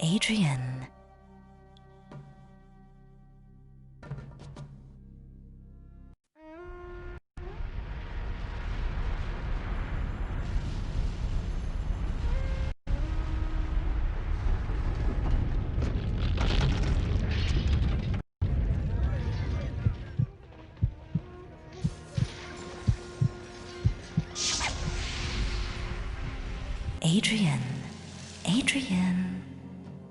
Adrian. Adrian, Adrian,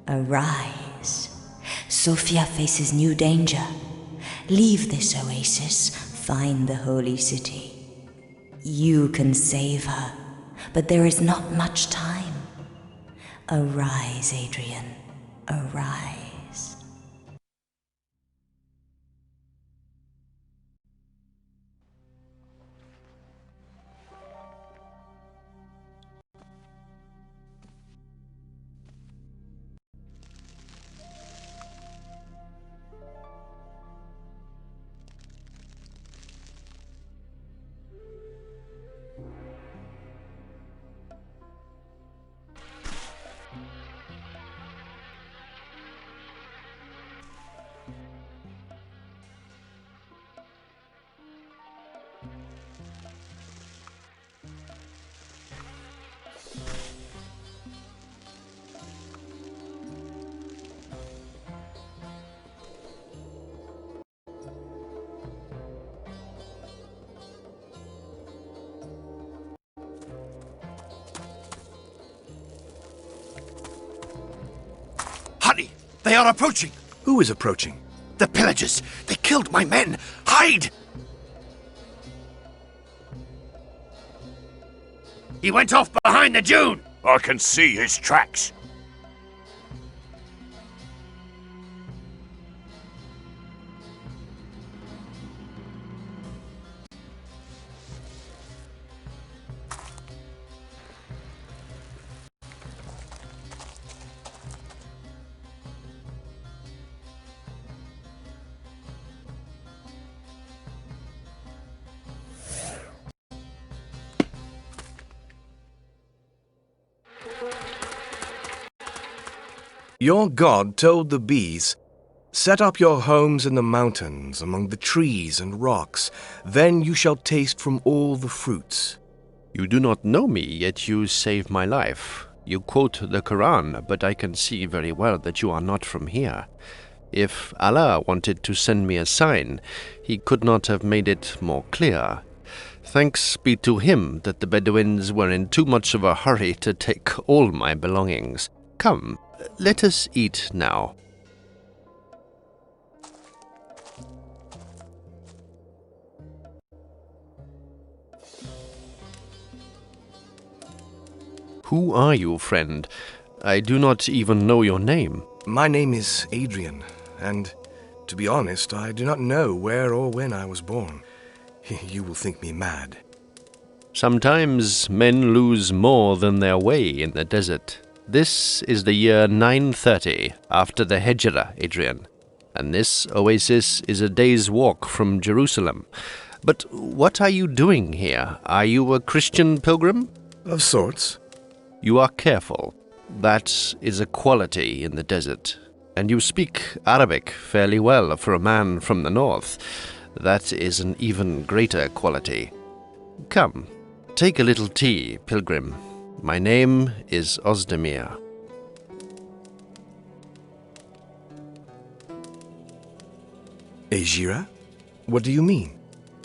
arise. Sophia faces new danger. Leave this oasis, find the holy city. You can save her, but there is not much time. Arise, Adrian, arise. Honey, they are approaching! Who is approaching? The pillagers! They killed my men! Hide! He went off behind the dune! I can see his tracks. Your God told the bees, "Set up your homes in the mountains, among the trees and rocks. Then you shall taste from all the fruits." You do not know me, yet you save my life. You quote the Quran, but I can see very well that you are not from here. If Allah wanted to send me a sign, He could not have made it more clear. Thanks be to Him that the Bedouins were in too much of a hurry to take all my belongings. Come, let us eat now. Who are you, friend? I do not even know your name. My name is Adrian, and to be honest, I do not know where or when I was born. You will think me mad. Sometimes men lose more than their way in the desert. This is the year 930 after the Hijrah, Adrian, and this oasis is a day's walk from Jerusalem. But what are you doing here? Are you a Christian pilgrim? Of sorts. You are careful. That is a quality in the desert. And you speak Arabic fairly well for a man from the north. That is an even greater quality. Come, take a little tea, pilgrim. My name is Ozdemir. Hijrah? What do you mean?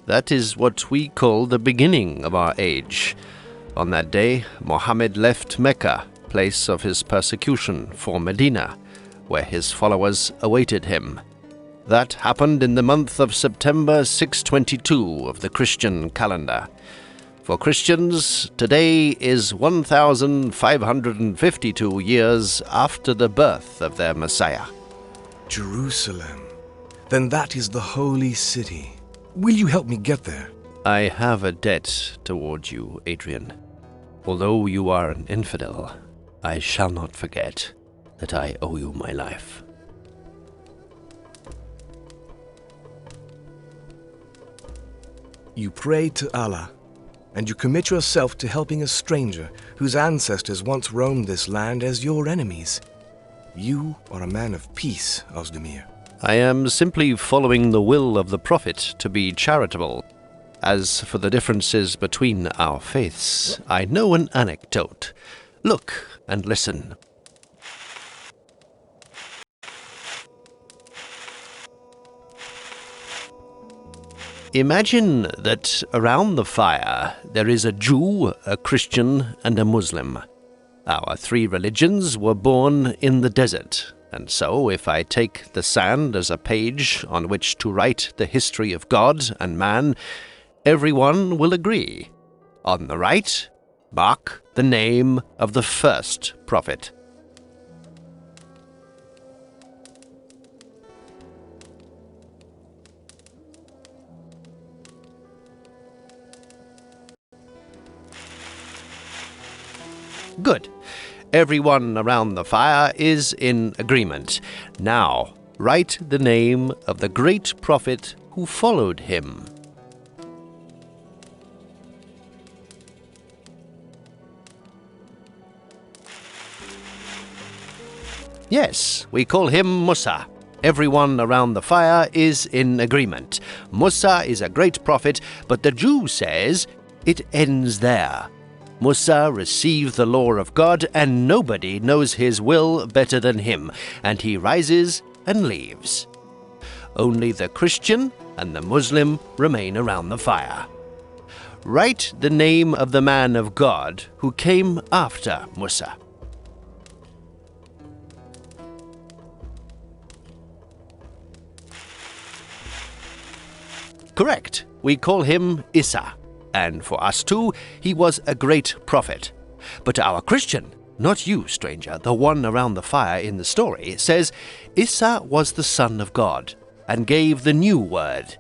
That is what we call the beginning of our age. On that day, Mohammed left Mecca, place of his persecution, for Medina, where his followers awaited him. That happened in the month of September 622 of the Christian calendar. For Christians, today is 1,552 years after the birth of their Messiah. Jerusalem. Then that is the holy city. Will you help me get there? I have a debt toward you, Adrian. Although you are an infidel, I shall not forget that I owe you my life. You pray to Allah, and you commit yourself to helping a stranger whose ancestors once roamed this land as your enemies. You are a man of peace, Ozdemir. I am simply following the will of the prophet to be charitable. As for the differences between our faiths, I know an anecdote. Look and listen. Imagine that around the fire there is a Jew, a Christian, and a Muslim. Our three religions were born in the desert, and so if I take the sand as a page on which to write the history of God and man, everyone will agree. On the right, mark the name of the first prophet. Good. Everyone around the fire is in agreement. Now, write the name of the great prophet who followed him. Yes, we call him Musa. Everyone around the fire is in agreement. Musa is a great prophet, but the Jew says it ends there. Musa received the law of God, and nobody knows his will better than him, and he rises and leaves. Only the Christian and the Muslim remain around the fire. Write the name of the man of God who came after Musa. Correct. We call him Isa. And for us too, he was a great prophet. But our Christian, not you, stranger, the one around the fire in the story, says Isa was the Son of God and gave the new word.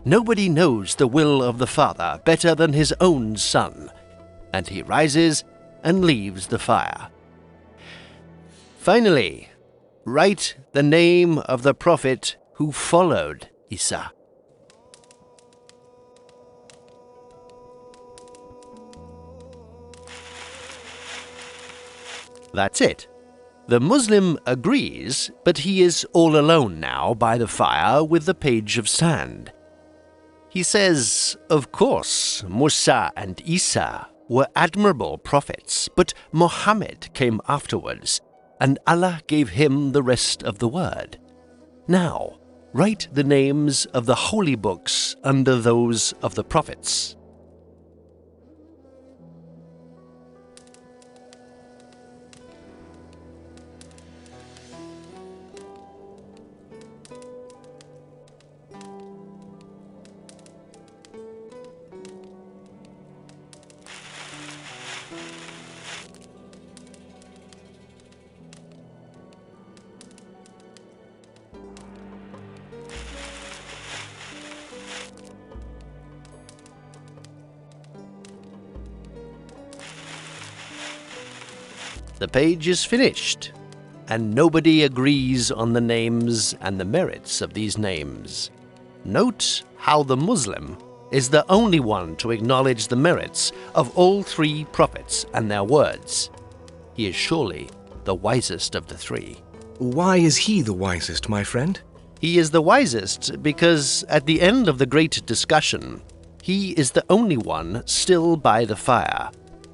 Nobody knows the will of the Father better than his own Son. And he rises and leaves the fire. Finally, write the name of the prophet who followed Isa. That's it. The Muslim agrees, but he is all alone now by the fire with the page of sand. He says, of course, Musa and Isa were admirable prophets, but Muhammad came afterwards, and Allah gave him the rest of the word. Now, write the names of the holy books under those of the prophets. The page is finished, and nobody agrees on the names and the merits of these names. Note how the Muslim is the only one to acknowledge the merits of all three prophets and their words. He is surely the wisest of the three. Why is he the wisest, my friend? He is the wisest because at the end of the great discussion, he is the only one still by the fire,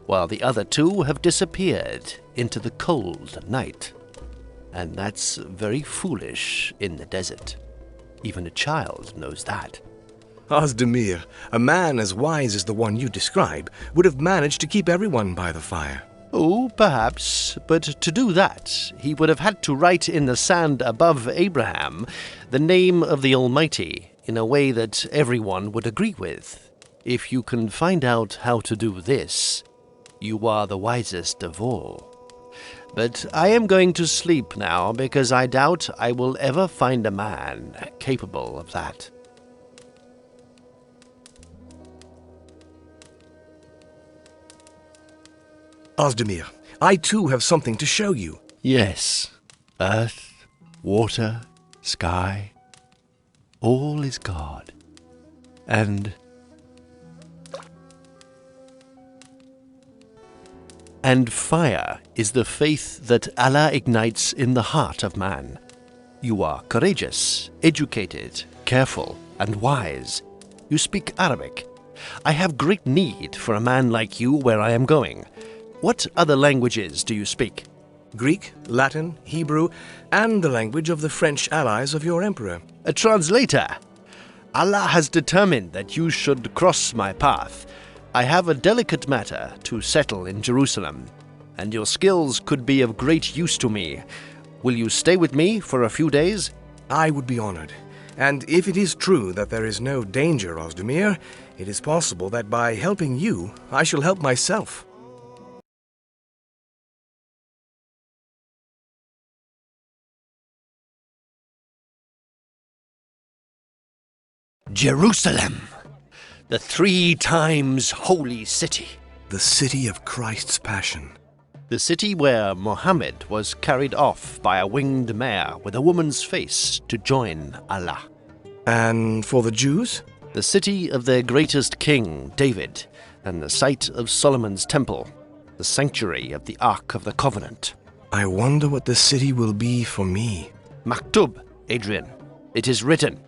while the other two have disappeared into the cold night. And that's very foolish in the desert. Even a child knows that. Ozdemir, a man as wise as the one you describe, would have managed to keep everyone by the fire. Oh, perhaps, but to do that, he would have had to write in the sand above Abraham the name of the Almighty in a way that everyone would agree with. If you can find out how to do this, you are the wisest of all. But I am going to sleep now because I doubt I will ever find a man capable of that. Ozdemir, I too have something to show you. Yes, earth, water, sky, all is God. And And fire is the faith that Allah ignites in the heart of man. You are courageous, educated, careful, and wise. You speak Arabic. I have great need for a man like you where I am going. What other languages do you speak? Greek, Latin, Hebrew, and the language of the French allies of your emperor. A translator. Allah has determined that you should cross my path. I have a delicate matter to settle in Jerusalem, and your skills could be of great use to me. Will you stay with me for a few days? I would be honored. And if it is true that there is no danger, Ozdemir, it is possible that by helping you, I shall help myself. Jerusalem! The 3 times holy city. The city of Christ's passion. The city where Mohammed was carried off by a winged mare with a woman's face to join Allah. And for the Jews? The city of their greatest king, David, and the site of Solomon's temple, the sanctuary of the Ark of the Covenant. I wonder what the city will be for me. Maktub, Adrian. It is written.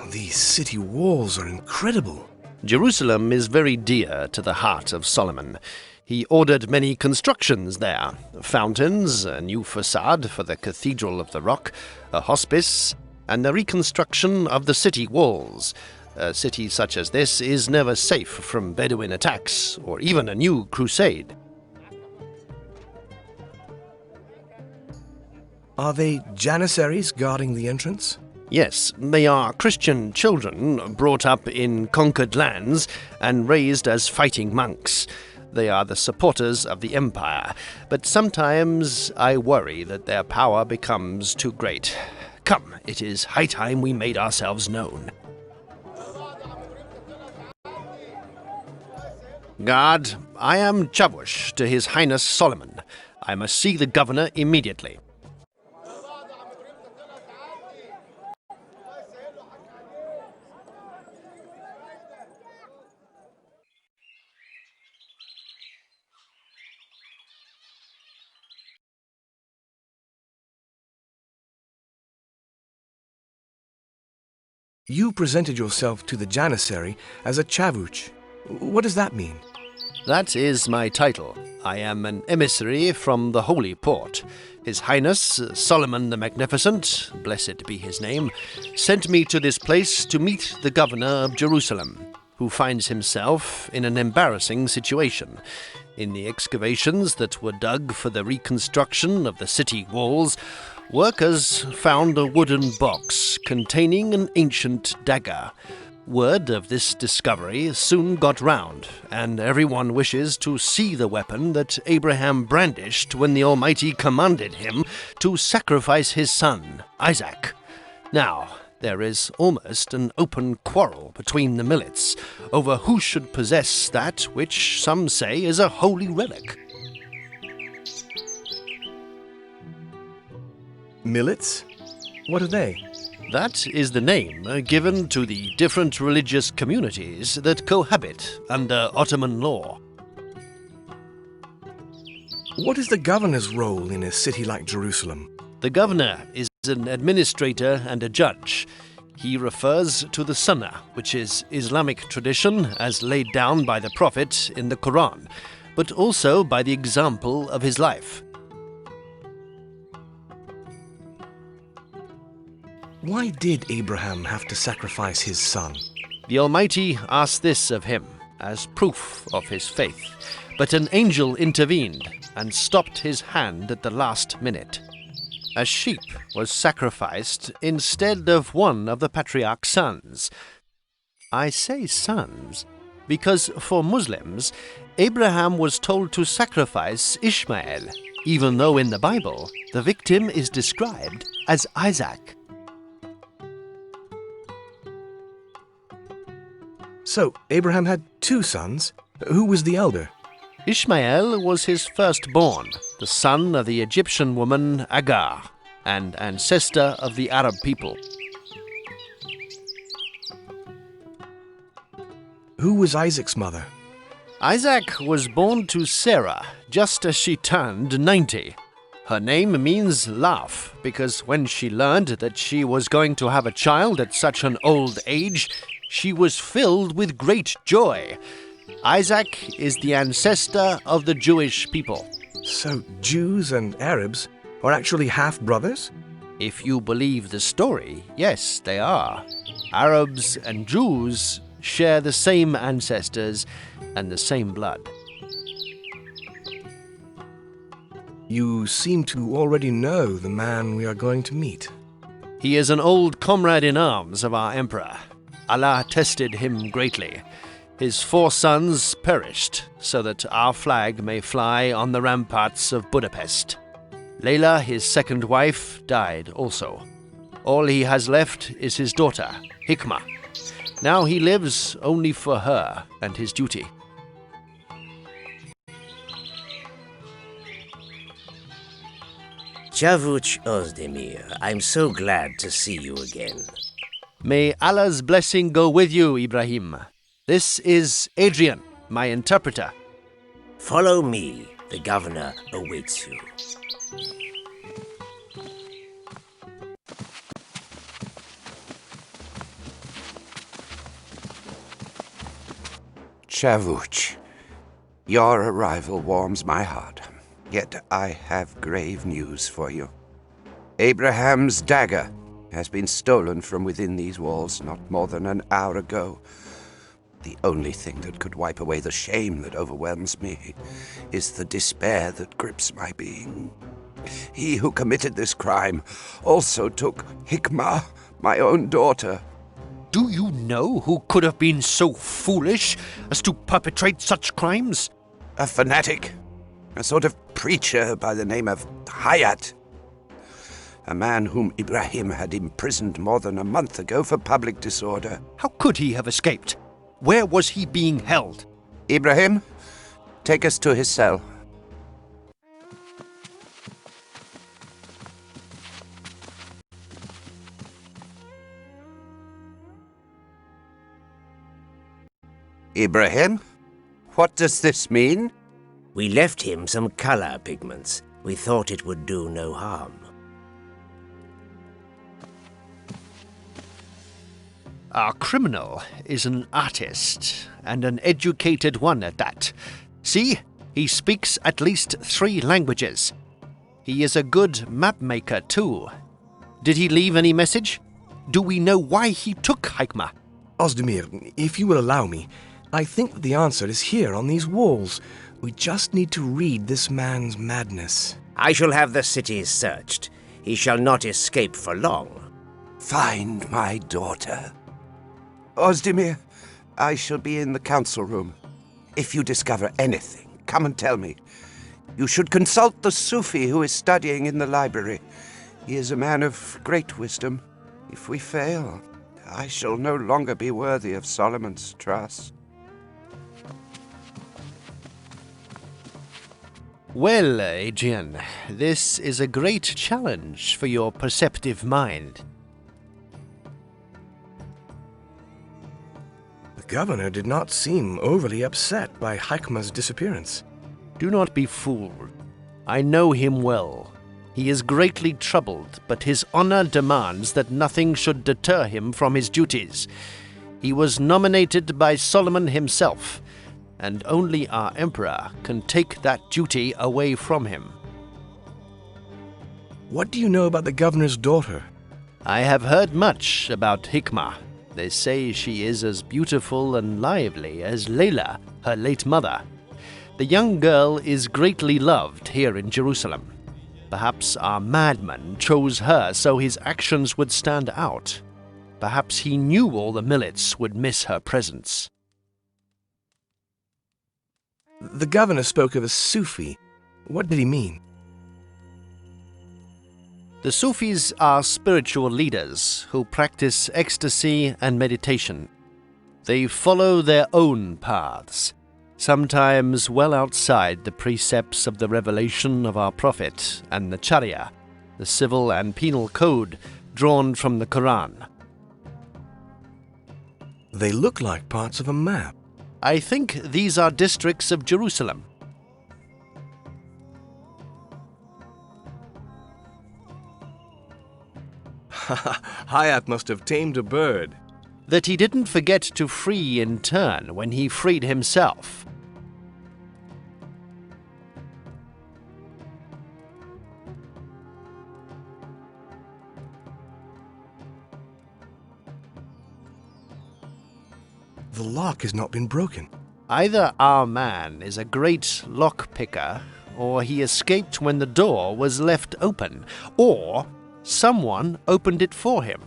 These city walls are incredible. Jerusalem is very dear to the heart of Solomon. He ordered many constructions there. Fountains, a new facade for the Cathedral of the Rock, a hospice, and the reconstruction of the city walls. A city such as this is never safe from Bedouin attacks, or even a new crusade. Are they Janissaries guarding the entrance? Yes, they are Christian children brought up in conquered lands and raised as fighting monks. They are the supporters of the empire, but sometimes I worry that their power becomes too great. Come, it is high time we made ourselves known. Guard, I am Chavush to His Highness Solomon. I must see the governor immediately. You presented yourself to the Janissary as a Chavuch. What does that mean? That is my title. I am an emissary from the Holy Port. His Highness Solomon the Magnificent, blessed be his name, sent me to this place to meet the governor of Jerusalem, who finds himself in an embarrassing situation. In the excavations that were dug for the reconstruction of the city walls, workers found a wooden box containing an ancient dagger. Word of this discovery soon got round, and everyone wishes to see the weapon that Abraham brandished when the Almighty commanded him to sacrifice his son, Isaac. Now, there is almost an open quarrel between the millets over who should possess that which some say is a holy relic. Millets? What are they? That is the name given to the different religious communities that cohabit under Ottoman law. What is the governor's role in a city like Jerusalem? The governor is an administrator and a judge. He refers to the Sunnah, which is Islamic tradition as laid down by the Prophet in the Quran, but also by the example of his life. Why did Abraham have to sacrifice his son? The Almighty asked this of him as proof of his faith, but an angel intervened and stopped his hand at the last minute. A sheep was sacrificed instead of one of the patriarch's sons. I say sons because for Muslims, Abraham was told to sacrifice Ishmael, even though in the Bible the victim is described as Isaac. So, Abraham had 2 sons. Who was the elder? Ishmael was his firstborn, the son of the Egyptian woman Agar, and ancestor of the Arab people. Who was Isaac's mother? Isaac was born to Sarah just as she turned 90. Her name means laugh, because when she learned that she was going to have a child at such an old age, she was filled with great joy. Isaac is the ancestor of the Jewish people. So Jews and Arabs are actually half-brothers? If you believe the story, yes, they are. Arabs and Jews share the same ancestors and the same blood. You seem to already know the man we are going to meet. He is an old comrade in arms of our emperor. Allah tested him greatly. His 4 sons perished so that our flag may fly on the ramparts of Budapest. Layla, his second wife, died also. All he has left is his daughter, Hikmah. Now he lives only for her and his duty. Shavuot Ozdemir, I'm so glad to see you again. May Allah's blessing go with you, Ibrahim. This is Adrian, my interpreter. Follow me. The governor awaits you. Shavuot, your arrival warms my heart. Yet I have grave news for you. Abraham's dagger has been stolen from within these walls not more than an hour ago. The only thing that could wipe away the shame that overwhelms me is the despair that grips my being. He who committed this crime also took Hikmah, my own daughter. Do you know who could have been so foolish as to perpetrate such crimes? A fanatic. A sort of preacher by the name of Hayat. A man whom Ibrahim had imprisoned more than a month ago for public disorder. How could he have escaped? Where was he being held? Ibrahim, take us to his cell. Ibrahim, what does this mean? We left him some color pigments. We thought it would do no harm. Our criminal is an artist, and an educated one at that. See, he speaks at least 3 languages. He is a good map maker too. Did he leave any message? Do we know why he took Hikmah? Ozdemir, if you will allow me, I think that the answer is here on these walls. We just need to read this man's madness. I shall have the cities searched. He shall not escape for long. Find my daughter. Ozdemir, I shall be in the council room. If you discover anything, come and tell me. You should consult the Sufi who is studying in the library. He is a man of great wisdom. If we fail, I shall no longer be worthy of Solomon's trust. Well, Adrian, this is a great challenge for your perceptive mind. The governor did not seem overly upset by Hikmah's disappearance. Do not be fooled. I know him well. He is greatly troubled, but his honor demands that nothing should deter him from his duties. He was nominated by Solomon himself, and only our emperor can take that duty away from him. What do you know about the governor's daughter? I have heard much about Hikmah. They say she is as beautiful and lively as Layla, her late mother. The young girl is greatly loved here in Jerusalem. Perhaps our madman chose her so his actions would stand out. Perhaps he knew all the millets would miss her presence. The governor spoke of a Sufi. What did he mean? The Sufis are spiritual leaders who practice ecstasy and meditation. They follow their own paths, sometimes well outside the precepts of the revelation of our prophet and the Sharia, the civil and penal code drawn from the Quran. They look like parts of a map. I think these are districts of Jerusalem. Hayat must have tamed a bird. That he didn't forget to free in turn when he freed himself. The lock has not been broken. Either our man is a great lock-picker, or he escaped when the door was left open, or someone opened it for him.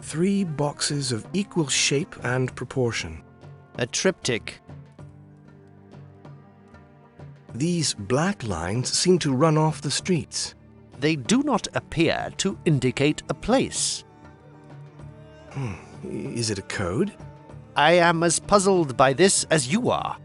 3 boxes of equal shape and proportion. A triptych. These black lines seem to run off the streets. They do not appear to indicate a place. Is it a code? I am as puzzled by this as you are.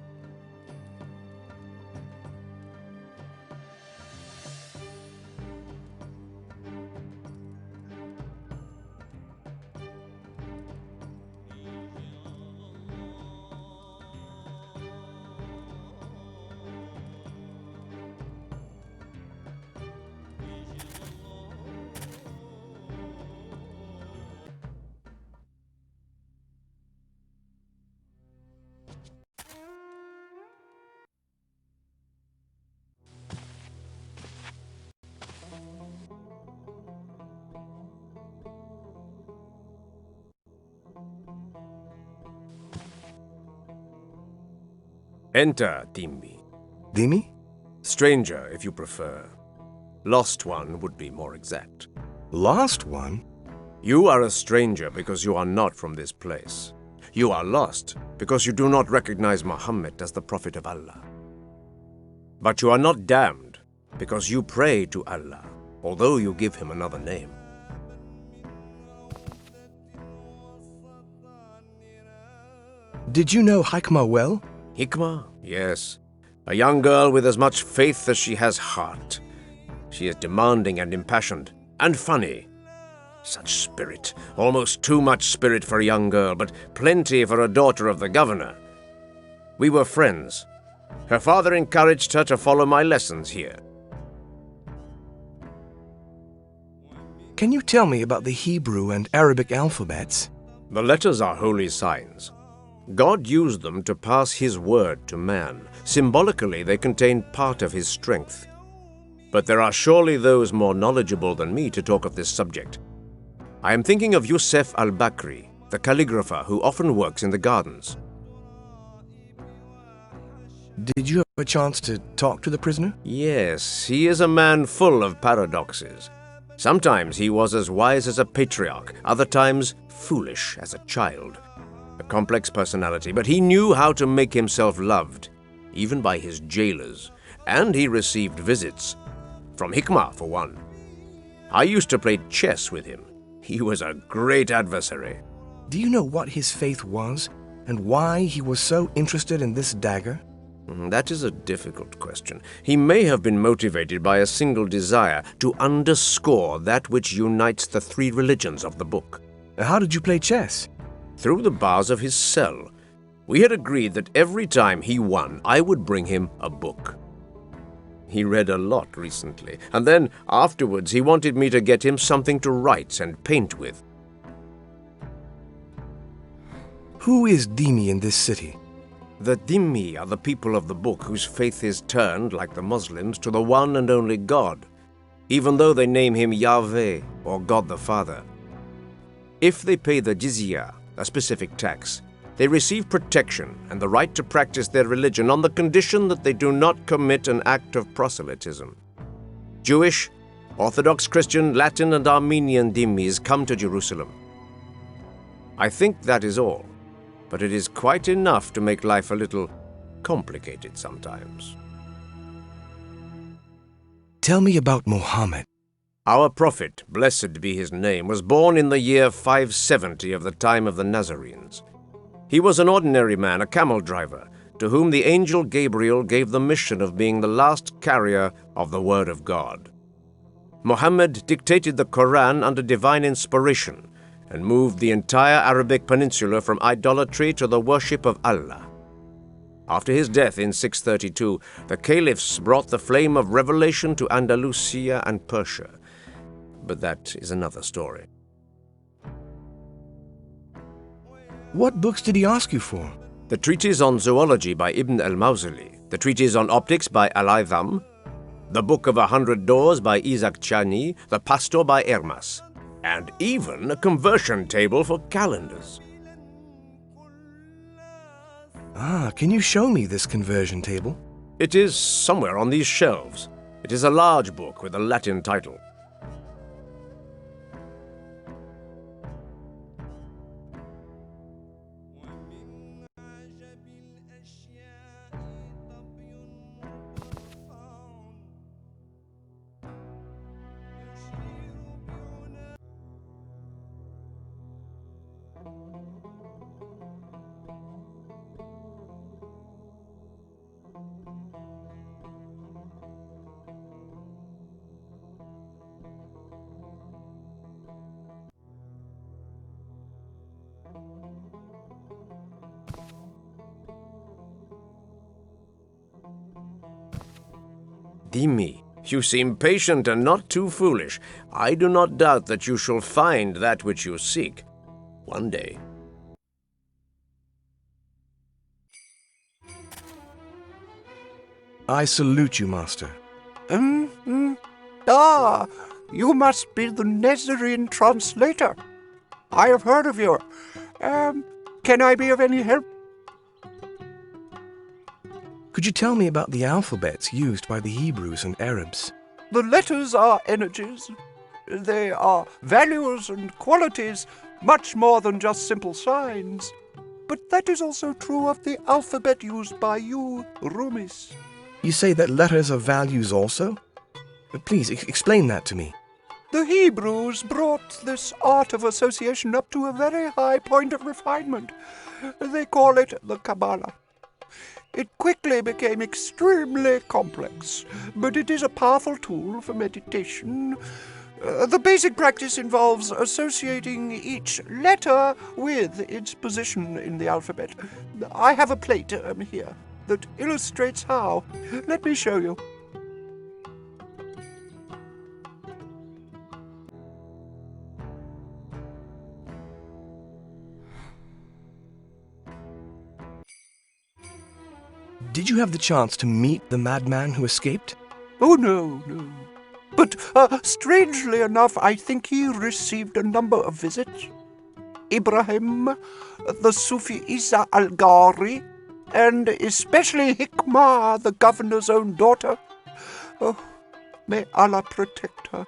Enter, Dhimmi. Dhimmi? Stranger, if you prefer. Lost one would be more exact. Lost one? You are a stranger because you are not from this place. You are lost because you do not recognize Muhammad as the Prophet of Allah. But you are not damned because you pray to Allah, although you give him another name. Did you know Hikmah well? Hikmah? Yes. A young girl with as much faith as she has heart. She is demanding and impassioned, and funny. Such spirit. Almost too much spirit for a young girl, but plenty for a daughter of the governor. We were friends. Her father encouraged her to follow my lessons here. Can you tell me about the Hebrew and Arabic alphabets? The letters are holy signs. God used them to pass His word to man. Symbolically, they contain part of His strength. But there are surely those more knowledgeable than me to talk of this subject. I am thinking of Yusuf al-Bakri, the calligrapher who often works in the gardens. Did you have a chance to talk to the prisoner? Yes, he is a man full of paradoxes. Sometimes he was as wise as a patriarch, other times foolish as a child. A complex personality, but he knew how to make himself loved, even by his jailers, and he received visits. From Hikmah, for one. I used to play chess with him. He was a great adversary. Do you know what his faith was, and why he was so interested in this dagger? That is a difficult question. He may have been motivated by a single desire to underscore that which unites the 3 religions of the book. How did you play chess? Through the bars of his cell. We had agreed that every time he won, I would bring him a book. He read a lot recently, and then afterwards he wanted me to get him something to write and paint with. Who is Dhimmi in this city? The Dhimmi are the people of the book whose faith is turned, like the Muslims, to the one and only God, even though they name him Yahweh or God the Father. If they pay the jizya, a specific tax, they receive protection and the right to practice their religion on the condition that they do not commit an act of proselytism. Jewish, Orthodox Christian, Latin and Armenian dhimmis come to Jerusalem. I think that is all, but it is quite enough to make life a little complicated sometimes. Tell me about Muhammad. Our prophet, blessed be his name, was born in the year 570 of the time of the Nazarenes. He was an ordinary man, a camel driver, to whom the angel Gabriel gave the mission of being the last carrier of the word of God. Muhammad dictated the Quran under divine inspiration, and moved the entire Arabic peninsula from idolatry to the worship of Allah. After his death in 632, the caliphs brought the flame of revelation to Andalusia and Persia. But that is another story. What books did he ask you for? The treatise on zoology by Ibn al-Mawzili, the treatise on optics by Al-Aitham, the Book of 100 Doors by Isaac Chani, the Pastor by Hermas, and even a conversion table for calendars. Ah, can you show me this conversion table? It is somewhere on these shelves. It is a large book with a Latin title. Dhimmi, you seem patient and not too foolish. I do not doubt that you shall find that which you seek one day. I salute you, Master. You must be the Nazarene translator. I have heard of you. Can I be of any help? Could you tell me about the alphabets used by the Hebrews and Arabs? The letters are energies. They are values and qualities, much more than just simple signs. But that is also true of the alphabet used by you, Rumis. You say that letters are values also? Please, explain that to me. The Hebrews brought this art of association up to a very high point of refinement. They call it the Kabbalah. It quickly became extremely complex, but it is a powerful tool for meditation. The basic practice involves associating each letter with its position in the alphabet. I have a plate here that illustrates how. Let me show you. Did you have the chance to meet the madman who escaped? Oh, no. But, strangely enough, I think he received a number of visits. Ibrahim, the Sufi Isa al-Ghari, and especially Hikmah, the governor's own daughter. Oh, may Allah protect her.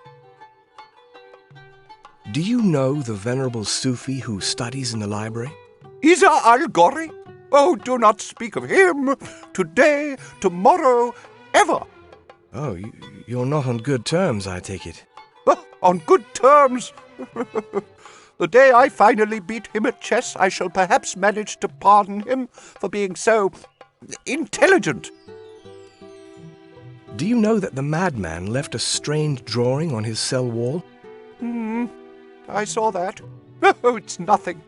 Do you know the venerable Sufi who studies in the library? Isa al-Ghari? Oh, do not speak of him. Today, tomorrow, ever. Oh, you're not on good terms, I take it. On good terms. The day I finally beat him at chess, I shall perhaps manage to pardon him for being so intelligent. Do you know that the madman left a strange drawing on his cell wall? I saw that. Oh, it's nothing.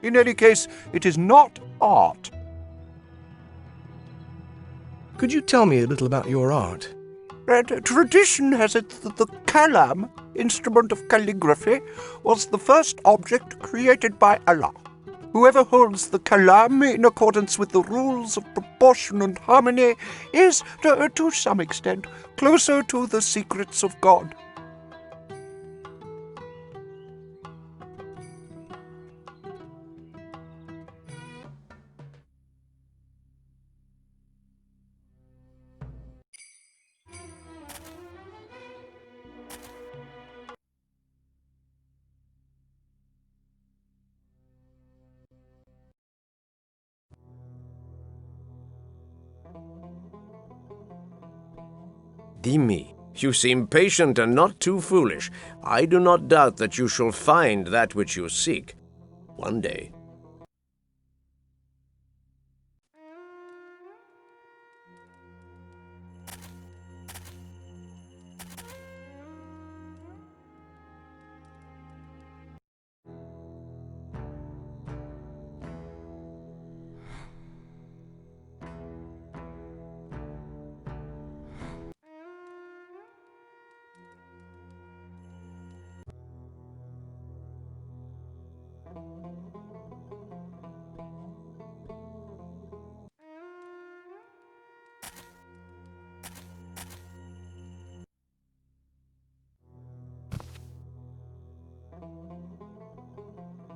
In any case, it is not art. Could you tell me a little about your art? Tradition has it that the Kalam, instrument of calligraphy, was the first object created by Allah. Whoever holds the Kalam in accordance with the rules of proportion and harmony is, to some extent, closer to the secrets of God. Dhimmi, you seem patient and not too foolish. I do not doubt that you shall find that which you seek one day.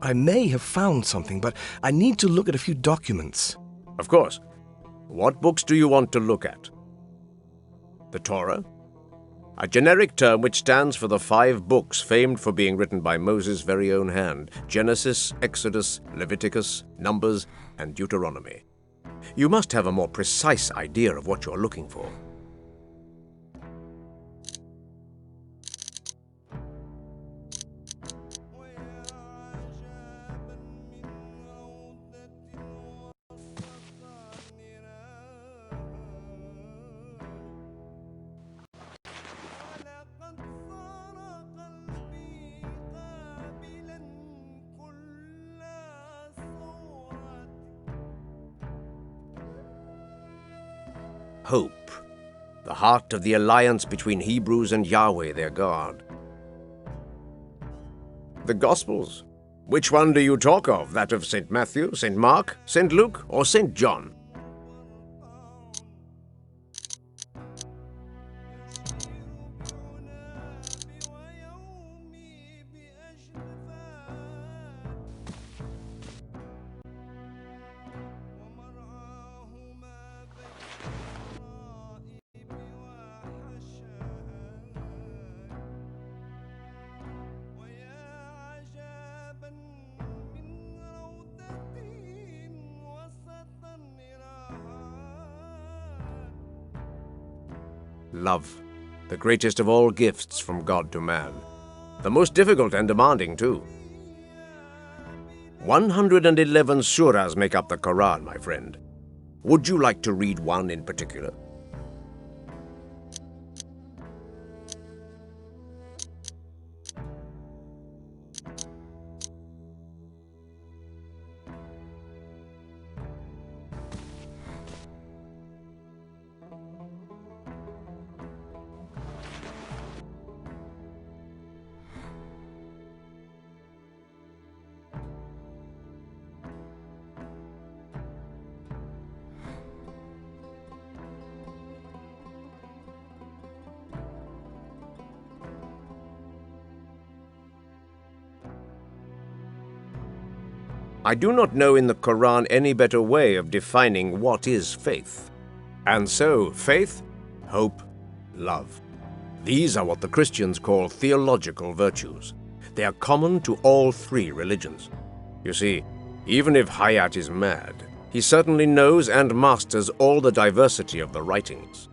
I may have found something, but I need to look at a few documents. Of course. What books do you want to look at? The Torah? A generic term which stands for the 5 books famed for being written by Moses' very own hand: Genesis, Exodus, Leviticus, Numbers, and Deuteronomy. You must have a more precise idea of what you're looking for. Hope, the heart of the alliance between Hebrews and Yahweh, their God. The Gospels. Which one do you talk of? That of St. Matthew, St. Mark, St. Luke, or St. John? Love, the greatest of all gifts from God to man. The most difficult and demanding, too. 111 surahs make up the Quran, my friend. Would you like to read one in particular? I do not know in the Quran any better way of defining what is faith. And so, faith, hope, love. These are what the Christians call theological virtues. They are common to all 3 religions. You see, even if Hayat is mad, he certainly knows and masters all the diversity of the writings.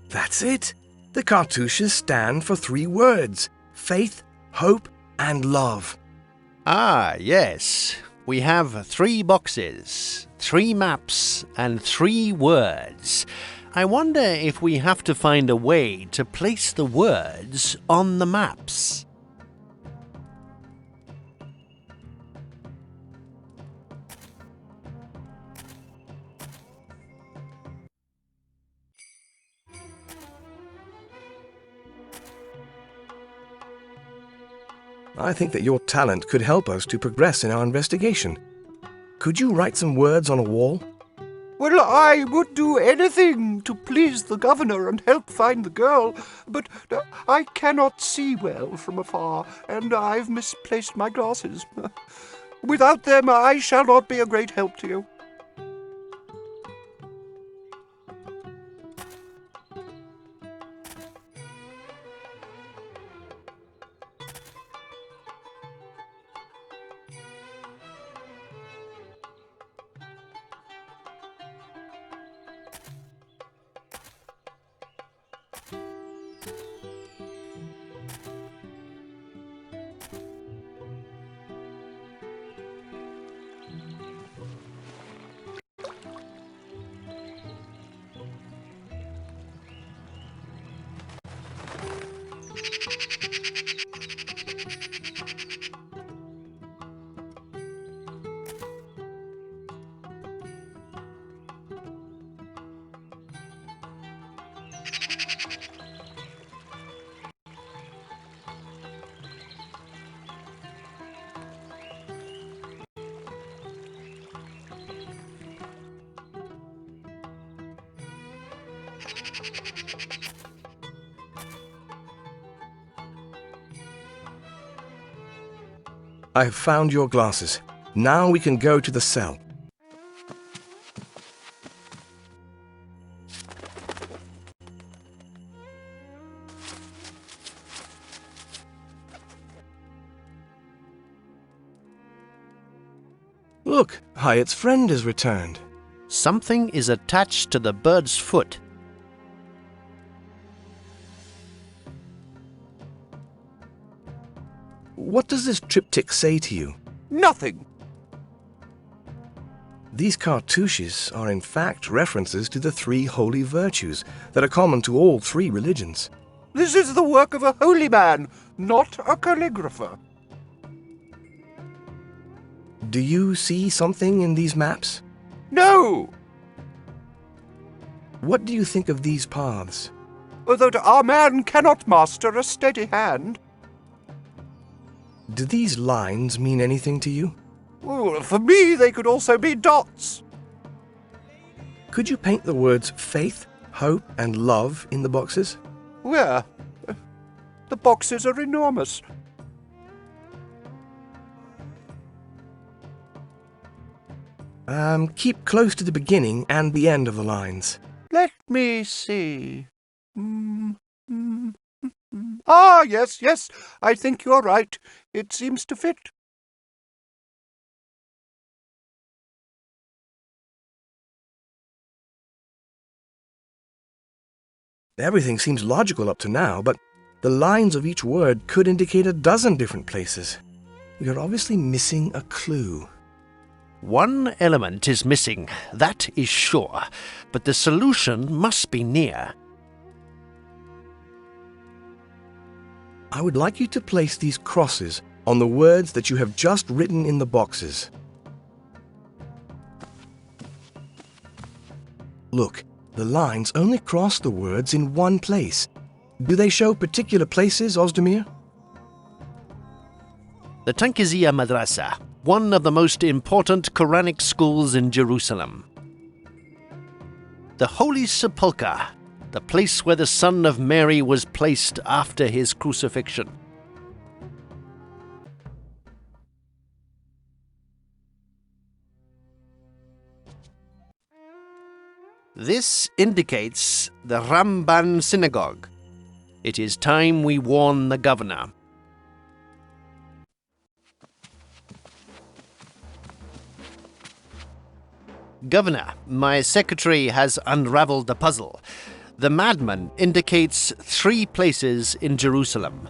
That's it. The cartouches stand for 3 words: faith, hope, and love. Ah, yes. We have 3 boxes, 3 maps, and 3 words. I wonder if we have to find a way to place the words on the maps. I think that your talent could help us to progress in our investigation. Could you write some words on a wall? Well, I would do anything to please the governor and help find the girl, but I cannot see well from afar, and I've misplaced my glasses. Without them, I shall not be a great help to you. I have found your glasses. Now we can go to the cell. Look, Hyatt's friend has returned. Something is attached to the bird's foot. What does this triptych say to you? Nothing. These cartouches are in fact references to the 3 holy virtues that are common to all 3 religions. This is the work of a holy man, not a calligrapher. Do you see something in these maps? No! What do you think of these paths? That our man cannot master a steady hand. Do these lines mean anything to you? Well, for me, they could also be dots. Could you paint the words faith, hope, and love in the boxes? Where? The boxes are enormous. Keep close to the beginning and the end of the lines. Let me see. Ah, yes, I think you're right. It seems to fit. Everything seems logical up to now, but the lines of each word could indicate a dozen different places. You're obviously missing a clue. One element is missing, that is sure, but the solution must be near. I would like you to place these crosses on the words that you have just written in the boxes. Look, the lines only cross the words in one place. Do they show particular places, Ozdemir? The Tankizia Madrasa, one of the most important Quranic schools in Jerusalem. The Holy Sepulchre, the place where the Son of Mary was placed after his crucifixion. This indicates the Ramban Synagogue. It is time we warn the governor. Governor, my secretary has unraveled the puzzle. The madman indicates 3 places in Jerusalem.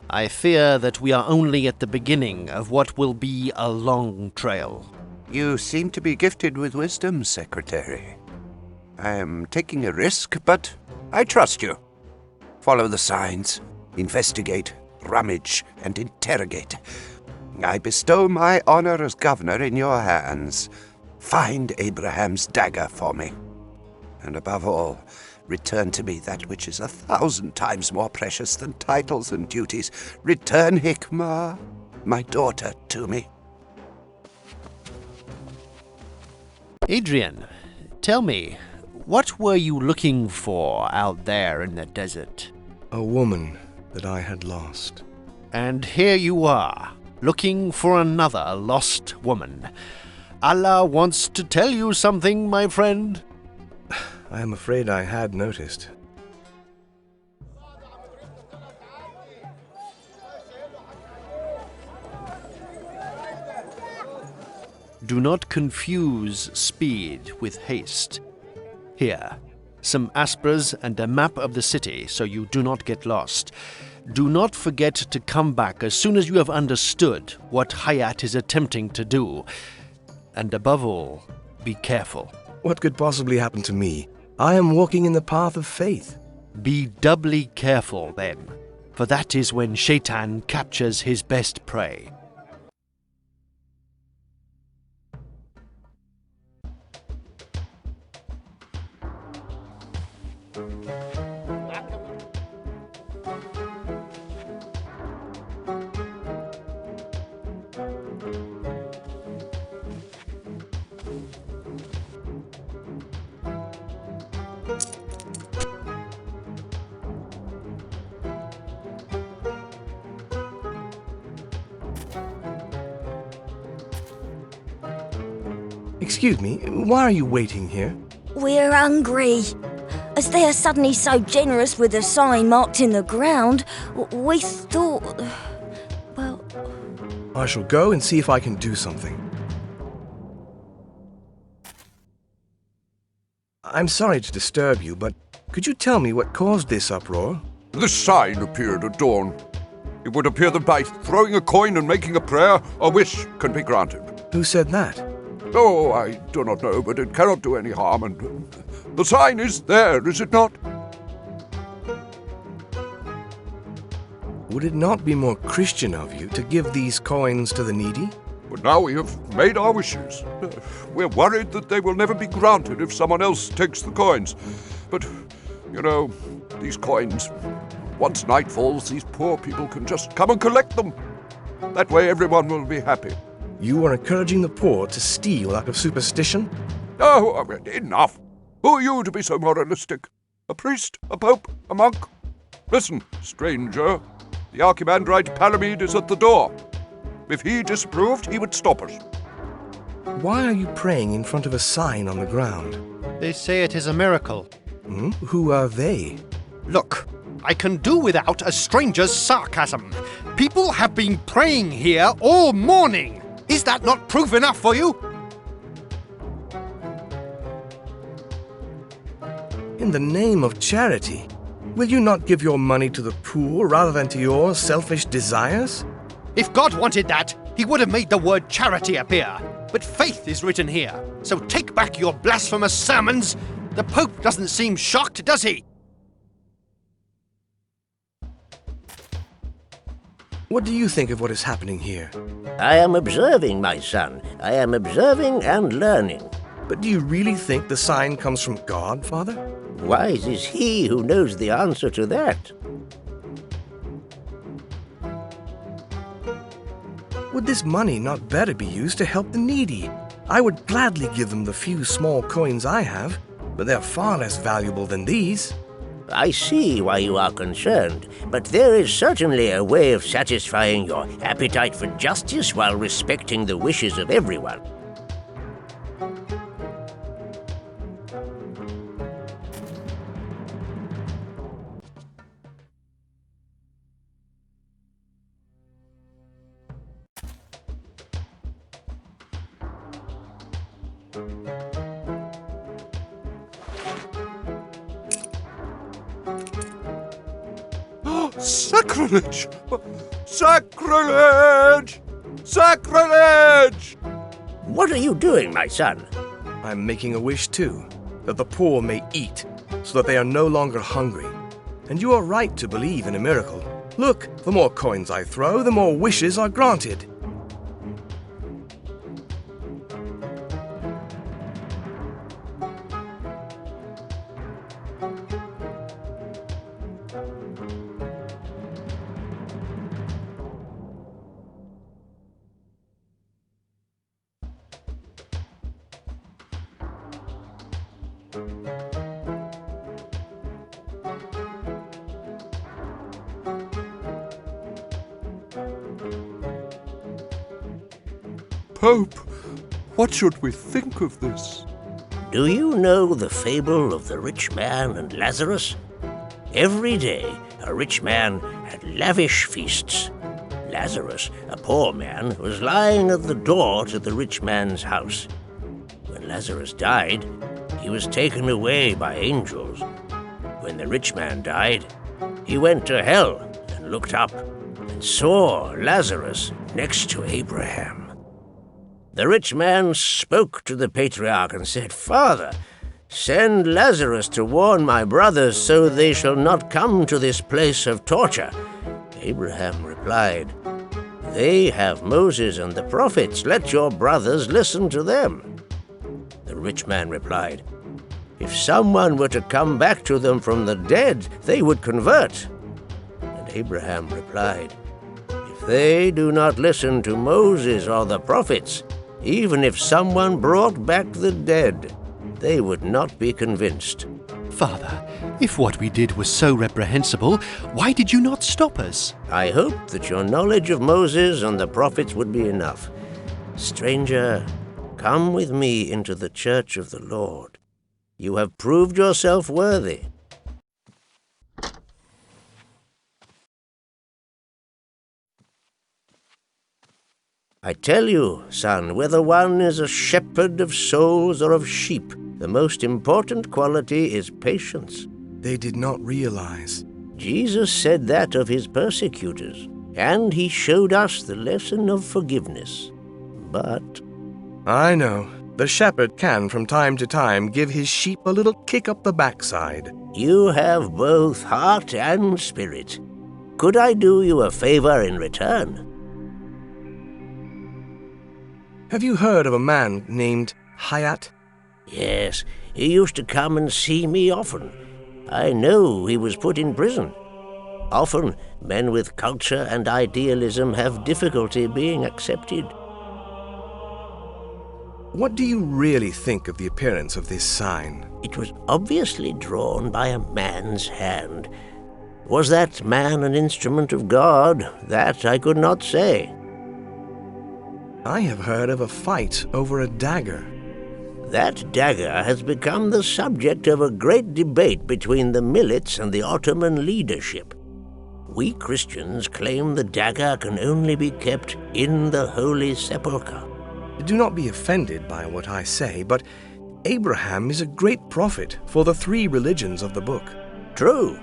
I fear that we are only at the beginning of what will be a long trail. You seem to be gifted with wisdom, Secretary. I am taking a risk, but I trust you. Follow the signs, investigate, rummage, and interrogate. I bestow my honor as governor in your hands. Find Abraham's dagger for me. And above all, return to me that which is 1,000 times more precious than titles and duties. Return Hikmah, my daughter, to me. Adrian, tell me, what were you looking for out there in the desert? A woman that I had lost. And here you are, looking for another lost woman. Allah wants to tell you something, my friend. I am afraid I had noticed. Do not confuse speed with haste. Here, some aspras and a map of the city so you do not get lost. Do not forget to come back as soon as you have understood what Hayat is attempting to do. And above all, be careful. What could possibly happen to me? I am walking in the path of faith. Be doubly careful then, for that is when Shaitan captures his best prey. Excuse me, why are you waiting here? We're hungry. As they are suddenly so generous with a sign marked in the ground, we thought... well... I shall go and see if I can do something. I'm sorry to disturb you, but could you tell me what caused this uproar? The sign appeared at dawn. It would appear that by throwing a coin and making a prayer, a wish can be granted. Who said that? Oh, I do not know, but it cannot do any harm, and the sign is there, is it not? Would it not be more Christian of you to give these coins to the needy? But now we have made our wishes. We're worried that they will never be granted if someone else takes the coins. But, you know, these coins, once night falls, these poor people can just come and collect them. That way everyone will be happy. You are encouraging the poor to steal out of superstition? Oh, enough. Who are you to be so moralistic? A priest? A pope? A monk? Listen, stranger. The Archimandrite Palamede is at the door. If he disapproved, he would stop us. Why are you praying in front of a sign on the ground? They say it is a miracle. Who are they? Look, I can do without a stranger's sarcasm. People have been praying here all morning. Is that not proof enough for you? In the name of charity, will you not give your money to the poor rather than to your selfish desires? If God wanted that, he would have made the word charity appear. But faith is written here, so take back your blasphemous sermons. The Pope doesn't seem shocked, does he? What do you think of what is happening here? I am observing, my son. I am observing and learning. But do you really think the sign comes from God, Father? Wise is he who knows the answer to that. Would this money not better be used to help the needy? I would gladly give them the few small coins I have, but they're far less valuable than these. I see why you are concerned, but there is certainly a way of satisfying your appetite for justice while respecting the wishes of everyone. Sacrilege! Sacrilege! Sacrilege! What are you doing, my son? I'm making a wish too, that the poor may eat, so that they are no longer hungry. And you are right to believe in a miracle. Look, the more coins I throw, the more wishes are granted. Pope, what should we think of this? Do you know the fable of the rich man and Lazarus? Every day, a rich man had lavish feasts. Lazarus, a poor man, was lying at the door to the rich man's house. When Lazarus died, he was taken away by angels. When the rich man died, he went to hell and looked up and saw Lazarus next to Abraham. The rich man spoke to the patriarch and said, "Father, send Lazarus to warn my brothers so they shall not come to this place of torture." Abraham replied, "They have Moses and the prophets. Let your brothers listen to them." The rich man replied, "If someone were to come back to them from the dead, they would convert." And Abraham replied, "If they do not listen to Moses or the prophets, even if someone brought back the dead, they would not be convinced." Father, if what we did was so reprehensible, why did you not stop us? I hoped that your knowledge of Moses and the prophets would be enough. Stranger, Come with me into the church of the Lord. You have proved yourself worthy. I tell you, son, whether one is a shepherd of souls or of sheep, the most important quality is patience. They did not realize. Jesus said that of his persecutors, and he showed us the lesson of forgiveness. But I know. The shepherd can, from time to time, give his sheep a little kick up the backside. you have both heart and spirit. Could I do you a favor in return? Have you heard of a man named Hayat? Yes, he used to come and see me often. I know he was put in prison. Often, men with culture and idealism have difficulty being accepted. What do you really think of the appearance of this sign? It was obviously drawn by a man's hand. Was that man an instrument of God? That I could not say. I have heard of a fight over a dagger. That dagger has become the subject of a great debate between the Millets and the Ottoman leadership. We Christians claim the dagger can only be kept in the Holy Sepulchre. Do not be offended by what I say, but Abraham is a great prophet for the three religions of the book. True.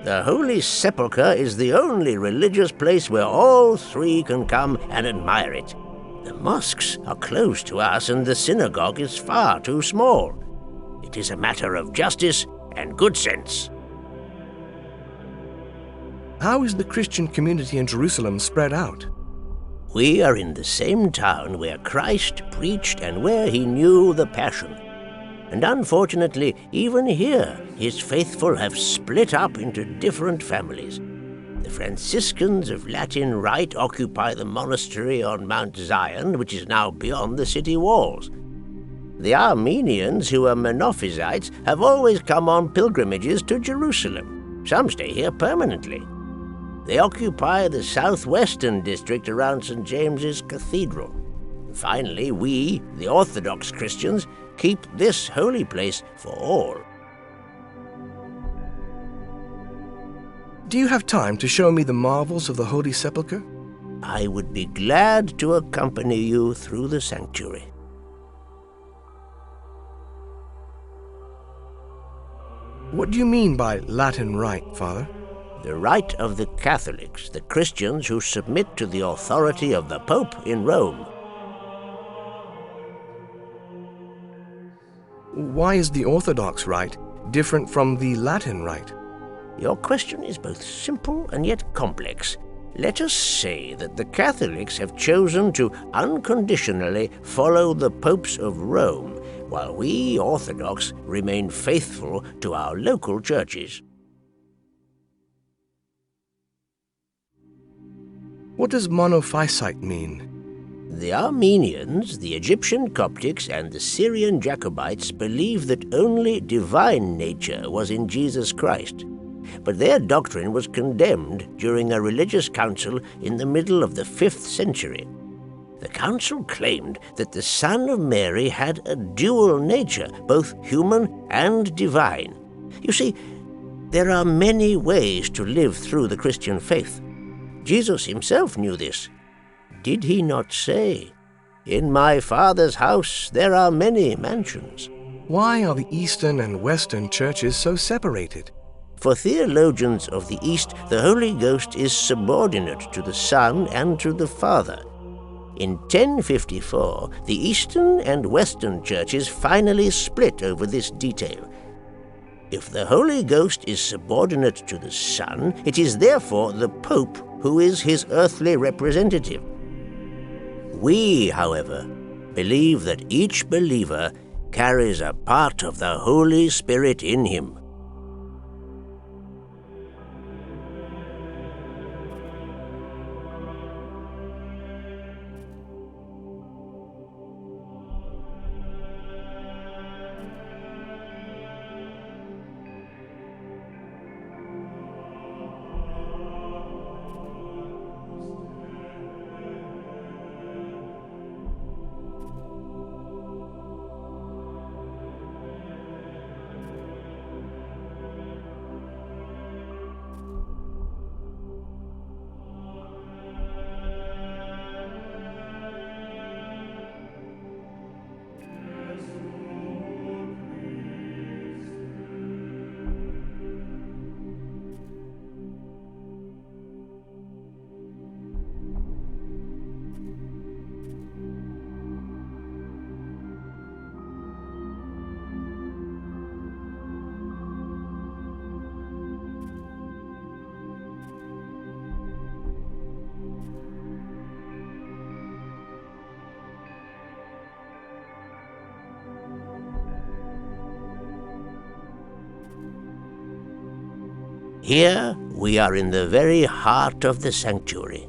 The Holy Sepulchre is the only religious place where all three can come and admire it. The mosques are close to us and the synagogue is far too small. It is a matter of justice and good sense. How is the Christian community in Jerusalem spread out? We are in the same town where Christ preached and where he knew the Passion. And unfortunately, even here, his faithful have split up into different families. The Franciscans of Latin Rite occupy the monastery on Mount Zion, which is now beyond the city walls. The Armenians, who are Monophysites, have always come on pilgrimages to Jerusalem. Some stay here permanently. They occupy the southwestern district around St. James's Cathedral. Finally, we, the Orthodox Christians, keep this holy place for all. Do you have time to show me the marvels of the Holy Sepulchre? I would be glad to accompany you through the sanctuary. What do you mean by Latin Rite, Father? The rite of the Catholics, the Christians who submit to the authority of the Pope in Rome. Why is the Orthodox Rite different from the Latin Rite? Your question is both simple and yet complex. Let us say that the Catholics have chosen to unconditionally follow the popes of Rome, while we Orthodox remain faithful to our local churches. What does monophysite mean? The Armenians, the Egyptian Coptics, and the Syrian Jacobites believe that only divine nature was in Jesus Christ. But their doctrine was condemned during a religious council in the middle of the 5th century. The council claimed that the Son of Mary had a dual nature, both human and divine. You see, there are many ways to live through the Christian faith. Jesus himself knew this. Did he not say, "In my Father's house there are many mansions"? Why are the Eastern and Western churches so separated? For theologians of the East, the Holy Ghost is subordinate to the Son and to the Father. In 1054, the Eastern and Western churches finally split over this detail. If the Holy Ghost is subordinate to the Son, it is therefore the Pope who is his earthly representative. We, however, believe that each believer carries a part of the Holy Spirit in him. Here we are in the very heart of the sanctuary.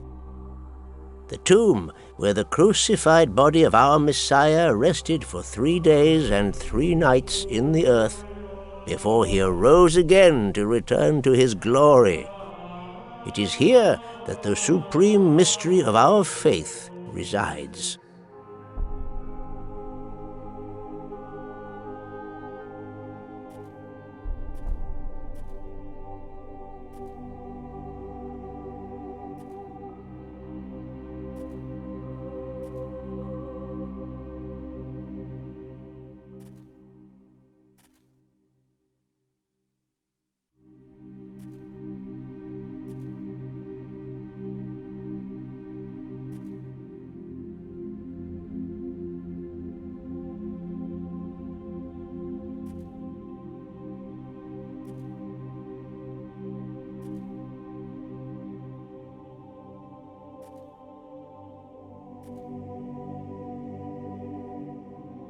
The tomb where the crucified body of our Messiah rested for 3 days and 3 nights in the earth before he arose again to return to his glory. It is here that the supreme mystery of our faith resides.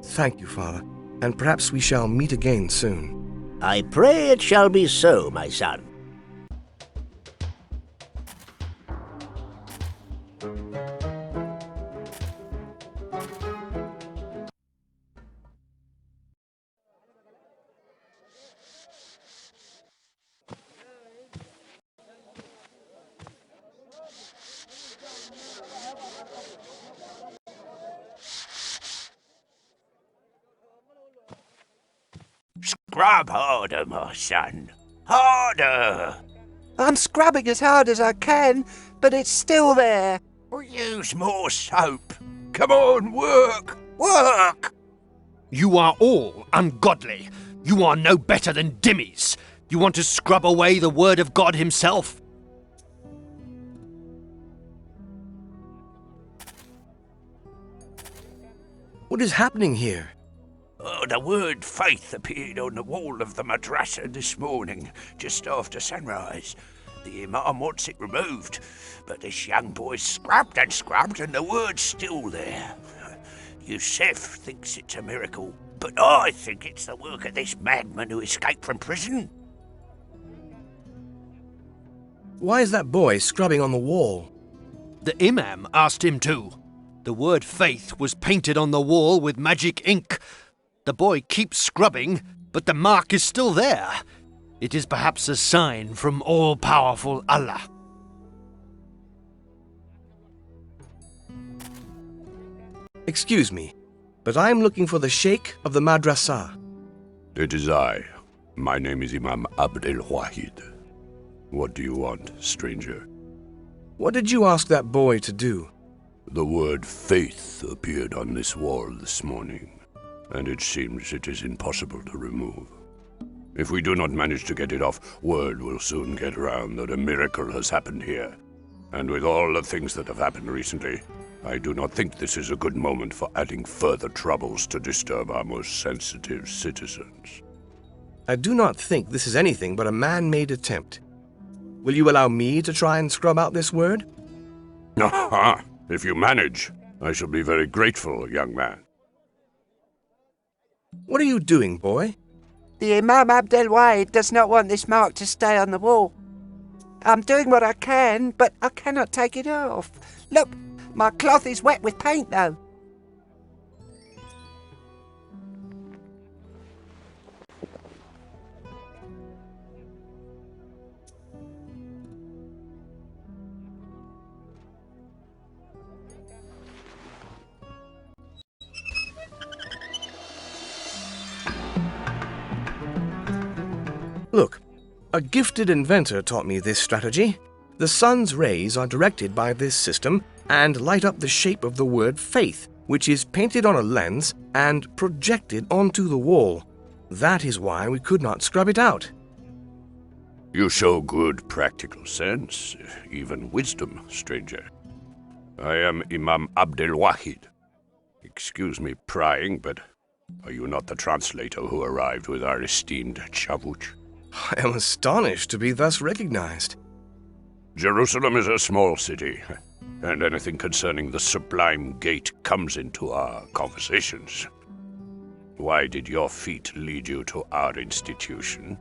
Thank you, Father, and perhaps we shall meet again soon. I pray it shall be so, my son. Scrub harder, my son. Harder! I'm scrubbing as hard as I can, but it's still there. Or use more soap. Come on, work! Work! You are all ungodly. You are no better than dimmies. You want to scrub away the word of God himself? What is happening here? The word faith appeared on the wall of the madrasa this morning, just after sunrise. The imam wants it removed, but this young boy scrubbed and the word's still there. Yusuf thinks it's a miracle, but I think it's the work of this madman who escaped from prison. Why is that boy scrubbing on the wall? The imam asked him to. The word faith was painted on the wall with magic ink. The boy keeps scrubbing, but the mark is still there. It is perhaps a sign from all-powerful Allah. Excuse me, but I am looking for the Sheikh of the Madrasa. It is I. My name is Imam Abdel Wahid. What do you want, stranger? What did you ask that boy to do? The word faith appeared on this wall this morning, and it seems it is impossible to remove. If we do not manage to get it off, word will soon get around that a miracle has happened here. And with all the things that have happened recently, I do not think this is a good moment for adding further troubles to disturb our most sensitive citizens. I do not think this is anything but a man-made attempt. Will you allow me to try and scrub out this word? Aha! If you manage, I shall be very grateful, young man. What are you doing, boy? The Imam Abdel Wahid does not want this mark to stay on the wall. I'm doing what I can, but I cannot take it off. Look, my cloth is wet with paint, though. Look, a gifted inventor taught me this strategy. The sun's rays are directed by this system and light up the shape of the word faith, which is painted on a lens and projected onto the wall. That is why we could not scrub it out. You show good practical sense, even wisdom, stranger. I am Imam Abdel Wahid. Excuse me prying, but are you not the translator who arrived with our esteemed Chavuch? I am astonished to be thus recognized. Jerusalem is a small city, and anything concerning the Sublime Gate comes into our conversations. Why did your feet lead you to our institution?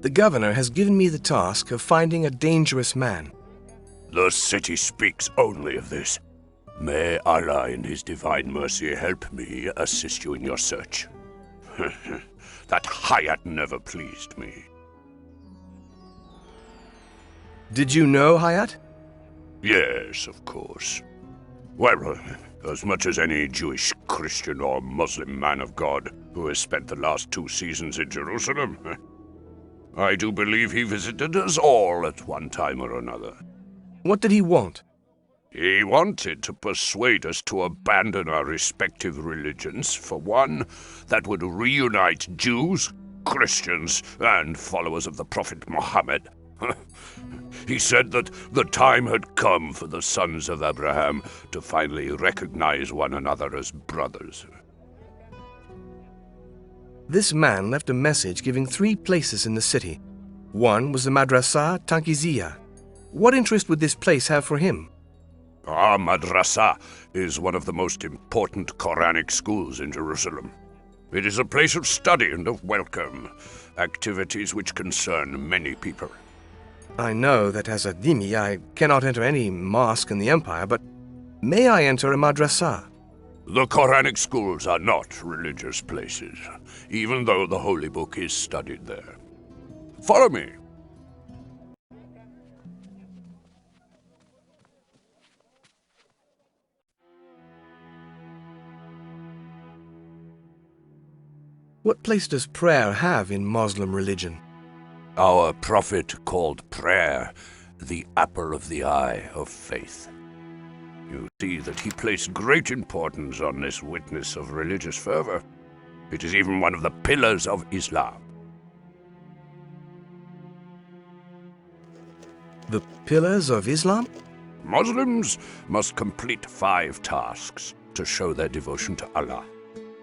The governor has given me the task of finding a dangerous man. The city speaks only of this. May Allah in His divine mercy help me assist you in your search. That Hayat never pleased me. Did you know Hayat? Yes, of course. Well, as much as any Jewish, Christian, or Muslim man of God who has spent the last 2 seasons in Jerusalem. I do believe he visited us all at one time or another. What did he want? He wanted to persuade us to abandon our respective religions for one that would reunite Jews, Christians, and followers of the Prophet Muhammad. He said that the time had come for the sons of Abraham to finally recognize one another as brothers. This man left a message giving 3 places in the city. One was the Madrasa Tankiziyah. What interest would this place have for him? Our madrasa is one of the most important Quranic schools in Jerusalem. It is a place of study and of welcome, activities which concern many people. I know that as a dhimmi I cannot enter any mosque in the empire, but may I enter a madrasa? The Quranic schools are not religious places, even though the holy book is studied there. Follow me. What place does prayer have in Muslim religion? Our prophet called prayer the apple of the eye of faith. You see that he placed great importance on this witness of religious fervor. It is even one of the pillars of Islam. The pillars of Islam? Muslims must complete 5 tasks to show their devotion to Allah.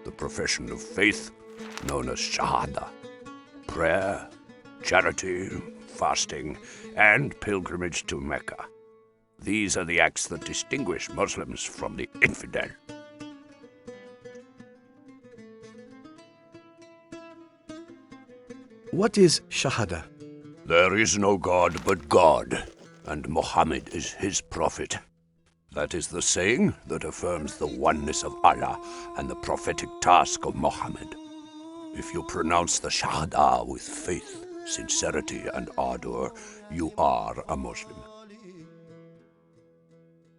The profession of faith, known as Shahada. Prayer, charity, fasting, and pilgrimage to Mecca. These are the acts that distinguish Muslims from the infidel. What is Shahada? There is no God but God, and Muhammad is his prophet. That is the saying that affirms the oneness of Allah and the prophetic task of Muhammad. If you pronounce the Shahada with faith, sincerity, and ardor, you are a Muslim.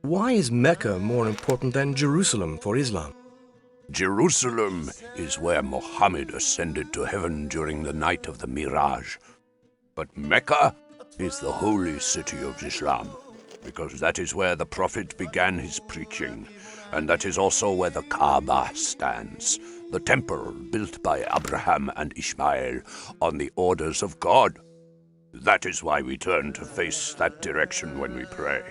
Why is Mecca more important than Jerusalem for Islam? Jerusalem is where Muhammad ascended to heaven during the night of the Miraj. But Mecca is the holy city of Islam, because that is where the Prophet began his preaching, and that is also where the Kaaba stands, the temple built by Abraham and Ishmael on the orders of God. That is why we turn to face that direction when we pray.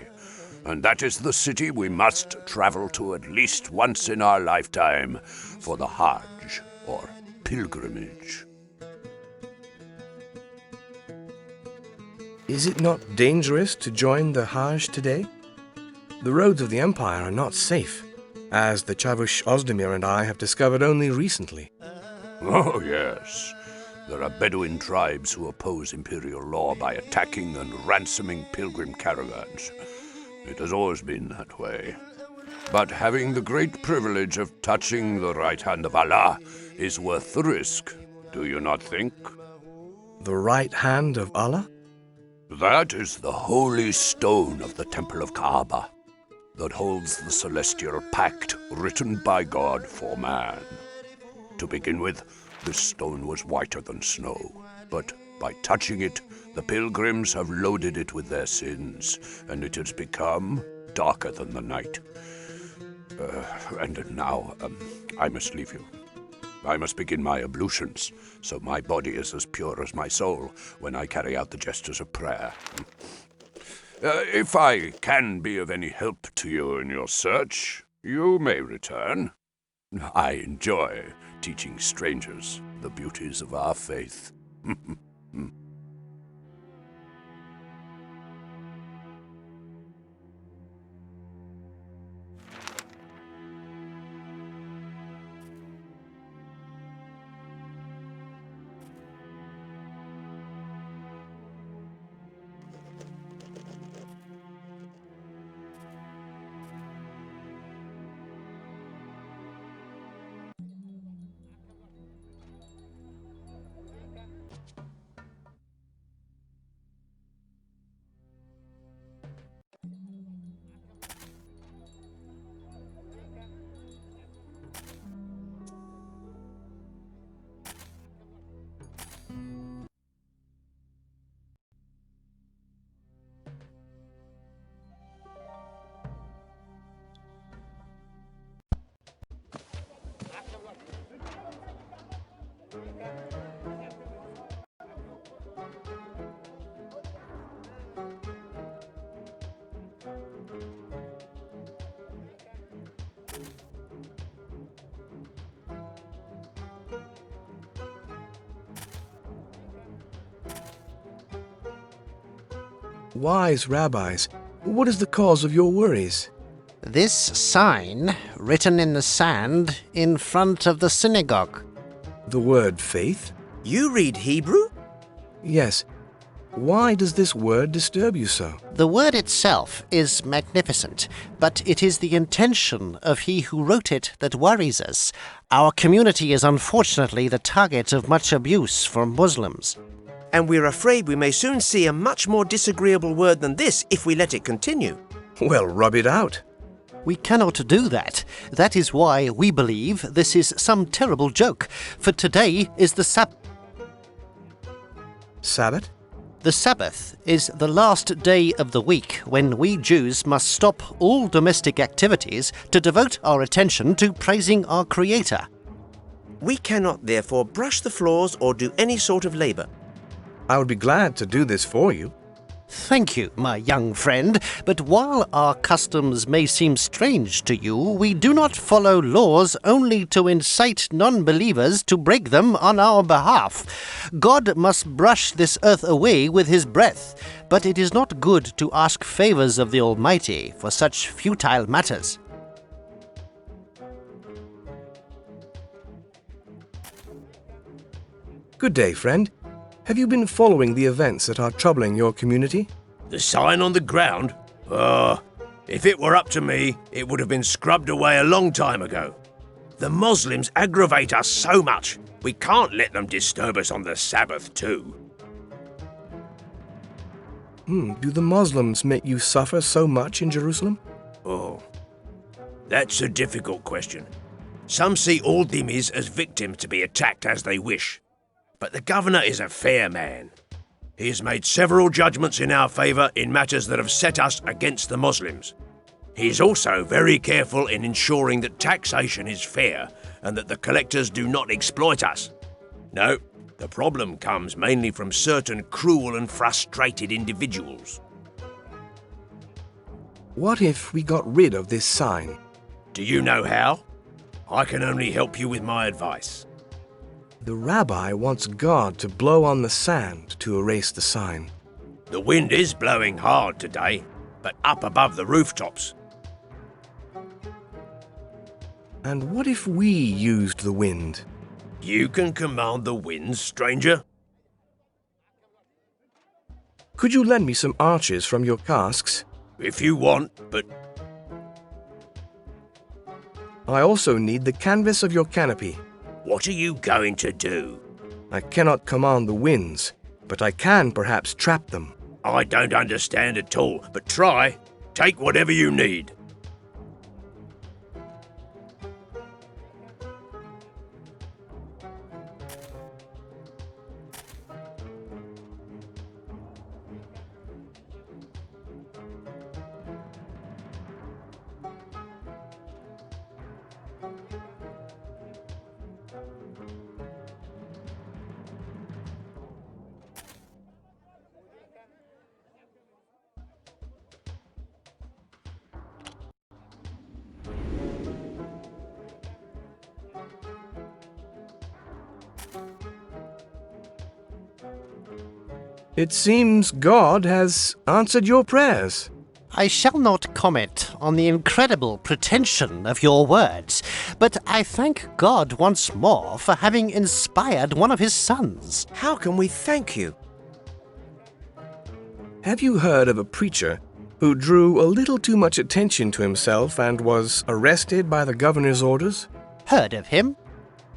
And that is the city we must travel to at least once in our lifetime for the Hajj, or pilgrimage. Is it not dangerous to join the Hajj today? The roads of the empire are not safe, as the Chavush Ozdemir and I have discovered only recently. Oh, yes. There are Bedouin tribes who oppose imperial law by attacking and ransoming pilgrim caravans. It has always been that way. But having the great privilege of touching the right hand of Allah is worth the risk, do you not think? The right hand of Allah? That is the holy stone of the Temple of Kaaba that holds the celestial pact written by God for man. To begin with, this stone was whiter than snow, but by touching it, the pilgrims have loaded it with their sins, and it has become darker than the night. And now, I must leave you. I must begin my ablutions, so my body is as pure as my soul when I carry out the gestures of prayer. If I can be of any help to you in your search, you may return. I enjoy teaching strangers the beauties of our faith. Wise rabbis, what is the cause of your worries? This sign, written in the sand in front of the synagogue. The word faith? You read Hebrew? Yes. Why does this word disturb you so? The word itself is magnificent, but it is the intention of he who wrote it that worries us. Our community is unfortunately the target of much abuse from Muslims. And we're afraid we may soon see a much more disagreeable word than this if we let it continue. Well, rub it out. We cannot do that. That is why we believe this is some terrible joke, for today is the Sabbath. Sabbath? The Sabbath is the last day of the week when we Jews must stop all domestic activities to devote our attention to praising our Creator. We cannot therefore brush the floors or do any sort of labor. I would be glad to do this for you. Thank you, my young friend, but while our customs may seem strange to you, we do not follow laws only to incite non-believers to break them on our behalf. God must brush this earth away with his breath, but it is not good to ask favors of the Almighty for such futile matters. Good day, friend. Have you been following the events that are troubling your community? The sign on the ground? If it were up to me, it would have been scrubbed away a long time ago. The Muslims aggravate us so much, we can't let them disturb us on the Sabbath too. Do the Muslims make you suffer so much in Jerusalem? Oh, that's a difficult question. Some see all dhimmis as victims to be attacked as they wish. But the governor is a fair man. He has made several judgments in our favour in matters that have set us against the Muslims. He is also very careful in ensuring that taxation is fair and that the collectors do not exploit us. No, the problem comes mainly from certain cruel and frustrated individuals. What if we got rid of this sign? Do you know how? I can only help you with my advice. The rabbi wants God to blow on the sand to erase the sign. The wind is blowing hard today, but up above the rooftops. And what if we used the wind? You can command the winds, stranger. Could you lend me some arches from your casks? If you want, but... I also need the canvas of your canopy. What are you going to do? I cannot command the winds, but I can perhaps trap them. I don't understand at all, but try. Take whatever you need. It seems God has answered your prayers. I shall not comment on the incredible pretension of your words, but I thank God once more for having inspired one of his sons. How can we thank you? Have you heard of a preacher who drew a little too much attention to himself and was arrested by the governor's orders? Heard of him?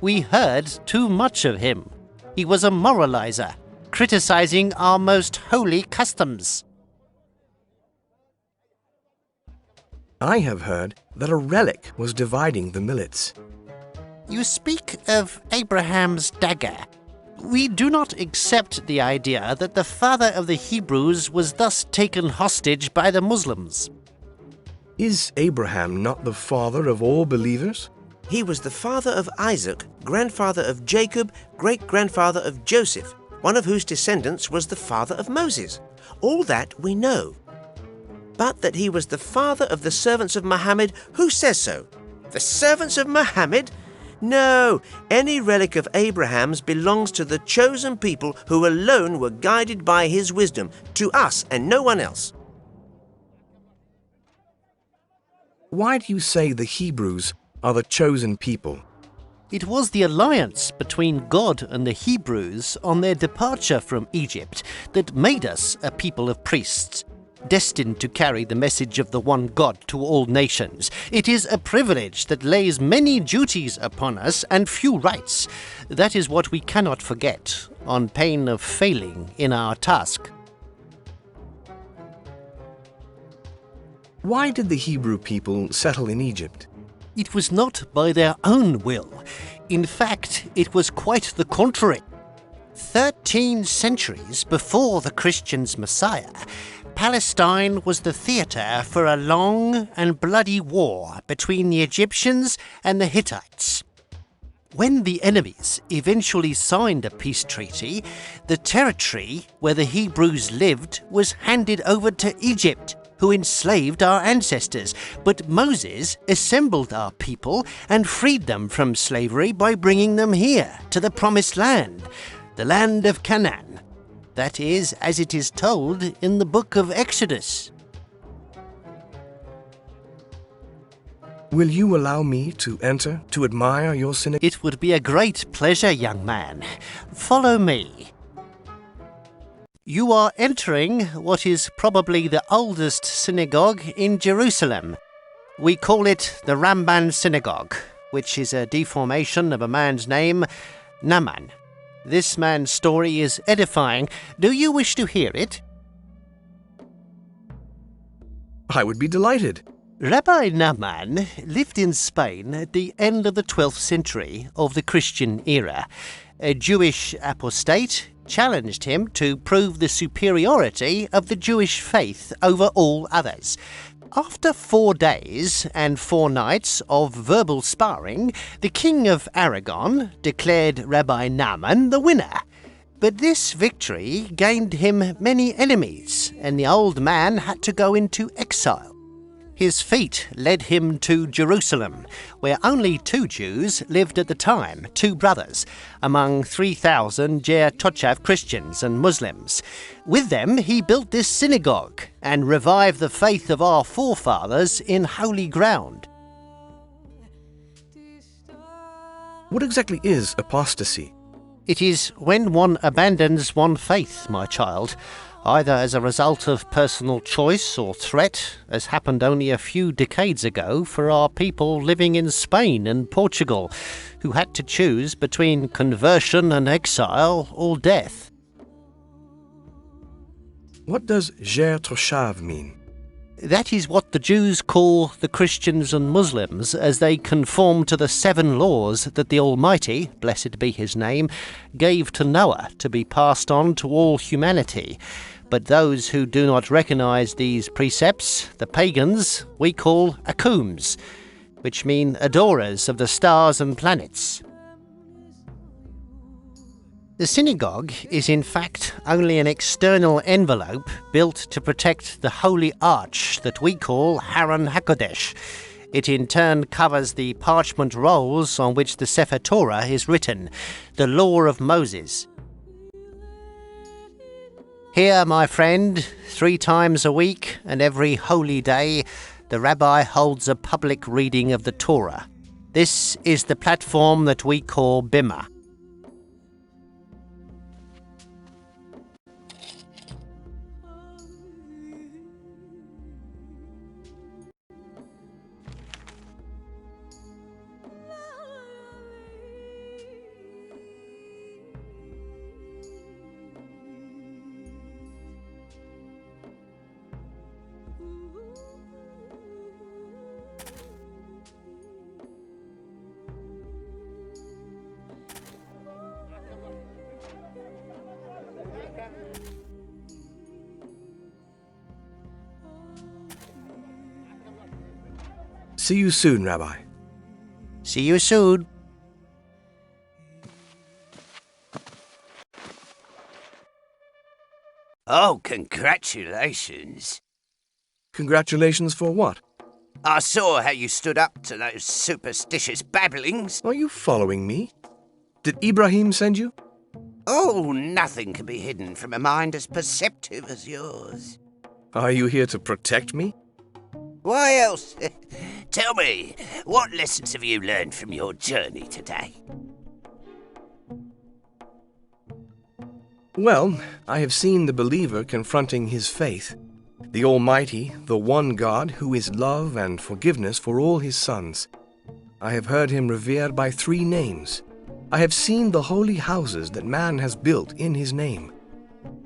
We heard too much of him. He was a moralizer, criticizing our most holy customs. I have heard that a relic was dividing the millets. You speak of Abraham's dagger. We do not accept the idea that the father of the Hebrews was thus taken hostage by the Muslims. Is Abraham not the father of all believers? He was the father of Isaac, grandfather of Jacob, great-grandfather of Joseph, one of whose descendants was the father of Moses. All that we know. But that he was the father of the servants of Muhammad, who says so? The servants of Muhammad? No, any relic of Abraham's belongs to the chosen people who alone were guided by his wisdom, to us and no one else. Why do you say the Hebrews are the chosen people? It was the alliance between God and the Hebrews on their departure from Egypt that made us a people of priests, destined to carry the message of the one God to all nations. It is a privilege that lays many duties upon us and few rights. That is what we cannot forget, on pain of failing in our task. Why did the Hebrew people settle in Egypt? It was not by their own will. In fact, it was quite the contrary. 13 centuries before the Christians' Messiah, Palestine was the theatre for a long and bloody war between the Egyptians and the Hittites. When the enemies eventually signed a peace treaty, the territory where the Hebrews lived was handed over to Egypt, who enslaved our ancestors. But Moses assembled our people and freed them from slavery by bringing them here, to the Promised Land, the land of Canaan. That is, as it is told in the book of Exodus. Will you allow me to enter, to admire your synagogue? It would be a great pleasure, young man. Follow me. You are entering what is probably the oldest synagogue in Jerusalem. We call it the Ramban Synagogue, which is a deformation of a man's name, Naman. This man's story is edifying. Do you wish to hear it? I would be delighted. Rabbi Naman lived in Spain at the end of the 12th century of the Christian era. A Jewish apostate challenged him to prove the superiority of the Jewish faith over all others. After 4 days and 4 nights of verbal sparring, the King of Aragon declared Rabbi Naman the winner. But this victory gained him many enemies, and the old man had to go into exile. His feet led him to Jerusalem, where only 2 Jews lived at the time, 2 brothers, among 3,000 Ger Tochav Christians and Muslims. With them he built this synagogue and revived the faith of our forefathers in holy ground. What exactly is apostasy? It is when one abandons one faith, my child, either as a result of personal choice or threat, as happened only a few decades ago for our people living in Spain and Portugal, who had to choose between conversion and exile or death. What does Ger Toshav mean? That is what the Jews call the Christians and Muslims as they conform to the 7 laws that the Almighty, blessed be his name, gave to Noah to be passed on to all humanity. But those who do not recognize these precepts, the pagans, we call Akums, which mean adorers of the stars and planets. The synagogue is in fact only an external envelope built to protect the holy arch that we call Haran HaKodesh. It in turn covers the parchment rolls on which the Sefer Torah is written, the law of Moses. Here, my friend, 3 times a week and every holy day, the rabbi holds a public reading of the Torah. This is the platform that we call Bima. See you soon, Rabbi. See you soon. Oh, congratulations. Congratulations for what? I saw how you stood up to those superstitious babblings. Are you following me? Did Ibrahim send you? Oh, nothing can be hidden from a mind as perceptive as yours. Are you here to protect me? Why else? Tell me, what lessons have you learned from your journey today? Well, I have seen the believer confronting his faith, the Almighty, the one God who is love and forgiveness for all his sons. I have heard him revered by 3 names. I have seen the holy houses that man has built in his name.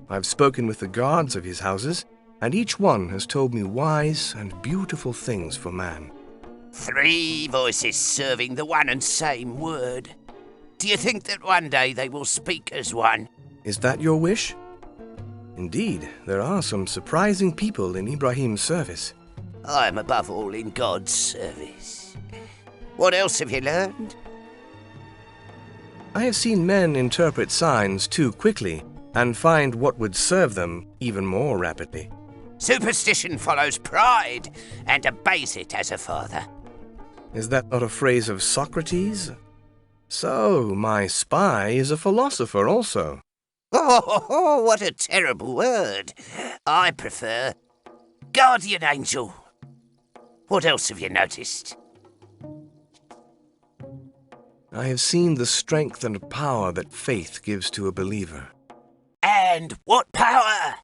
I have spoken with the guards of his houses, and each one has told me wise and beautiful things for man. 3 voices serving the one and same word. Do you think that one day they will speak as one? Is that your wish? Indeed, there are some surprising people in Ibrahim's service. I am above all in God's service. What else have you learned? I have seen men interpret signs too quickly and find what would serve them even more rapidly. Superstition follows pride and obeys it as a father. Is that not a phrase of Socrates? So, my spy is a philosopher also. Oh, what a terrible word. I prefer guardian angel. What else have you noticed? I have seen the strength and power that faith gives to a believer. And what power?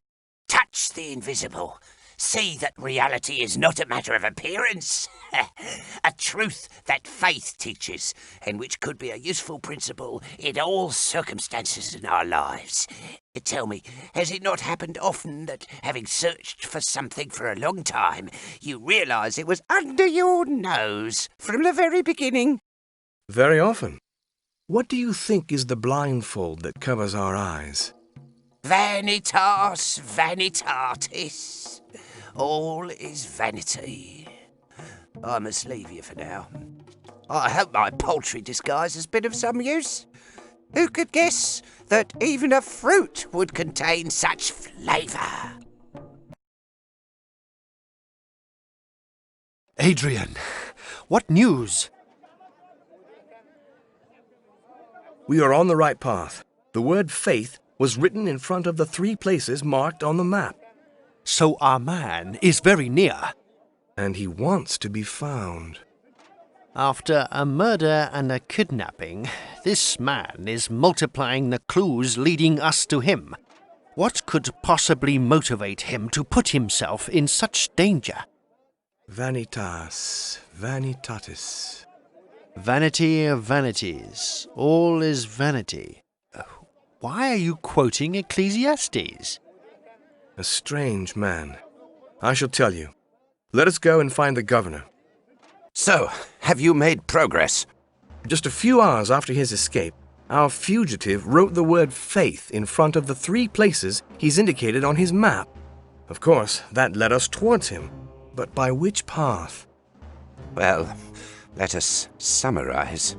Touch the invisible. See that reality is not a matter of appearance. A truth that faith teaches, and which could be a useful principle in all circumstances in our lives. Tell me, has it not happened often that, having searched for something for a long time, you realize it was under your nose from the very beginning? Very often. What do you think is the blindfold that covers our eyes? Vanitas vanitatis. All is vanity. I must leave you for now. I hope my paltry disguise has been of some use. Who could guess that even a fruit would contain such flavour? Adrian, what news? We are on the right path. The word faith was written in front of the 3 places marked on the map. So our man is very near. And he wants to be found. After a murder and a kidnapping, this man is multiplying the clues leading us to him. What could possibly motivate him to put himself in such danger? Vanitas, vanitatis. Vanity of vanities. All is vanity. Why are you quoting Ecclesiastes? A strange man. I shall tell you. Let us go and find the governor. So, have you made progress? Just a few hours after his escape, our fugitive wrote the word faith in front of the 3 places he's indicated on his map. Of course, that led us towards him. But by which path? Well, let us summarize.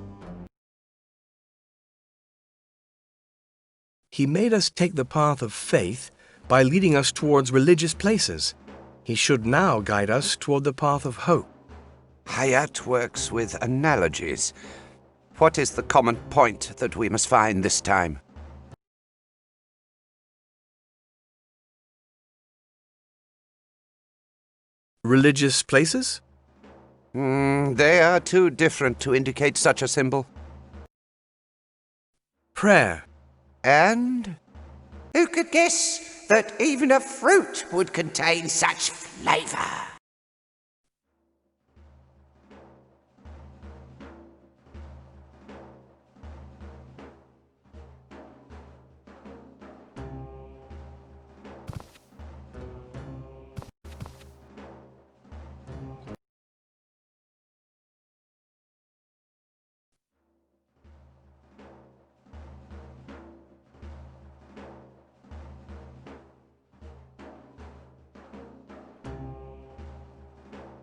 He made us take the path of faith by leading us towards religious places. He should now guide us toward the path of hope. Hayat works with analogies. What is the common point that we must find this time? Religious places? They are too different to indicate such a symbol. Prayer. And who could guess that even a fruit would contain such flavour?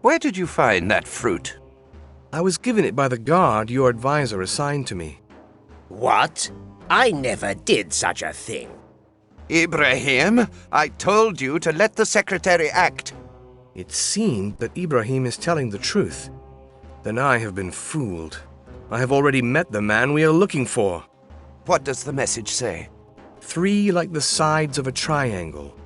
Where did you find that fruit? I was given it by the guard your advisor assigned to me. What? I never did such a thing. Ibrahim, I told you to let the secretary act. It seemed that Ibrahim is telling the truth. Then I have been fooled. I have already met the man we are looking for. What does the message say? 3 like the sides of a triangle,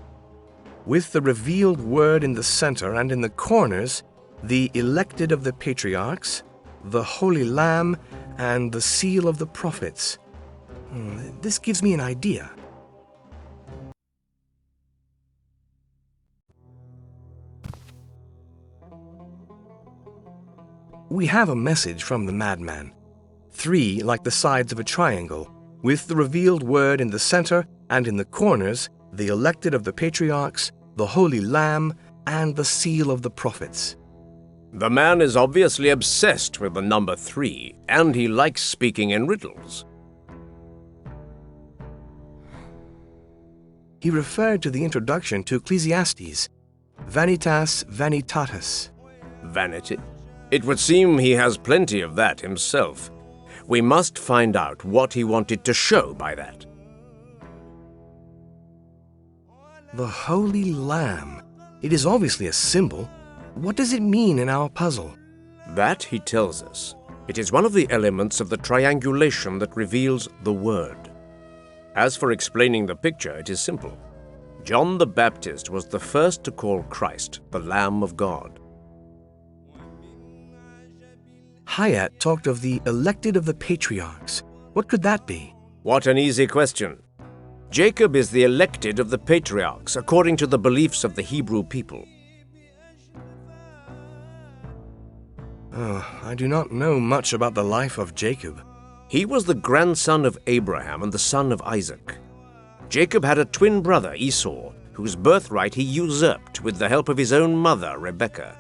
with the revealed word in the center and in the corners, the elected of the patriarchs, the Holy Lamb, and the seal of the prophets. This gives me an idea. We have a message from the madman. 3 like the sides of a triangle, with the revealed word in the center and in the corners, the elected of the patriarchs, the Holy Lamb, and the seal of the prophets. The man is obviously obsessed with the number 3, and he likes speaking in riddles. He referred to the introduction to Ecclesiastes, Vanitas Vanitatis. Vanity? It would seem he has plenty of that himself. We must find out what he wanted to show by that. The Holy Lamb. It is obviously a symbol. What does it mean in our puzzle? That, he tells us, it is one of the elements of the triangulation that reveals the Word. As for explaining the picture, it is simple. John the Baptist was the first to call Christ the Lamb of God. Hayat talked of the elected of the patriarchs. What could that be? What an easy question. Jacob is the elected of the patriarchs according to the beliefs of the Hebrew people. I do not know much about the life of Jacob. He was the grandson of Abraham and the son of Isaac. Jacob had a twin brother, Esau, whose birthright he usurped with the help of his own mother, Rebekah.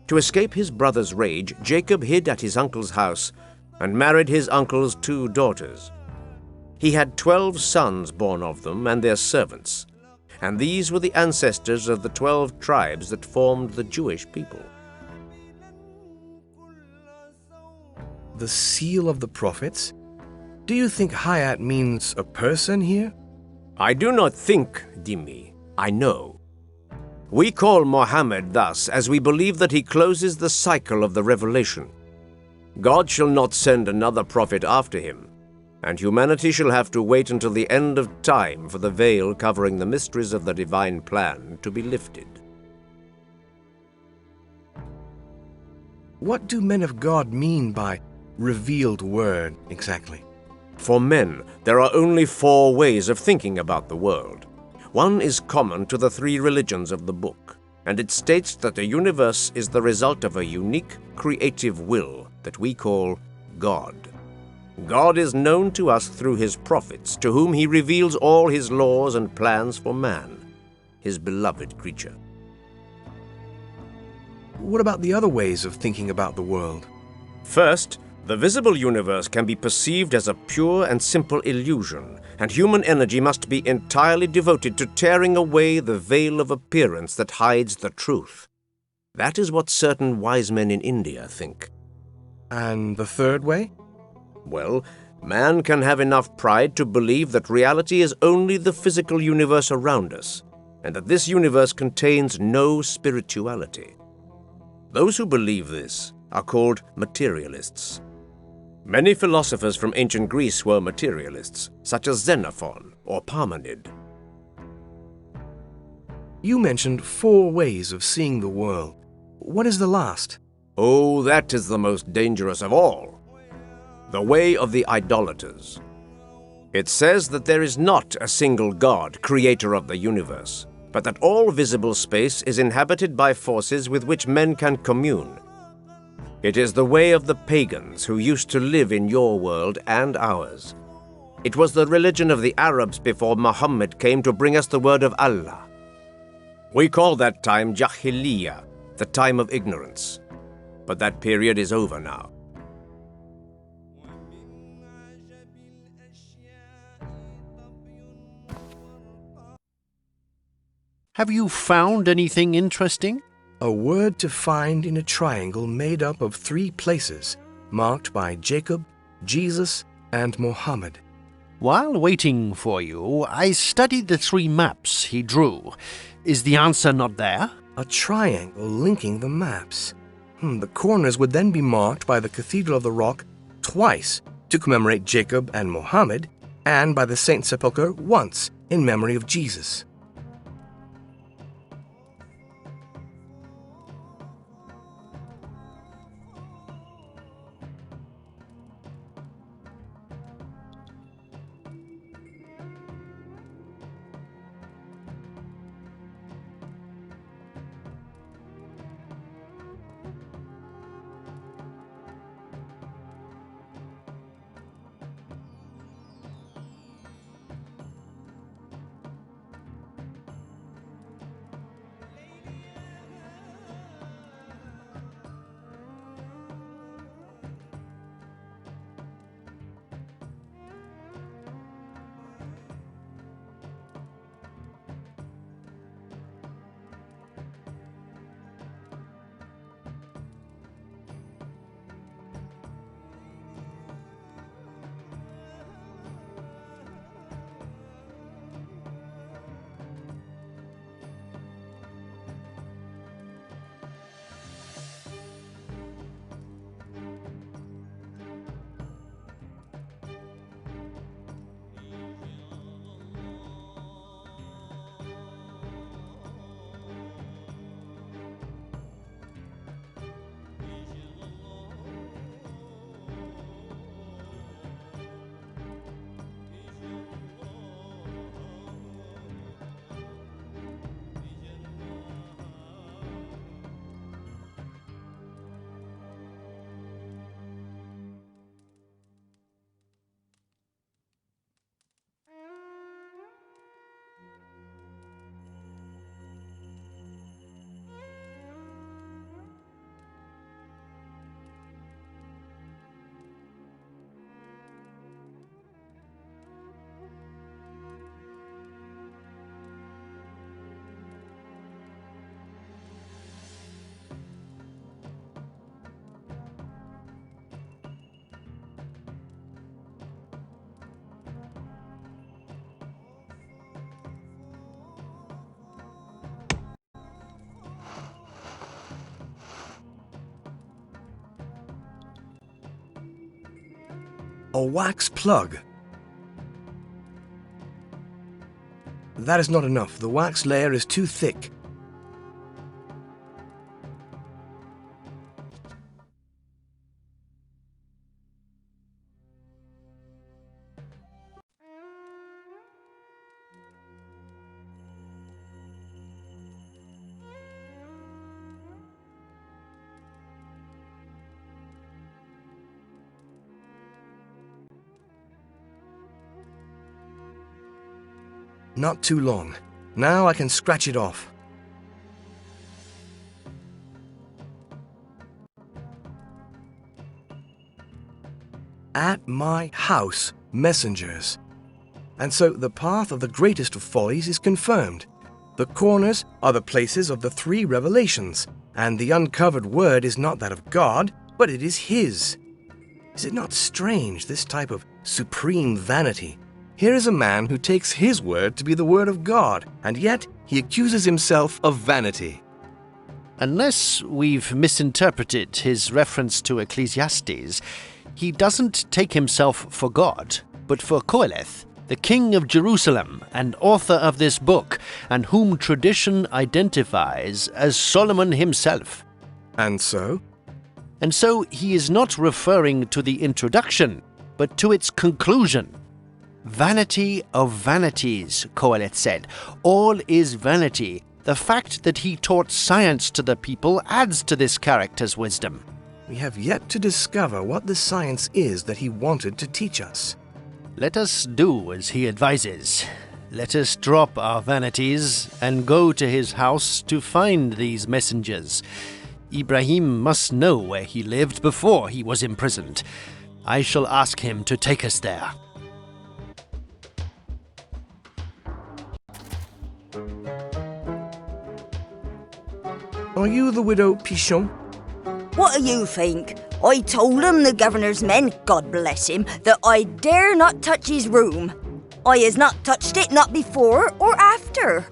To escape his brother's rage, Jacob hid at his uncle's house and married his uncle's 2 daughters. He had 12 sons born of them and their servants, and these were the ancestors of the 12 tribes that formed the Jewish people. The seal of the prophets? Do you think Hayat means a person here? I do not think, Dimi. I know. We call Mohammed thus as we believe that he closes the cycle of the revelation. God shall not send another prophet after him, and humanity shall have to wait until the end of time for the veil covering the mysteries of the divine plan to be lifted. What do men of God mean by revealed word exactly? For men, there are only 4 ways of thinking about the world. One is common to the 3 religions of the book, and it states that the universe is the result of a unique, creative will that we call God. God is known to us through his prophets, to whom he reveals all his laws and plans for man, his beloved creature. What about the other ways of thinking about the world? First, the visible universe can be perceived as a pure and simple illusion, and human energy must be entirely devoted to tearing away the veil of appearance that hides the truth. That is what certain wise men in India think. And the third way? Well, man can have enough pride to believe that reality is only the physical universe around us, and that this universe contains no spirituality. Those who believe this are called materialists. Many philosophers from ancient Greece were materialists, such as Xenophon or Parmenid. You mentioned 4 ways of seeing the world. What is the last? Oh, that is the most dangerous of all. The way of the idolaters. It says that there is not a single God, creator of the universe, but that all visible space is inhabited by forces with which men can commune. It is the way of the pagans who used to live in your world and ours. It was the religion of the Arabs before Muhammad came to bring us the word of Allah. We call that time Jahiliyyah, the time of ignorance. But that period is over now. Have you found anything interesting? A word to find in a triangle made up of 3 places, marked by Jacob, Jesus, and Mohammed. While waiting for you, I studied the 3 maps he drew. Is the answer not there? A triangle linking the maps. The corners would then be marked by the Cathedral of the Rock twice to commemorate Jacob and Mohammed, and by the Saint Sepulchre once in memory of Jesus. A wax plug. That is not enough. The wax layer is too thick. Not too long. Now I can scratch it off. At my house, messengers. And so the path of the greatest of follies is confirmed. The corners are the places of the three revelations, and the uncovered word is not that of God, but it is His. Is it not strange, this type of supreme vanity? Here is a man who takes his word to be the word of God, and yet he accuses himself of vanity. Unless we've misinterpreted his reference to Ecclesiastes, he doesn't take himself for God, but for Qoheleth, the king of Jerusalem and author of this book, and whom tradition identifies as Solomon himself. And so? And so he is not referring to the introduction, but to its conclusion. Vanity of vanities, Qoheleth said. All is vanity. The fact that he taught science to the people adds to this character's wisdom. We have yet to discover what the science is that he wanted to teach us. Let us do as he advises. Let us drop our vanities and go to his house to find these messengers. Ibrahim must know where he lived before he was imprisoned. I shall ask him to take us there. Are you the widow Pichon? What do you think? I told him, the governor's men, God bless him, that I dare not touch his room. I has not touched it, not before or after.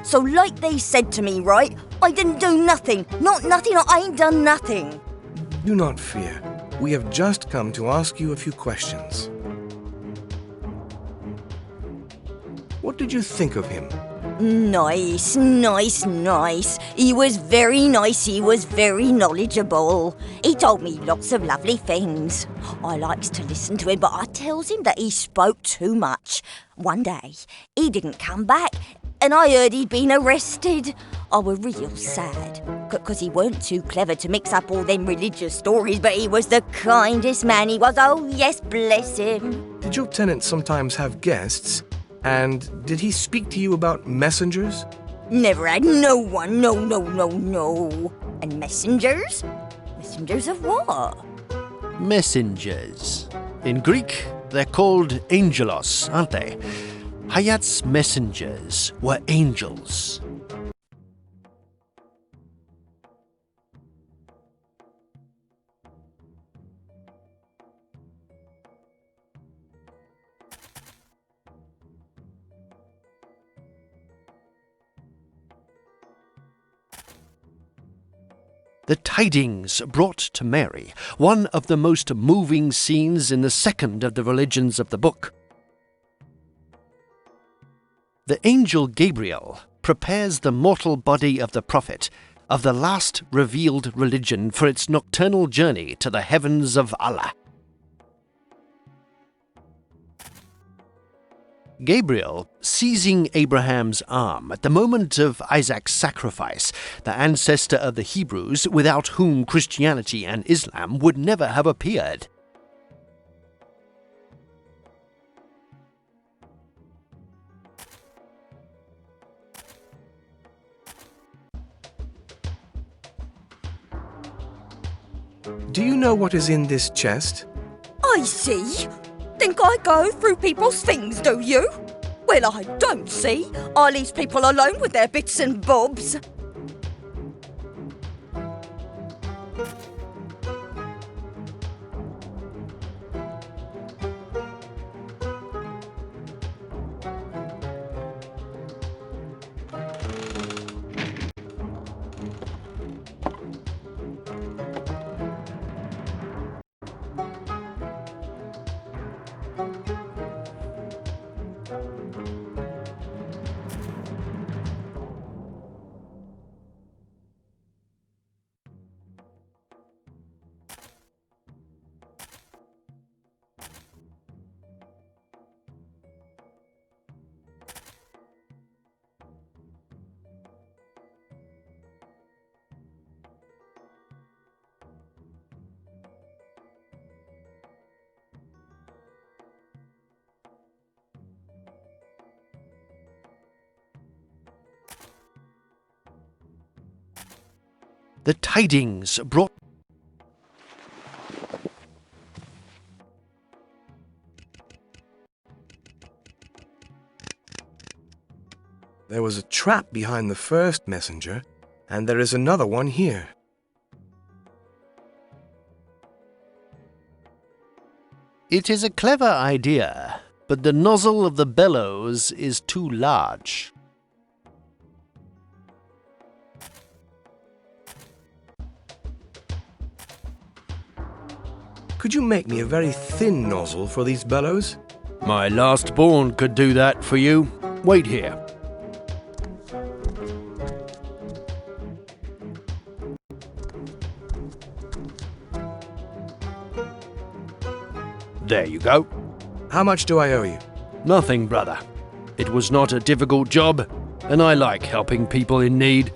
So like they said to me, right, I didn't do nothing. Not nothing, I ain't done nothing. Do not fear. We have just come to ask you a few questions. What did you think of him? Nice, nice, nice. He was very nice, he was very knowledgeable. He told me lots of lovely things. I likes to listen to him, but I tells him that he spoke too much. One day, he didn't come back, and I heard he'd been arrested. I were real sad, because he weren't too clever to mix up all them religious stories, but he was the kindest man he was. Oh, yes, bless him. Did your tenant sometimes have guests? And did he speak to you about messengers? Never had no one, no. And messengers? Messengers of what? Messengers. In Greek, they're called angelos, aren't they? Hayat's messengers were angels. The tidings brought to Mary, one of the most moving scenes in the second of the religions of the book. The angel Gabriel prepares the mortal body of the prophet of the last revealed religion for its nocturnal journey to the heavens of Allah. Gabriel, seizing Abraham's arm at the moment of Isaac's sacrifice, the ancestor of the Hebrews without whom Christianity and Islam would never have appeared. Do you know what is in this chest? I see. Think I go through people's things, do you? Well, I don't see. I leave people alone with their bits and bobs. The tidings brought... There was a trap behind the first messenger, and there is another one here. It is a clever idea, but the nozzle of the bellows is too large. Could you make me a very thin nozzle for these bellows? My last born could do that for you. Wait here. There you go. How much do I owe you? Nothing, brother. It was not a difficult job, and I like helping people in need.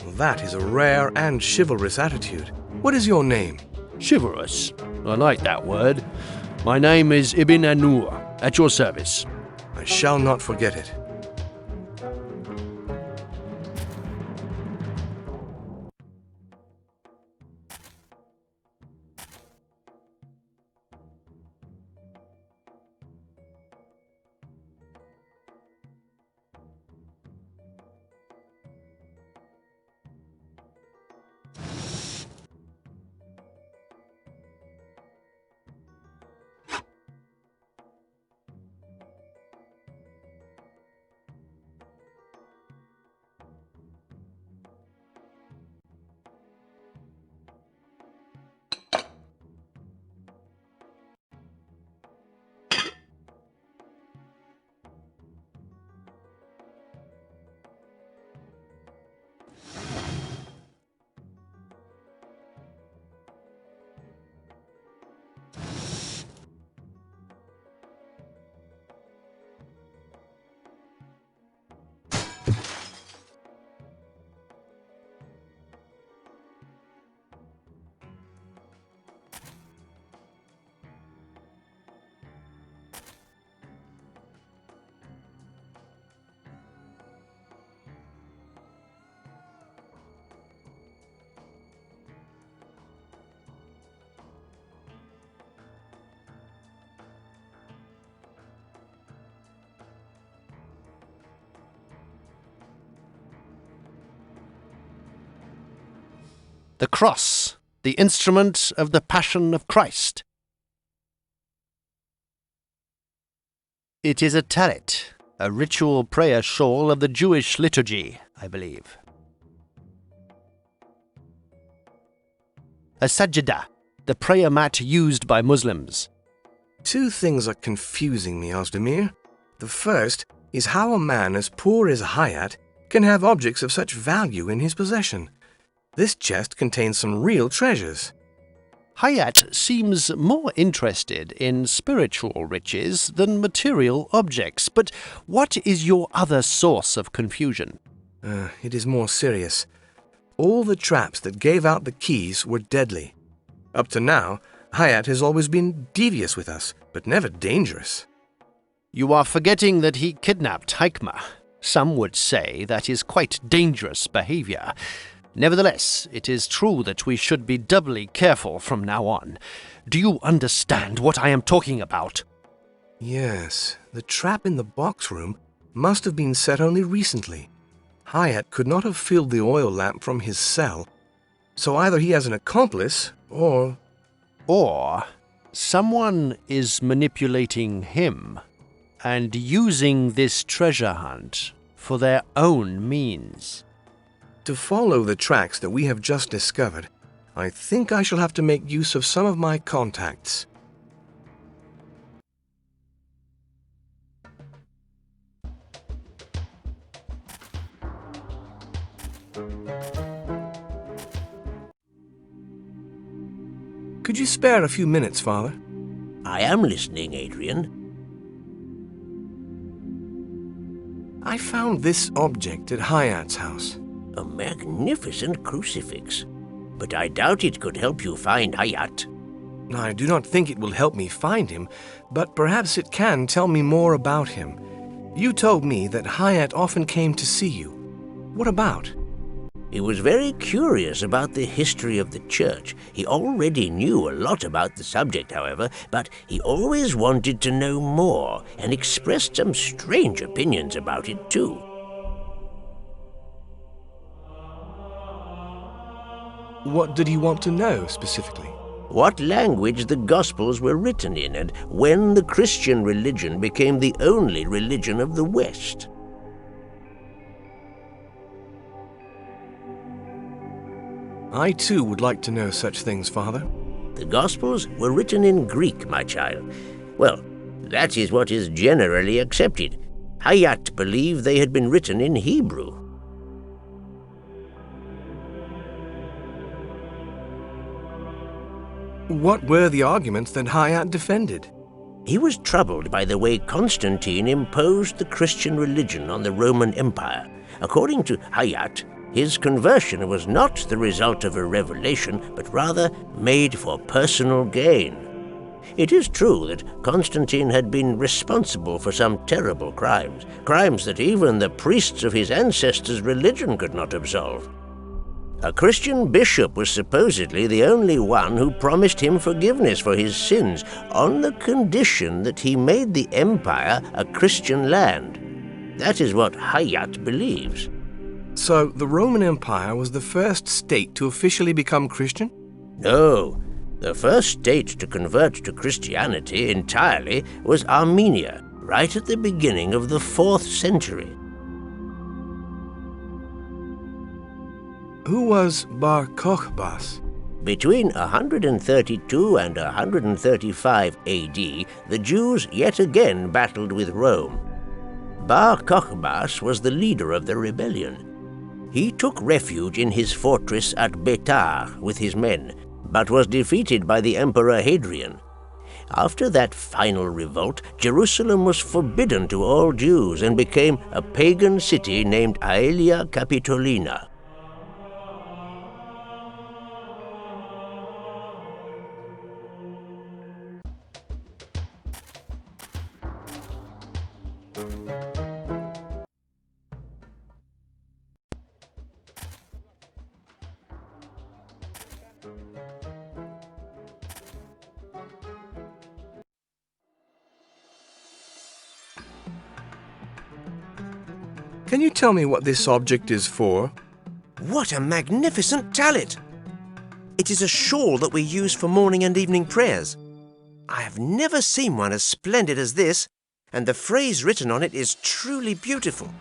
Well, that is a rare and chivalrous attitude. What is your name? Chivalrous. I like that word. My name is Ibn Anur, at your service. I shall not forget it. The cross, the instrument of the passion of Christ. It is a talit, a ritual prayer shawl of the Jewish liturgy, I believe. A sajda, the prayer mat used by Muslims. Two things are confusing me, Ozdemir. The first is how a man as poor as Hayat can have objects of such value in his possession. This chest contains some real treasures. Hayat seems more interested in spiritual riches than material objects, but what is your other source of confusion? It is more serious. All the traps that gave out the keys were deadly. Up to now, Hayat has always been devious with us, but never dangerous. You are forgetting that he kidnapped Haikma. Some would say that is quite dangerous behavior. Nevertheless, it is true that we should be doubly careful from now on. Do you understand what I am talking about? Yes, the trap in the box room must have been set only recently. Hayat could not have filled the oil lamp from his cell, so either he has an accomplice, or someone is manipulating him and using this treasure hunt for their own means. To follow the tracks that we have just discovered, I think I shall have to make use of some of my contacts. Could you spare a few minutes, Father? I am listening, Adrian. I found this object at Hayat's house. A magnificent crucifix. But I doubt it could help you find Hayat. I do not think it will help me find him, but perhaps it can tell me more about him. You told me that Hayat often came to see you. What about? He was very curious about the history of the church. He already knew a lot about the subject, however, but he always wanted to know more and expressed some strange opinions about it, too. What did he want to know, specifically? What language the Gospels were written in, and when the Christian religion became the only religion of the West. I too would like to know such things, Father. The Gospels were written in Greek, my child. Well, that is what is generally accepted. Hayat believed they had been written in Hebrew. What were the arguments that Hayat defended? He was troubled by the way Constantine imposed the Christian religion on the Roman Empire. According to Hayat, his conversion was not the result of a revelation, but rather made for personal gain. It is true that Constantine had been responsible for some terrible crimes, crimes that even the priests of his ancestors' religion could not absolve. A Christian bishop was supposedly the only one who promised him forgiveness for his sins, on the condition that he made the empire a Christian land. That is what Hayat believes. So the Roman Empire was the first state to officially become Christian? No. The first state to convert to Christianity entirely was Armenia, right at the beginning of the 4th century. Who was Bar Kokhbas? Between 132 and 135 AD, the Jews yet again battled with Rome. Bar Kokhbas was the leader of the rebellion. He took refuge in his fortress at Betar with his men, but was defeated by the Emperor Hadrian. After that final revolt, Jerusalem was forbidden to all Jews and became a pagan city named Aelia Capitolina. Can you tell me what this object is for? What a magnificent talit! It is a shawl that we use for morning and evening prayers. I have never seen one as splendid as this, and the phrase written on it is truly beautiful.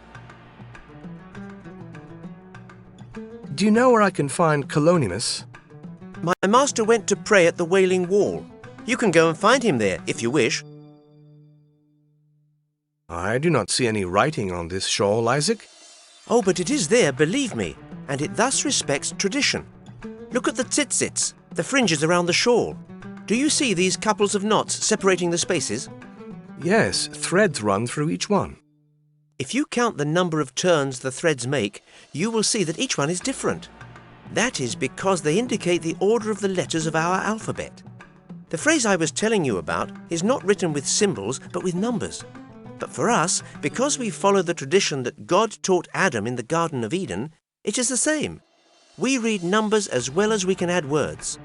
Do you know where I can find Kalonimus? My master went to pray at the Wailing Wall. You can go and find him there, if you wish. I do not see any writing on this shawl, Isaac. Oh, but it is there, believe me, and it thus respects tradition. Look at the tzitzits, the fringes around the shawl. Do you see these couples of knots separating the spaces? Yes, threads run through each one. If you count the number of turns the threads make, you will see that each one is different. That is because they indicate the order of the letters of our alphabet. The phrase I was telling you about is not written with symbols, but with numbers. But for us, because we follow the tradition that God taught Adam in the Garden of Eden, it is the same. We read numbers as well as we can add words.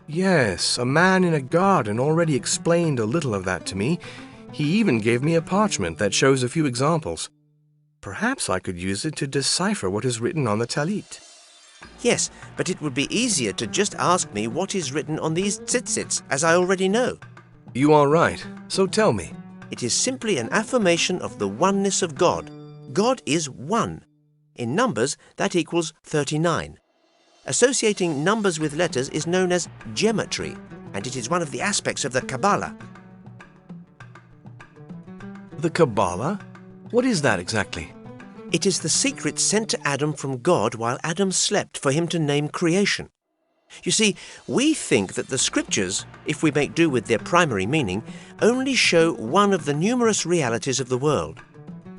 Yes, a man in a garden already explained a little of that to me. He even gave me a parchment that shows a few examples. Perhaps I could use it to decipher what is written on the talit. Yes, but it would be easier to just ask me what is written on these tzitzits, as I already know. You are right, so tell me. It is simply an affirmation of the oneness of God. God is one. In numbers, that equals 39. Associating numbers with letters is known as gematry, and it is one of the aspects of the Kabbalah. The Kabbalah? What is that exactly? It is the secret sent to Adam from God while Adam slept for him to name creation. You see, we think that the scriptures, if we make do with their primary meaning, only show one of the numerous realities of the world.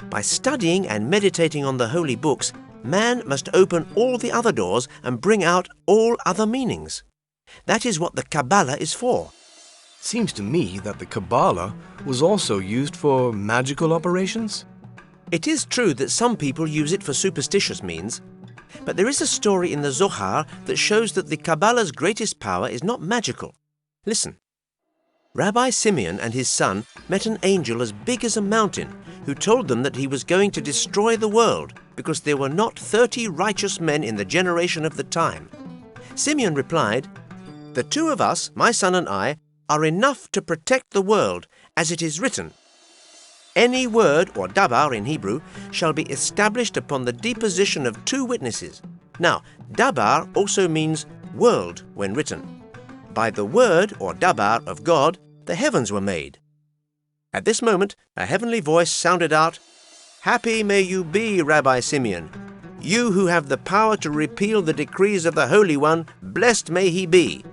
By studying and meditating on the holy books, man must open all the other doors and bring out all other meanings. That is what the Kabbalah is for. Seems to me that the Kabbalah was also used for magical operations. It is true that some people use it for superstitious means, but there is a story in the Zohar that shows that the Kabbalah's greatest power is not magical. Listen. Rabbi Simeon and his son met an angel as big as a mountain who told them that he was going to destroy the world because there were not 30 righteous men in the generation of the time. Simeon replied, "The two of us, my son and I, are enough to protect the world, as it is written. Any word, or dabar in Hebrew, shall be established upon the deposition of 2 witnesses. Now, dabar also means world when written. By the word, or dabar, of God, the heavens were made." At this moment, a heavenly voice sounded out, "Happy may you be, Rabbi Simeon. You who have the power to repeal the decrees of the Holy One, blessed may he be."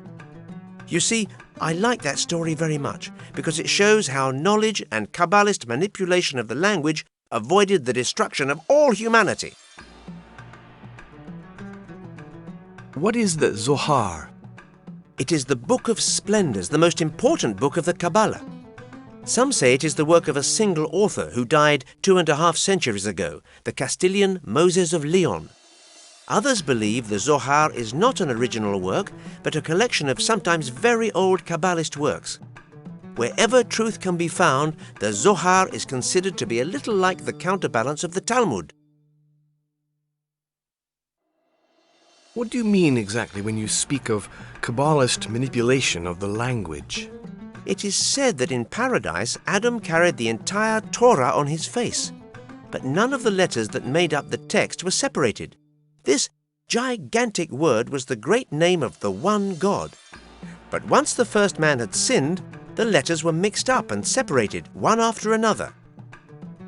You see, I like that story very much because it shows how knowledge and Kabbalist manipulation of the language avoided the destruction of all humanity. What is the Zohar? It is the Book of Splendors, the most important book of the Kabbalah. Some say it is the work of a single author who died 2.5 centuries ago, the Castilian Moses of Leon. Others believe the Zohar is not an original work, but a collection of sometimes very old Kabbalist works. Wherever truth can be found, the Zohar is considered to be a little like the counterbalance of the Talmud. What do you mean exactly when you speak of Kabbalist manipulation of the language? It is said that in paradise, Adam carried the entire Torah on his face, but none of the letters that made up the text were separated. This gigantic word was the great name of the one God. But once the first man had sinned, the letters were mixed up and separated, one after another.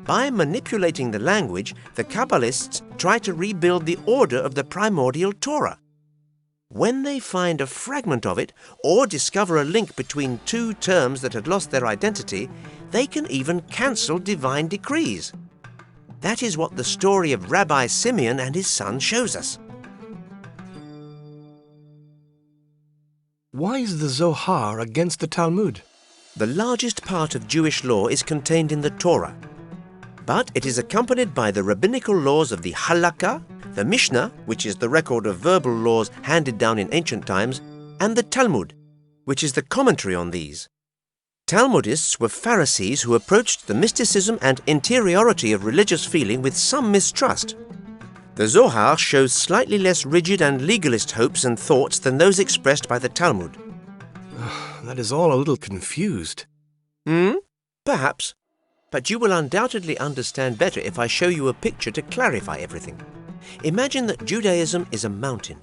By manipulating the language, the Kabbalists try to rebuild the order of the primordial Torah. When they find a fragment of it, or discover a link between 2 terms that had lost their identity, they can even cancel divine decrees. That is what the story of Rabbi Simeon and his son shows us. Why is the Zohar against the Talmud? The largest part of Jewish law is contained in the Torah, but it is accompanied by the rabbinical laws of the Halakha, the Mishnah, which is the record of verbal laws handed down in ancient times, and the Talmud, which is the commentary on these. Talmudists were Pharisees who approached the mysticism and interiority of religious feeling with some mistrust. The Zohar shows slightly less rigid and legalist hopes and thoughts than those expressed by the Talmud. That is all a little confused. Perhaps. But you will undoubtedly understand better if I show you a picture to clarify everything. Imagine that Judaism is a mountain.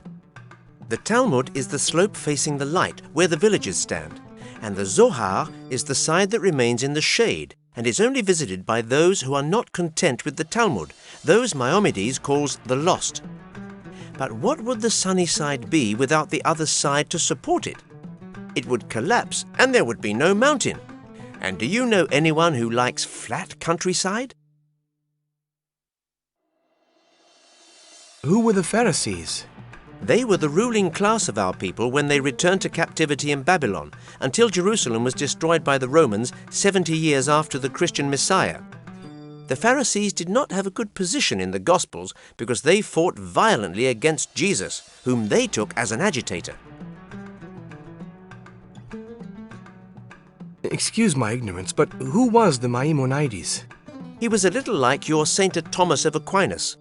The Talmud is the slope facing the light, where the villagers stand, and the Zohar is the side that remains in the shade and is only visited by those who are not content with the Talmud, those Maimonides calls the lost. But what would the sunny side be without the other side to support it? It would collapse and there would be no mountain. And do you know anyone who likes flat countryside? Who were the Pharisees? They were the ruling class of our people when they returned to captivity in Babylon, until Jerusalem was destroyed by the Romans 70 years after the Christian Messiah. The Pharisees did not have a good position in the Gospels because they fought violently against Jesus, whom they took as an agitator. Excuse my ignorance, but who was the Maimonides? He was a little like your Saint Thomas of Aquinas.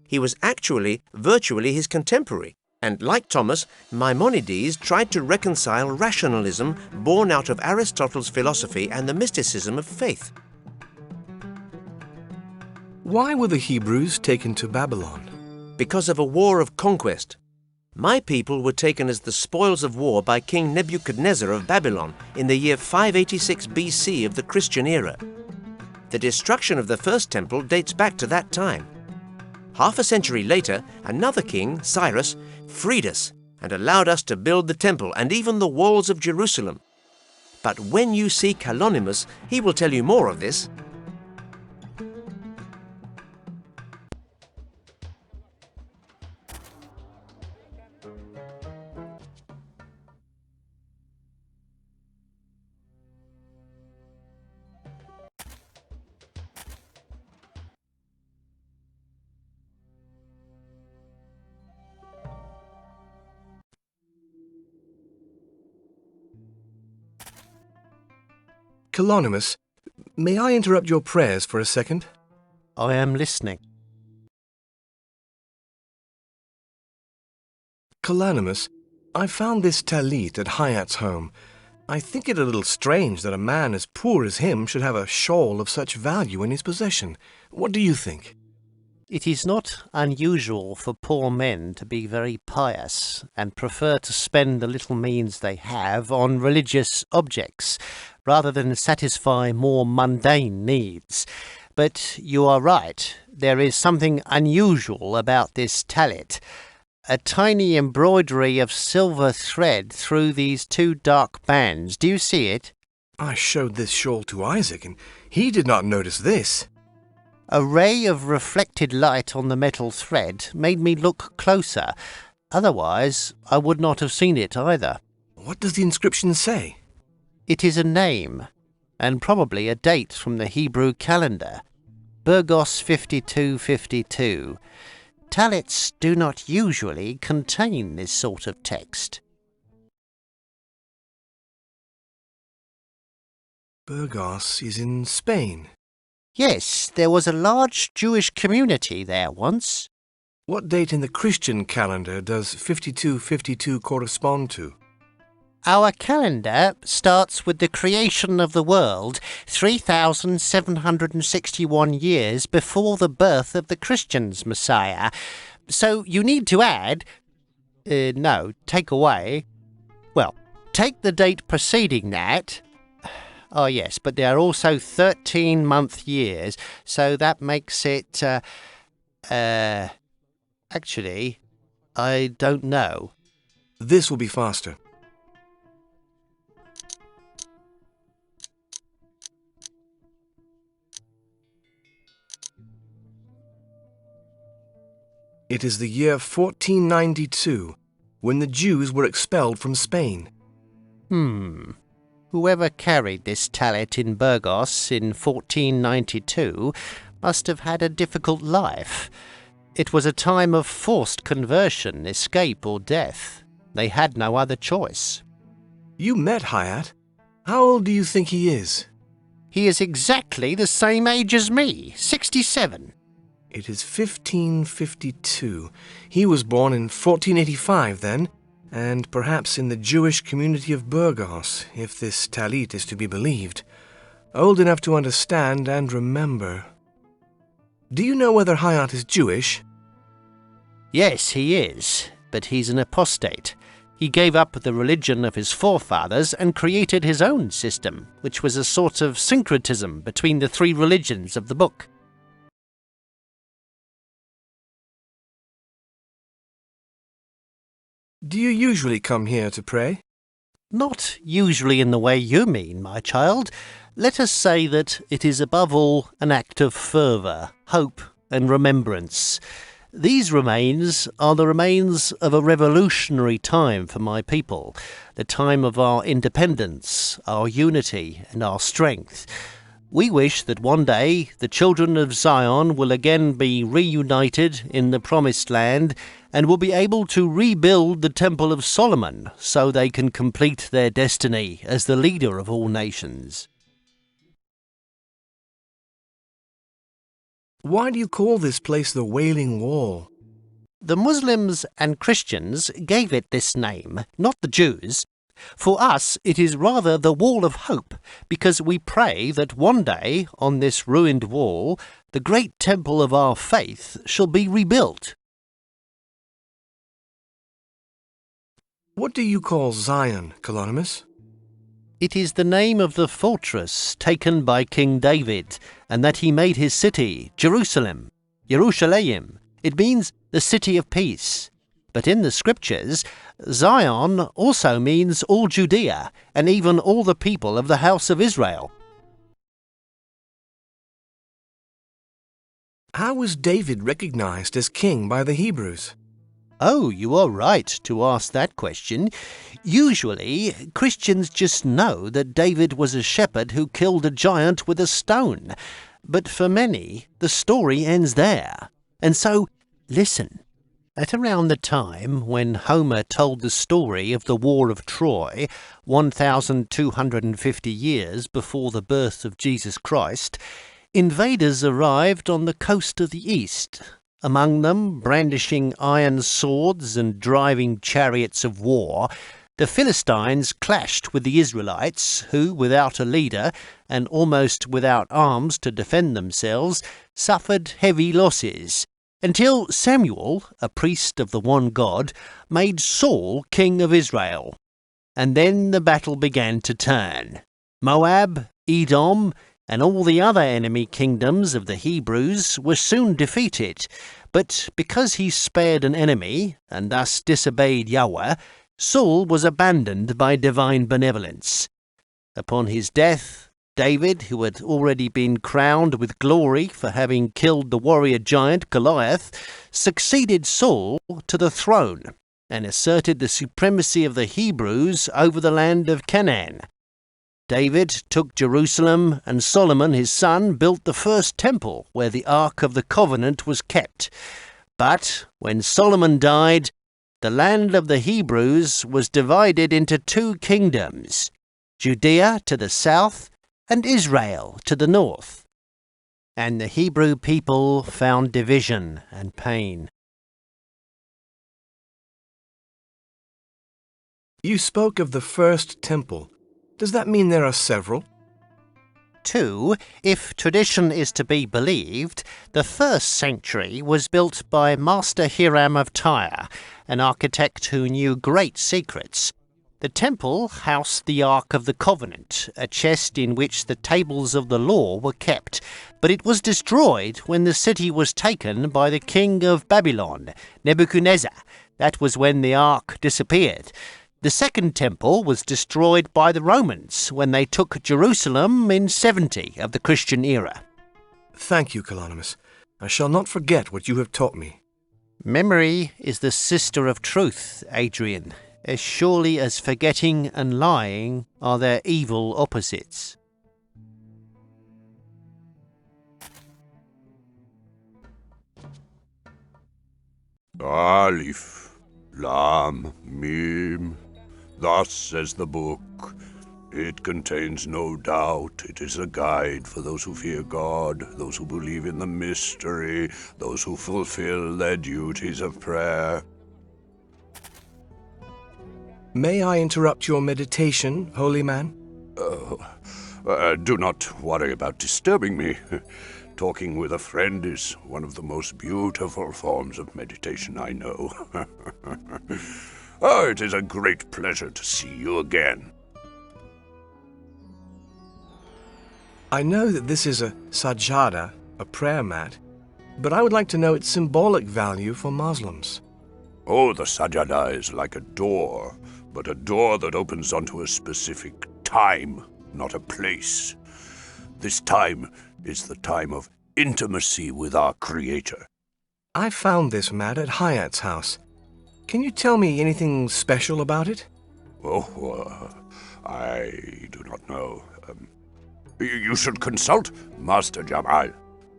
He was actually virtually his contemporary. And like Thomas, Maimonides tried to reconcile rationalism born out of Aristotle's philosophy and the mysticism of faith. Why were the Hebrews taken to Babylon? Because of a war of conquest. My people were taken as the spoils of war by King Nebuchadnezzar of Babylon in the year 586 BC of the Christian era. The destruction of the first temple dates back to that time. Half a century later, another king, Cyrus, freed us and allowed us to build the temple and even the walls of Jerusalem. But when you see Kalonimus, he will tell you more of this. Kalonimus, may I interrupt your prayers for a second? I am listening. Kalonimus, I found this talit at Hayat's home. I think it a little strange that a man as poor as him should have a shawl of such value in his possession. What do you think? It is not unusual for poor men to be very pious and prefer to spend the little means they have on religious objects, rather than satisfy more mundane needs. But you are right, there is something unusual about this talit. A tiny embroidery of silver thread through these two dark bands. Do you see it? I showed this shawl to Isaac, and he did not notice this. A ray of reflected light on the metal thread made me look closer. Otherwise, I would not have seen it either. What does the inscription say? It is a name, and probably a date from the Hebrew calendar. Burgos 5252. Talits do not usually contain this sort of text. Burgos is in Spain. Yes, there was a large Jewish community there once. What date in the Christian calendar does 5252 correspond to? Our calendar starts with the creation of the world 3,761 years before the birth of the Christians' Messiah. So you need to add... take away... Well, take the date preceding that... Oh, yes, but there are also 13-month years, so that makes it... Actually, I don't know. This will be faster. It is the year 1492, when the Jews were expelled from Spain. Whoever carried this talit in Burgos in 1492 must have had a difficult life. It was a time of forced conversion, escape or death. They had no other choice. You met Hayat. How old do you think he is? He is exactly the same age as me, 67. It is 1552. He was born in 1485 then, and perhaps in the Jewish community of Burgos, if this Talit is to be believed. Old enough to understand and remember. Do you know whether Hayat is Jewish? Yes, he is, but he's an apostate. He gave up the religion of his forefathers and created his own system, which was a sort of syncretism between the three religions of the book. Do you usually come here to pray? Not usually in the way you mean, my child. Let us say that it is above all an act of fervour, hope and remembrance. These remains are the remains of a revolutionary time for my people, the time of our independence, our unity and our strength. We wish that one day the children of Zion will again be reunited in the Promised Land and will be able to rebuild the Temple of Solomon so they can complete their destiny as the leader of all nations. Why do you call this place the Wailing Wall? The Muslims and Christians gave it this name, not the Jews. For us, it is rather the Wall of Hope, because we pray that one day, on this ruined wall, the great temple of our faith shall be rebuilt. What do you call Zion, Kalonimus? It is the name of the fortress taken by King David, and that he made his city, Jerusalem. Yerushalayim. It means the city of peace. But in the scriptures, Zion also means all Judea, and even all the people of the house of Israel. How was David recognized as king by the Hebrews? Oh, you are right to ask that question. Usually, Christians just know that David was a shepherd who killed a giant with a stone. But for many, the story ends there. And so, listen. At around the time when Homer told the story of the War of Troy, 1,250 years before the birth of Jesus Christ, invaders arrived on the coast of the east. Among them, brandishing iron swords and driving chariots of war, the Philistines clashed with the Israelites, who, without a leader and almost without arms to defend themselves, suffered heavy losses, until Samuel, a priest of the one God, made Saul king of Israel. And then the battle began to turn. Moab, Edom, and all the other enemy kingdoms of the Hebrews were soon defeated, but because he spared an enemy, and thus disobeyed Yahweh, Saul was abandoned by divine benevolence. Upon his death, David, who had already been crowned with glory for having killed the warrior giant Goliath, succeeded Saul to the throne, and asserted the supremacy of the Hebrews over the land of Canaan. David took Jerusalem, and Solomon his son built the first temple where the Ark of the Covenant was kept. But when Solomon died, the land of the Hebrews was divided into two kingdoms, Judea to the south and Israel to the north. And the Hebrew people found division and pain. You spoke of the first temple. Does that mean there are several? Two, if tradition is to be believed, the first sanctuary was built by Master Hiram of Tyre, an architect who knew great secrets. The temple housed the Ark of the Covenant, a chest in which the tables of the law were kept, but it was destroyed when the city was taken by the king of Babylon, Nebuchadnezzar. That was when the Ark disappeared. The second temple was destroyed by the Romans when they took Jerusalem in 70 of the Christian era. Thank you, Kalonimus. I shall not forget what you have taught me. Memory is the sister of truth, Adrian, as surely as forgetting and lying are their evil opposites. Aleph, Lam, Mim. Thus says the book. It contains no doubt. It is a guide for those who fear God, those who believe in the mystery, those who fulfill their duties of prayer. May I interrupt your meditation, holy man? Do not worry about disturbing me. Talking with a friend is one of the most beautiful forms of meditation I know. Oh, it is a great pleasure to see you again. I know that this is a sajada, a prayer mat, but I would like to know its symbolic value for Muslims. Oh, the sajada is like a door, but a door that opens onto a specific time, not a place. This time is the time of intimacy with our Creator. I found this mat at Hayat's house. Can you tell me anything special about it? Oh, I do not know. You should consult Master Jamal,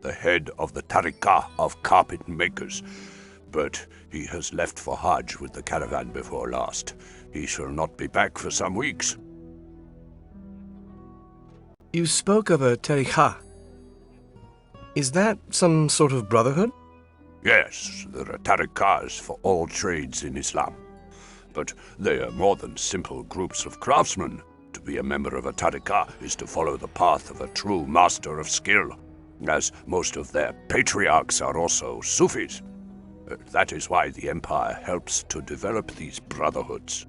the head of the Tariqah of carpet makers. But he has left for Hajj with the caravan before last. He shall not be back for some weeks. You spoke of a tariqah. Is that some sort of brotherhood? Yes, there are tariqahs for all trades in Islam. But they are more than simple groups of craftsmen. To be a member of a tariqah is to follow the path of a true master of skill, as most of their patriarchs are also Sufis. That is why the Empire helps to develop these brotherhoods.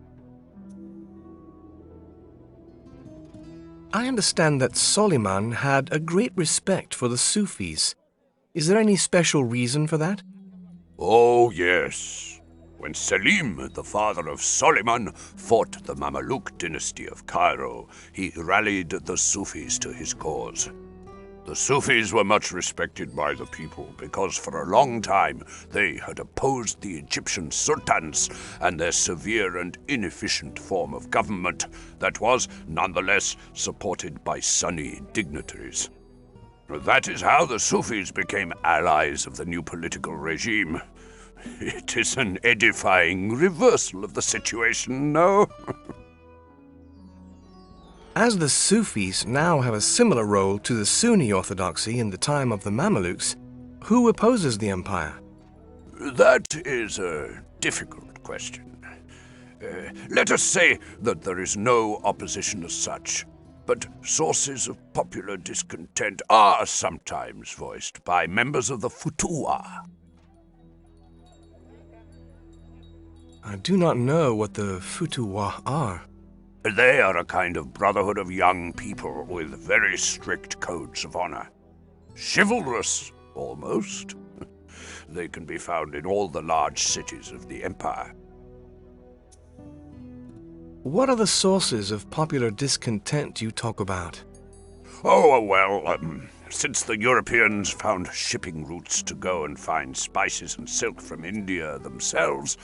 I understand that Soliman had a great respect for the Sufis. Is there any special reason for that? Oh, yes. When Selim, the father of Soliman, fought the Mameluke dynasty of Cairo, he rallied the Sufis to his cause. The Sufis were much respected by the people because for a long time they had opposed the Egyptian sultans and their severe and inefficient form of government that was nonetheless supported by Sunni dignitaries. That is how the Sufis became allies of the new political regime. It is an edifying reversal of the situation, no? As the Sufis now have a similar role to the Sunni orthodoxy in the time of the Mamelukes, who opposes the empire? That is a difficult question. Let us say that there is no opposition as such, but sources of popular discontent are sometimes voiced by members of the Futuwah. I do not know what the Futuwah are. They are a kind of brotherhood of young people with very strict codes of honor. Chivalrous, almost. They can be found in all the large cities of the empire. What are the sources of popular discontent you talk about? Oh, well, since the Europeans found shipping routes to go and find spices and silk from India themselves,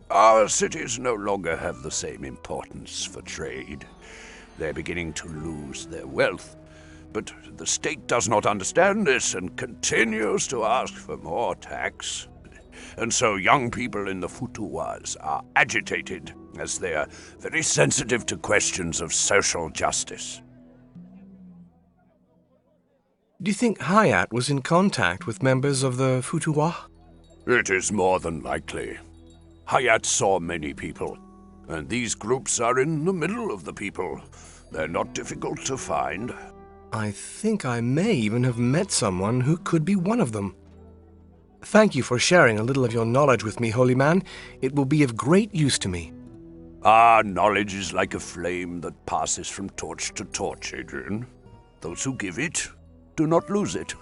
our cities no longer have the same importance for trade. They're beginning to lose their wealth. But the state does not understand this and continues to ask for more tax. And so young people in the Futuwas are agitated as they are very sensitive to questions of social justice. Do you think Hayat was in contact with members of the Futuwah? It is more than likely. Hayat saw many people, and these groups are in the middle of the people. They're not difficult to find. I think I may even have met someone who could be one of them. Thank you for sharing a little of your knowledge with me, holy man. It will be of great use to me. Our knowledge is like a flame that passes from torch to torch, Adrian. Those who give it do not lose it.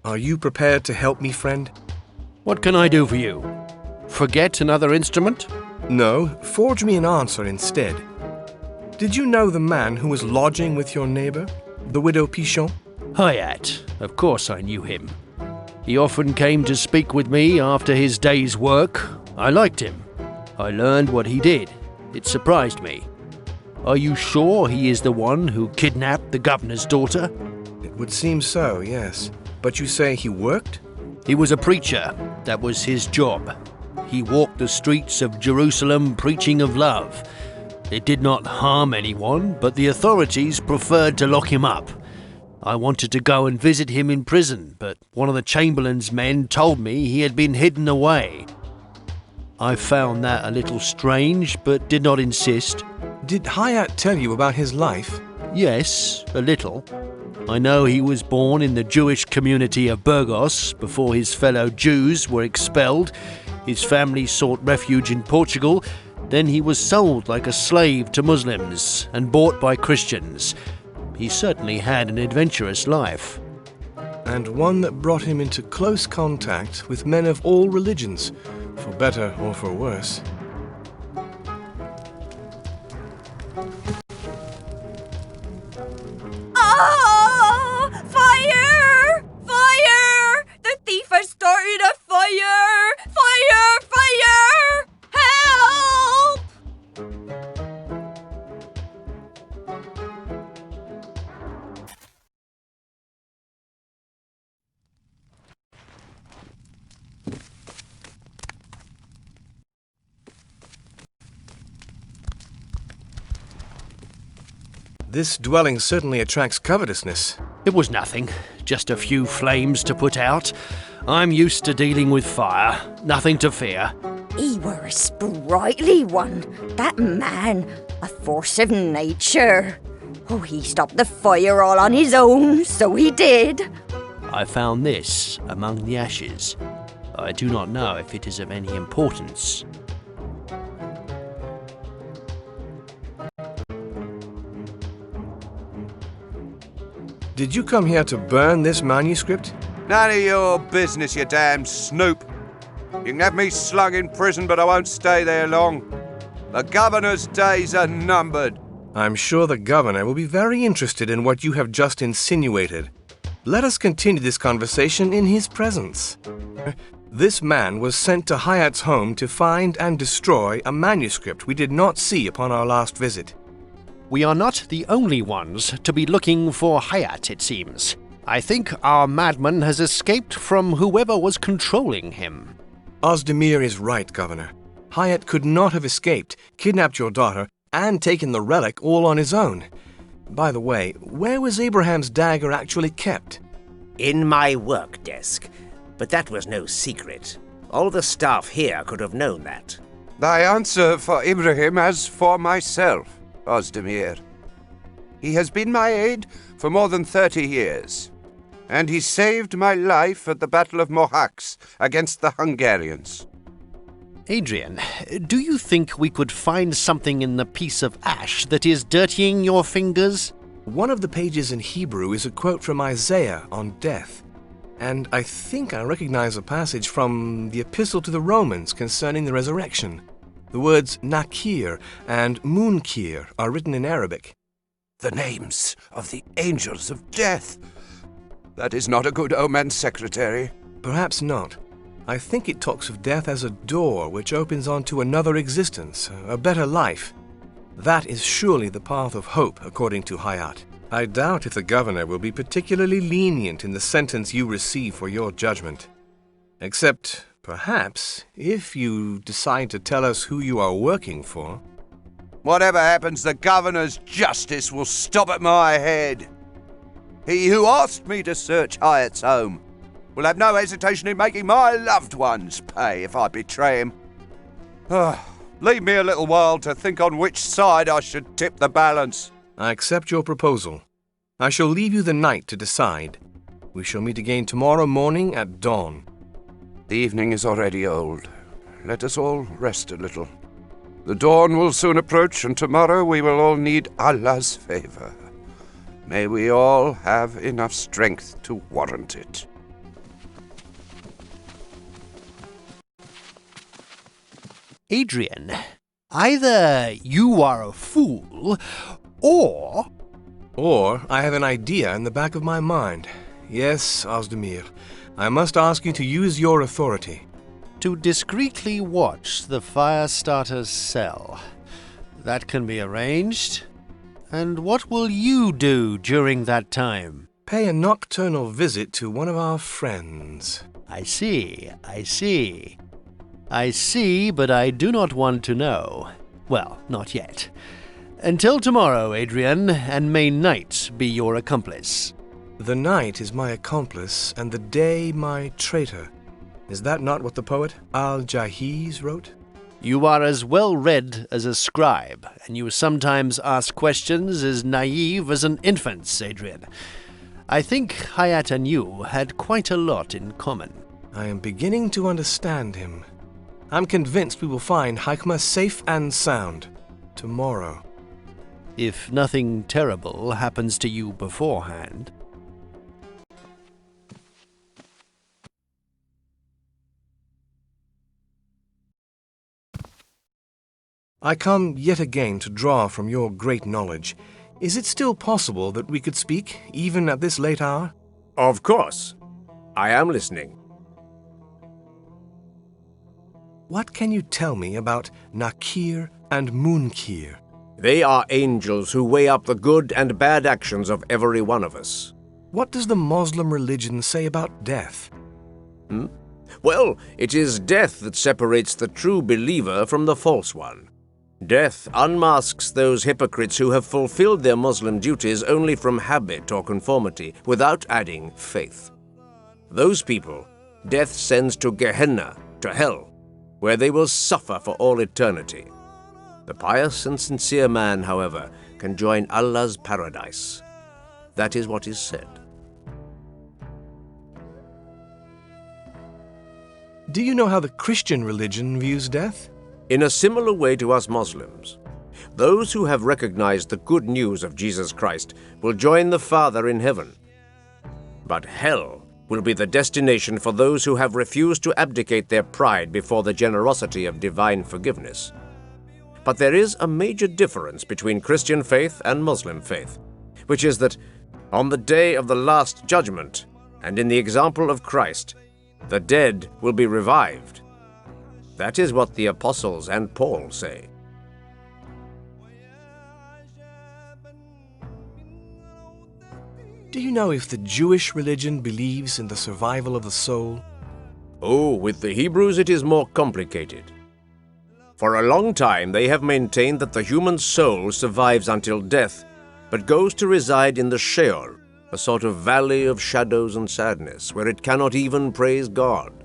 Are you prepared to help me, friend? What can I do for you? Forget another instrument? No, forge me an answer instead. Did you know the man who was lodging with your neighbor, the widow Pichon? Hayat, of course I knew him. He often came to speak with me after his day's work. I liked him. I learned what he did. It surprised me. Are you sure he is the one who kidnapped the governor's daughter? It would seem so, yes. But you say he worked? He was a preacher. That was his job. He walked the streets of Jerusalem preaching of love. It did not harm anyone, but the authorities preferred to lock him up. I wanted to go and visit him in prison, but one of the Chamberlain's men told me he had been hidden away. I found that a little strange, but did not insist. Did Hayat tell you about his life? Yes, a little. I know he was born in the Jewish community of Burgos before his fellow Jews were expelled. His family sought refuge in Portugal. Then he was sold like a slave to Muslims and bought by Christians. He certainly had an adventurous life. And one that brought him into close contact with men of all religions, for better or for worse. Ah! Fire! Fire! The thief has started a fire! Fire! Fire! Help! This dwelling certainly attracts covetousness. It was nothing, just a few flames to put out. I'm used to dealing with fire, nothing to fear. He were a sprightly one, that man, a force of nature. Oh, he stopped the fire all on his own, so he did. I found this among the ashes. I do not know if it is of any importance. Did you come here to burn this manuscript? None of your business, you damn snoop. You can have me slung in prison, but I won't stay there long. The governor's days are numbered. I'm sure the governor will be very interested in what you have just insinuated. Let us continue this conversation in his presence. This man was sent to Hayat's home to find and destroy a manuscript we did not see upon our last visit. We are not the only ones to be looking for Hayat, it seems. I think our madman has escaped from whoever was controlling him. Ozdemir is right, Governor. Hayat could not have escaped, kidnapped your daughter, and taken the relic all on his own. By the way, where was Abraham's dagger actually kept? In my work desk. But that was no secret. All the staff here could have known that. I answer for Ibrahim as for myself, Ozdemir. He has been my aide for more than 30 years, and he saved my life at the Battle of Mohacs against the Hungarians. Adrian, do you think we could find something in the piece of ash that is dirtying your fingers? One of the pages in Hebrew is a quote from Isaiah on death, and I think I recognize a passage from the Epistle to the Romans concerning the resurrection. The words Nakir and Munkir are written in Arabic. The names of the angels of death. That is not a good omen, Secretary. Perhaps not. I think it talks of death as a door which opens onto another existence, a better life. That is surely the path of hope, according to Hayat. I doubt if the governor will be particularly lenient in the sentence you receive for your judgment. Except, perhaps, if you decide to tell us who you are working for. Whatever happens, the governor's justice will stop at my head. He who asked me to search Hayat's home will have no hesitation in making my loved ones pay if I betray him. Leave me a little while to think on which side I should tip the balance. I accept your proposal. I shall leave you the night to decide. We shall meet again tomorrow morning at dawn. The evening is already old. Let us all rest a little. The dawn will soon approach, and tomorrow we will all need Allah's favor. May we all have enough strength to warrant it. Adrian, Either you are a fool, or I have an idea in the back of my mind. Yes, Ozdemir, I must ask you to use your authority. to discreetly watch the Firestarter's cell. That can be arranged. And what will you do during that time? Pay a nocturnal visit to one of our friends. I see, but I do not want to know. Well, not yet. Until tomorrow, Adrian, and may night be your accomplice. The night is my accomplice, and the day my traitor. Is that not what the poet Al-Jahiz wrote? You are as well read as a scribe, and you sometimes ask questions as naive as an infant's, Adrian. I think Hayat and you had quite a lot in common. I am beginning to understand him. I'm convinced we will find Haikma safe and sound tomorrow. If nothing terrible happens to you beforehand. I come yet again to draw from your great knowledge. Is it still possible that we could speak, even at this late hour? Of course. I am listening. What can you tell me about Nakir and Munkir? They are angels who weigh up the good and bad actions of every one of us. What does the Muslim religion say about death? Well, it is death that separates the true believer from the false one. Death unmasks those hypocrites who have fulfilled their Muslim duties only from habit or conformity, without adding faith. Those people, death sends to Gehenna, to hell, where they will suffer for all eternity. The pious and sincere man, however, can join Allah's paradise. That is what is said. Do you know how the Christian religion views death? In a similar way to us Muslims. Those who have recognized the good news of Jesus Christ will join the Father in heaven. But hell will be the destination for those who have refused to abdicate their pride before the generosity of divine forgiveness. But there is a major difference between Christian faith and Muslim faith, which is that on the day of the Last Judgment, and in the example of Christ, the dead will be revived. That is what the Apostles and Paul say. Do you know if the Jewish religion believes in the survival of the soul? Oh, with the Hebrews it is more complicated. For a long time they have maintained that the human soul survives until death, but goes to reside in the Sheol, a sort of valley of shadows and sadness, where it cannot even praise God.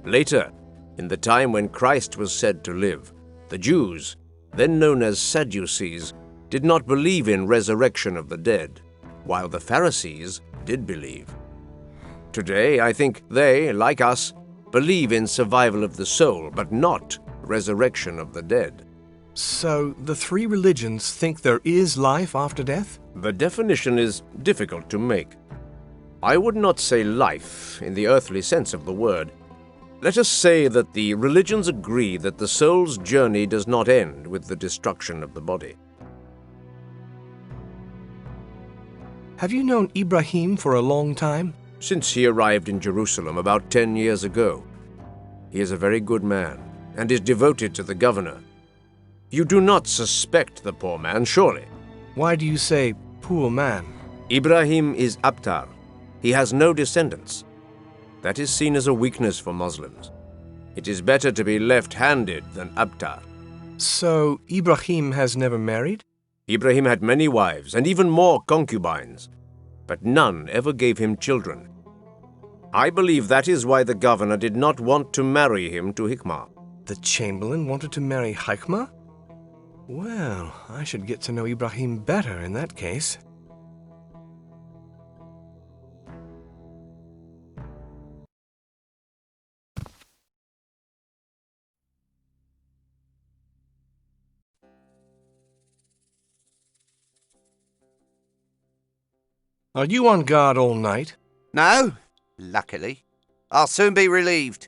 Later, in the time when Christ was said to live, the Jews, then known as Sadducees, did not believe in resurrection of the dead, while the Pharisees did believe. Today, I think they, like us, believe in survival of the soul, but not resurrection of the dead. So, the three religions think there is life after death? The definition is difficult to make. I would not say life in the earthly sense of the word. Let us say that the religions agree that the soul's journey does not end with the destruction of the body. Have you known Ibrahim for a long time? Since he arrived in Jerusalem about 10 years ago. He is a very good man and is devoted to the governor. You do not suspect the poor man, surely? Why do you say poor man? Ibrahim is Abtar. He has no descendants. That is seen as a weakness for Muslims. It is better to be left-handed than Abtar. So, Ibrahim has never married? Ibrahim had many wives and even more concubines, but none ever gave him children. I believe that is why the governor did not want to marry him to Hikmah. The chamberlain wanted to marry Haikma? Well, I should get to know Ibrahim better in that case. Are you on guard all night? No, luckily. I'll soon be relieved.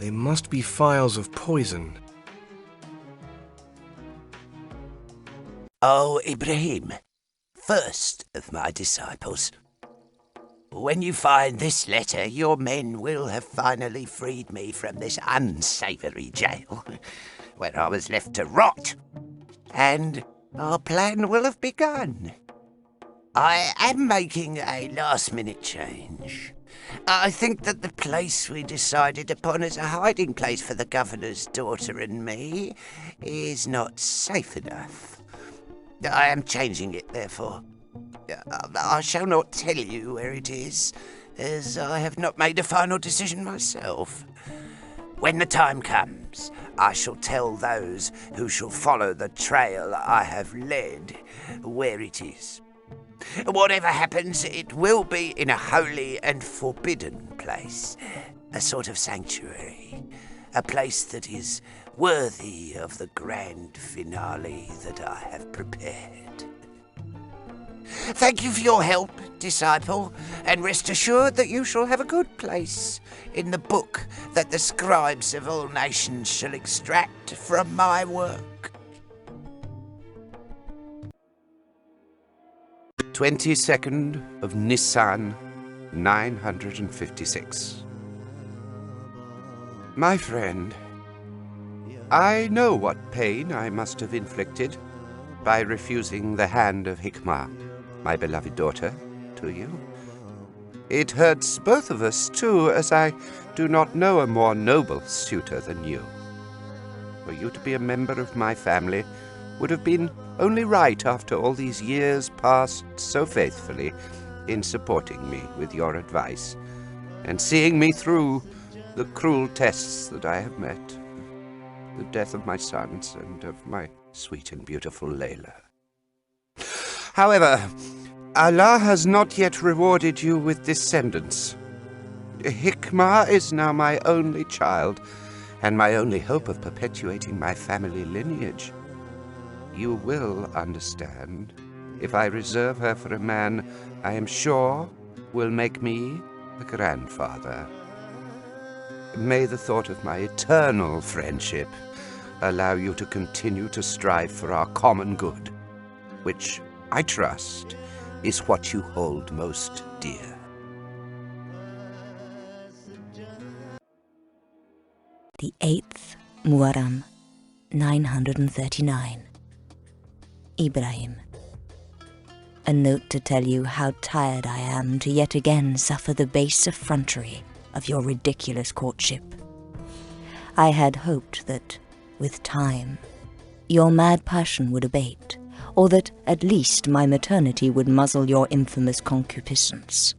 They must be phials of poison. O Ibrahim, first of my disciples, when you find this letter, your men will have finally freed me from this unsavoury jail, where I was left to rot, and our plan will have begun. I am making a last-minute change. I think that the place we decided upon as a hiding place for the governor's daughter and me is not safe enough. I am changing it, therefore. I shall not tell you where it is, as I have not made a final decision myself. When the time comes, I shall tell those who shall follow the trail I have led where it is. Whatever happens, it will be in a holy and forbidden place, a sort of sanctuary, a place that is worthy of the grand finale that I have prepared. Thank you for your help, disciple, and rest assured that you shall have a good place in the book that the scribes of all nations shall extract from my work. 22nd of Nisan, 956. My friend, I know what pain I must have inflicted by refusing the hand of Hikmah, my beloved daughter, to you. It hurts both of us, too, as I do not know a more noble suitor than you. For you to be a member of my family would have been only right after all these years passed so faithfully in supporting me with your advice and seeing me through the cruel tests that I have met, the death of my sons and of my sweet and beautiful Layla. However, Allah has not yet rewarded you with descendants. Hikmah is now my only child and my only hope of perpetuating my family lineage. You will understand if I reserve her for a man I am sure will make me a grandfather. May the thought of my eternal friendship allow you to continue to strive for our common good, which I trust is what you hold most dear. The 8th Muharram, 939. Ibrahim. A note to tell you how tired I am to yet again suffer the base effrontery of your ridiculous courtship. I had hoped that, with time, your mad passion would abate, or that at least my maternity would muzzle your infamous concupiscence.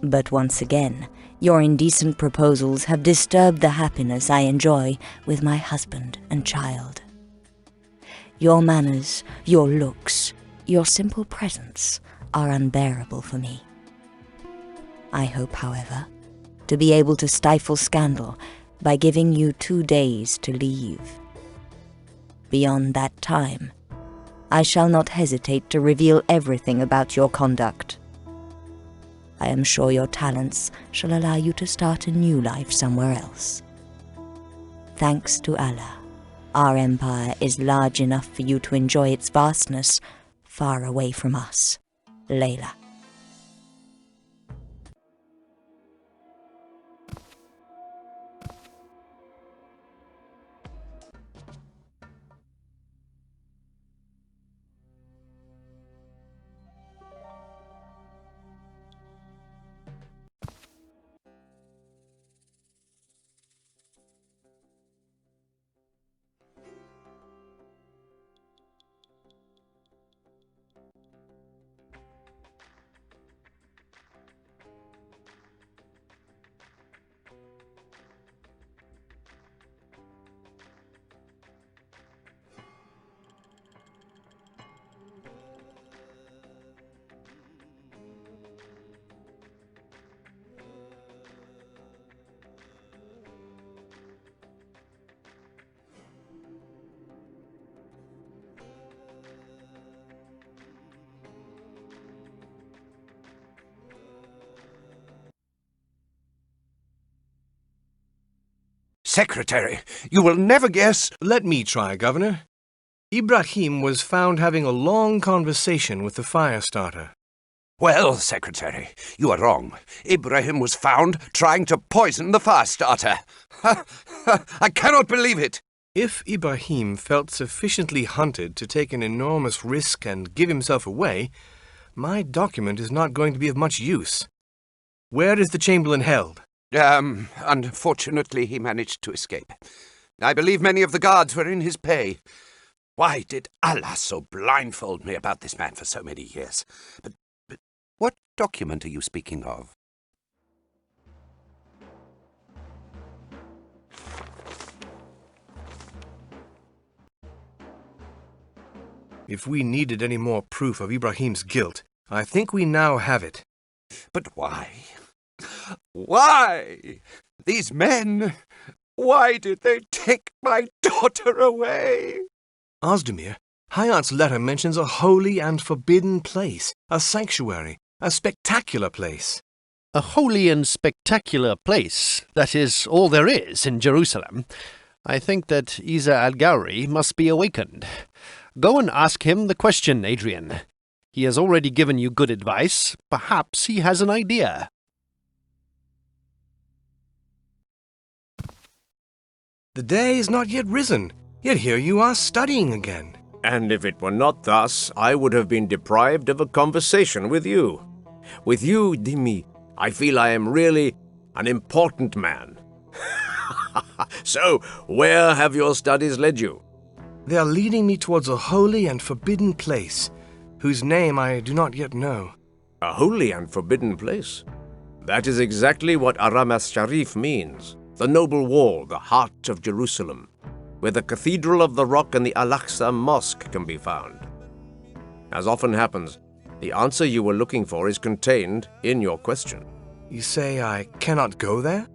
But once again, your indecent proposals have disturbed the happiness I enjoy with my husband and child. Your manners, your looks, your simple presence are unbearable for me. I hope, however, to be able to stifle scandal by giving you 2 days to leave. Beyond that time, I shall not hesitate to reveal everything about your conduct. I am sure your talents shall allow you to start a new life somewhere else. Thanks to Allah, our empire is large enough for you to enjoy its vastness far away from us. Layla. Secretary, you will never guess. Let me try, Governor. Ibrahim was found having a long conversation with the fire starter. Well, Secretary, you are wrong. Ibrahim was found trying to poison the fire starter. I cannot believe it. If Ibrahim felt sufficiently hunted to take an enormous risk and give himself away, my document is not going to be of much use. Where is the Chamberlain held? Unfortunately, he managed to escape. I believe many of the guards were in his pay. Why did Allah so blindfold me about this man for so many years? But what document are you speaking of? If we needed any more proof of Ibrahim's guilt, I think we now have it. But why? Why? These men, why did they take my daughter away? Ozdemir, Hayat's letter mentions a holy and forbidden place, a sanctuary, a spectacular place. A holy and spectacular place, that is all there is in Jerusalem. I think that Isa al-Ghauri must be awakened. Go and ask him the question, Adrian. He has already given you good advice. Perhaps he has an idea. The day is not yet risen, yet here you are studying again. And if it were not thus, I would have been deprived of a conversation with you. With you, Dimi, I feel I am really an important man. So, where have your studies led you? They are leading me towards a holy and forbidden place, whose name I do not yet know. A holy and forbidden place? That is exactly what Aramas Sharif means. The noble wall, the heart of Jerusalem, where the Cathedral of the Rock and the Al-Aqsa Mosque can be found. As often happens, the answer you were looking for is contained in your question. You say I cannot go there?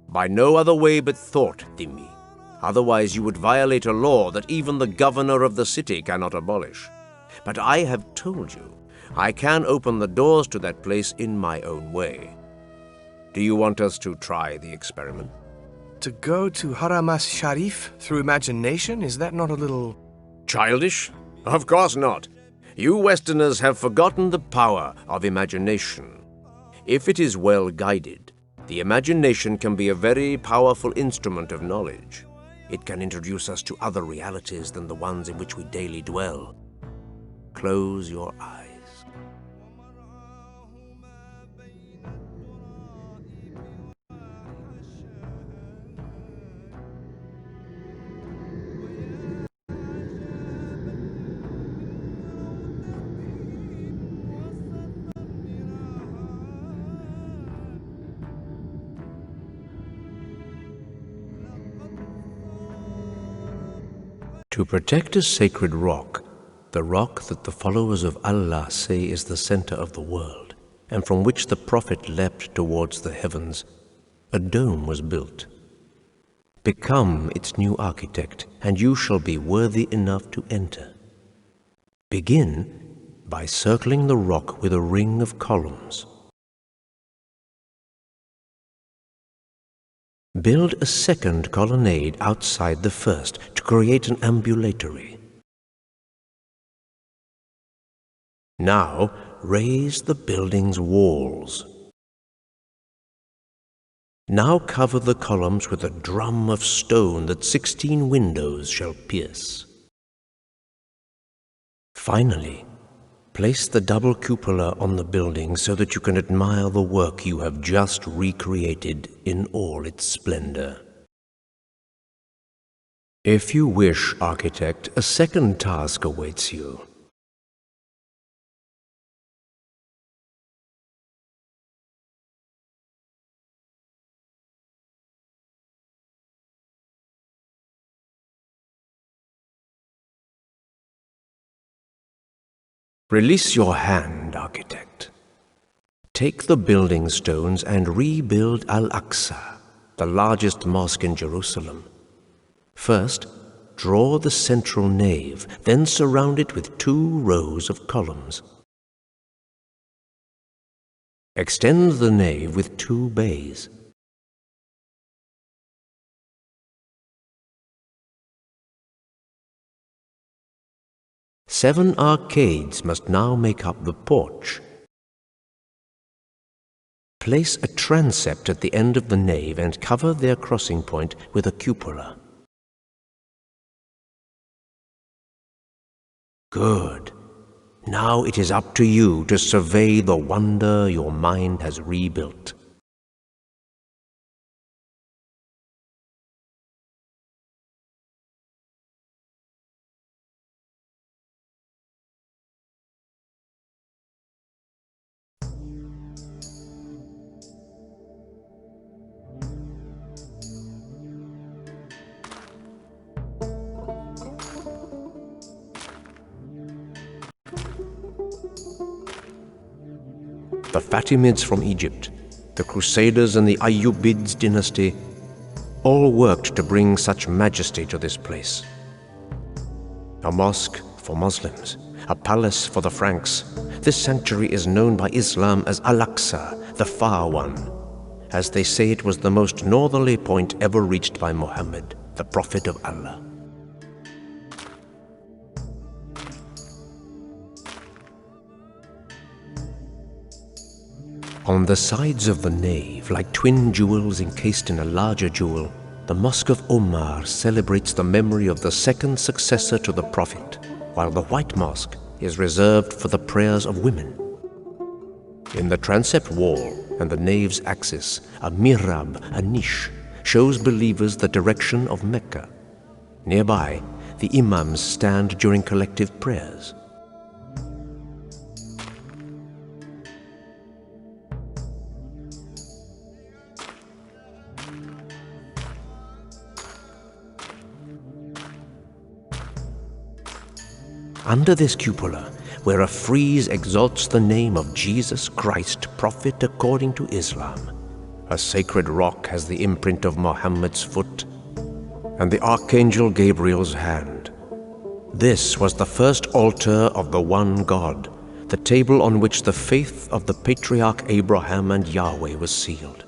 By no other way but thought, Dimi. Otherwise you would violate a law that even the governor of the city cannot abolish. But I have told you, I can open the doors to that place in my own way. Do you want us to try the experiment? To go to Haramas Sharif through imagination, is that not a little... childish? Of course not. You Westerners have forgotten the power of imagination. If it is well guided, the imagination can be a very powerful instrument of knowledge. It can introduce us to other realities than the ones in which we daily dwell. Close your eyes. To protect a sacred rock, the rock that the followers of Allah say is the center of the world, and from which the Prophet leapt towards the heavens, a dome was built. Become its new architect, and you shall be worthy enough to enter. Begin by circling the rock with a ring of columns. Build a second colonnade outside the first to create an ambulatory. Now, raise the building's walls. Now cover the columns with a drum of stone that 16 windows shall pierce. Finally, place the double cupola on the building so that you can admire the work you have just recreated in all its splendor. If you wish, architect, a second task awaits you. Release your hand, architect. Take the building stones and rebuild Al-Aqsa, the largest mosque in Jerusalem. First, draw the central nave, then surround it with 2 rows of columns. Extend the nave with 2 bays. 7 arcades must now make up the porch. Place a transept at the end of the nave and cover their crossing point with a cupola. Good. Now it is up to you to survey the wonder your mind has rebuilt. The Fatimids from Egypt, the Crusaders and the Ayyubids dynasty, all worked to bring such majesty to this place. A mosque for Muslims, a palace for the Franks, this sanctuary is known by Islam as Al-Aqsa, the Far One, as they say it was the most northerly point ever reached by Muhammad, the Prophet of Allah. On the sides of the nave, like twin jewels encased in a larger jewel, the Mosque of Omar celebrates the memory of the second successor to the Prophet, while the White Mosque is reserved for the prayers of women. In the transept wall and the nave's axis, a mihrab, a niche, shows believers the direction of Mecca. Nearby, the imams stand during collective prayers. Under this cupola, where a frieze exalts the name of Jesus Christ, Prophet according to Islam, a sacred rock has the imprint of Muhammad's foot and the Archangel Gabriel's hand. This was the first altar of the one God, the table on which the faith of the patriarch Abraham and Yahweh was sealed.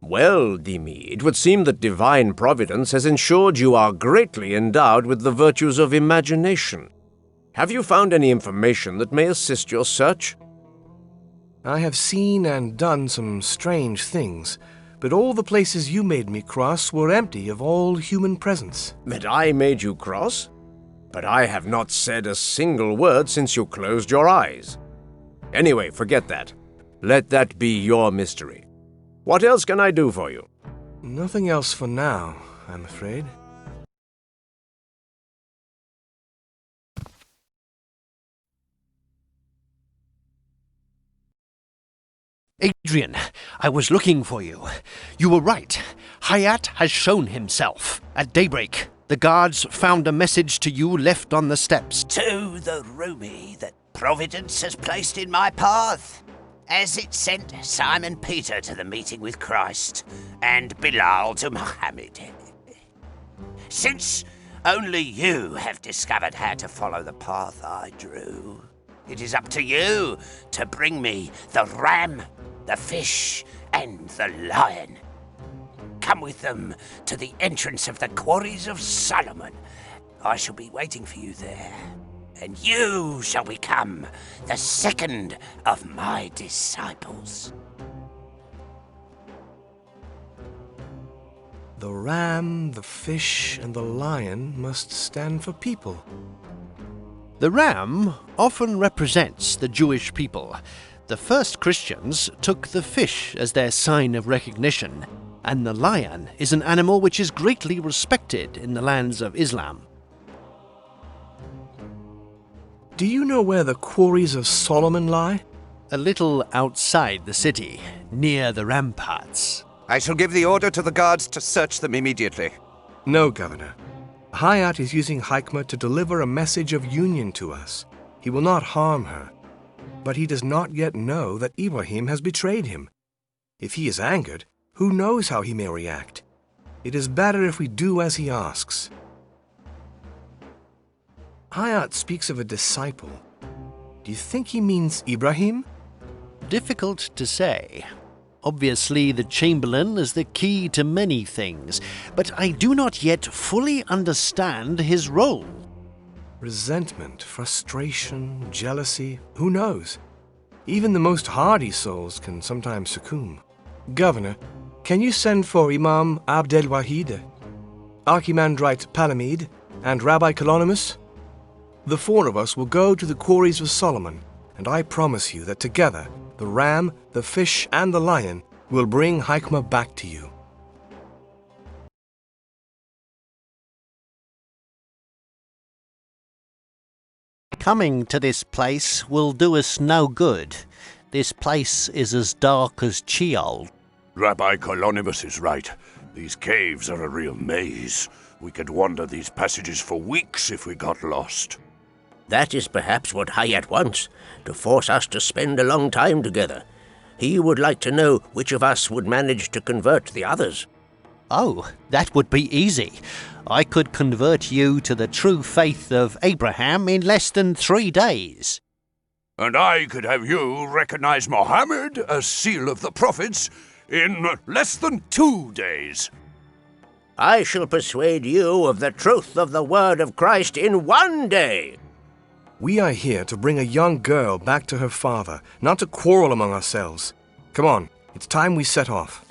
Well, Dimi, it would seem that divine providence has ensured you are greatly endowed with the virtues of imagination. Have you found any information that may assist your search? I have seen and done some strange things, but all the places you made me cross were empty of all human presence. That I made you cross? But I have not said a single word since you closed your eyes. Anyway, forget that. Let that be your mystery. What else can I do for you? Nothing else for now, I'm afraid. Adrian, I was looking for you. You were right. Hayat has shown himself. At daybreak, the guards found a message to you left on the steps. To the Rumi that Providence has placed in my path, as it sent Simon Peter to the meeting with Christ and Bilal to Muhammad. Since only you have discovered how to follow the path I drew, it is up to you to bring me the ram, the fish, and the lion. Come with them to the entrance of the quarries of Solomon. I shall be waiting for you there, and you shall become the second of my disciples. The ram, the fish, and the lion must stand for people. The ram often represents the Jewish people. The first Christians took the fish as their sign of recognition, and the lion is an animal which is greatly respected in the lands of Islam. Do you know where the quarries of Solomon lie? A little outside the city, near the ramparts. I shall give the order to the guards to search them immediately. No, Governor. Hayat is using Hikmah to deliver a message of union to us. He will not harm her. But he does not yet know that Ibrahim has betrayed him. If he is angered, who knows how he may react? It is better if we do as he asks. Hayat speaks of a disciple. Do you think he means Ibrahim? Difficult to say. Obviously, the Chamberlain is the key to many things, but I do not yet fully understand his role. Resentment, frustration, jealousy, who knows? Even the most hardy souls can sometimes succumb. Governor, can you send for Imam Abdel Wahid, Archimandrite Palamide, and Rabbi Kalonimus? The four of us will go to the quarries of Solomon, and I promise you that together, the ram, the fish, and the lion will bring Hikmah back to you. Coming to this place will do us no good. This place is as dark as Sheol. Rabbi Kalonimus is right. These caves are a real maze. We could wander these passages for weeks if we got lost. That is perhaps what Hayat wants, to force us to spend a long time together. He would like to know which of us would manage to convert the others. Oh, that would be easy. I could convert you to the true faith of Abraham in less than 3 days. And I could have you recognize Mohammed as seal of the prophets in less than 2 days. I shall persuade you of the truth of the word of Christ in 1 day. We are here to bring a young girl back to her father, not to quarrel among ourselves. Come on, it's time we set off.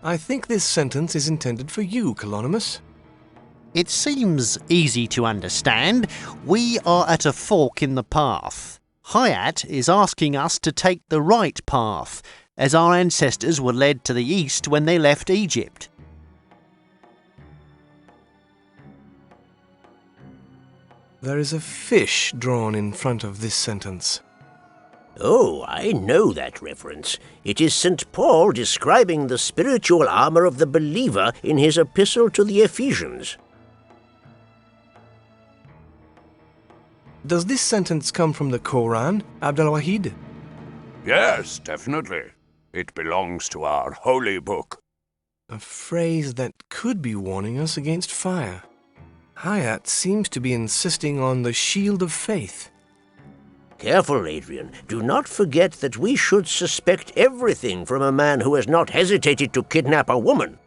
I think this sentence is intended for you, Kalonimus. It seems easy to understand. We are at a fork in the path. Hayat is asking us to take the right path, as our ancestors were led to the east when they left Egypt. There is a fish drawn in front of this sentence. Oh, I know that reference. It is St. Paul describing the spiritual armor of the believer in his epistle to the Ephesians. Does this sentence come from the Quran, Abdel-Wahid? Yes, definitely. It belongs to our holy book. A phrase that could be warning us against fire. Hayat seems to be insisting on the shield of faith. Careful, Adrian. Do not forget that we should suspect everything from a man who has not hesitated to kidnap a woman.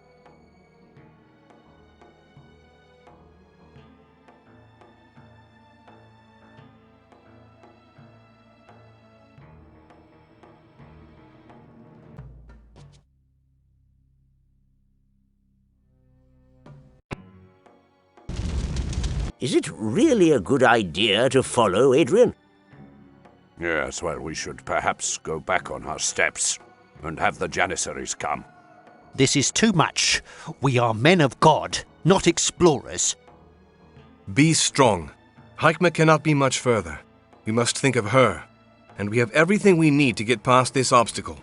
Is it really a good idea to follow, Adrian? Yes, well, we should perhaps go back on our steps and have the Janissaries come. This is too much. We are men of God, not explorers. Be strong. Hikmah cannot be much further. We must think of her, and we have everything we need to get past this obstacle.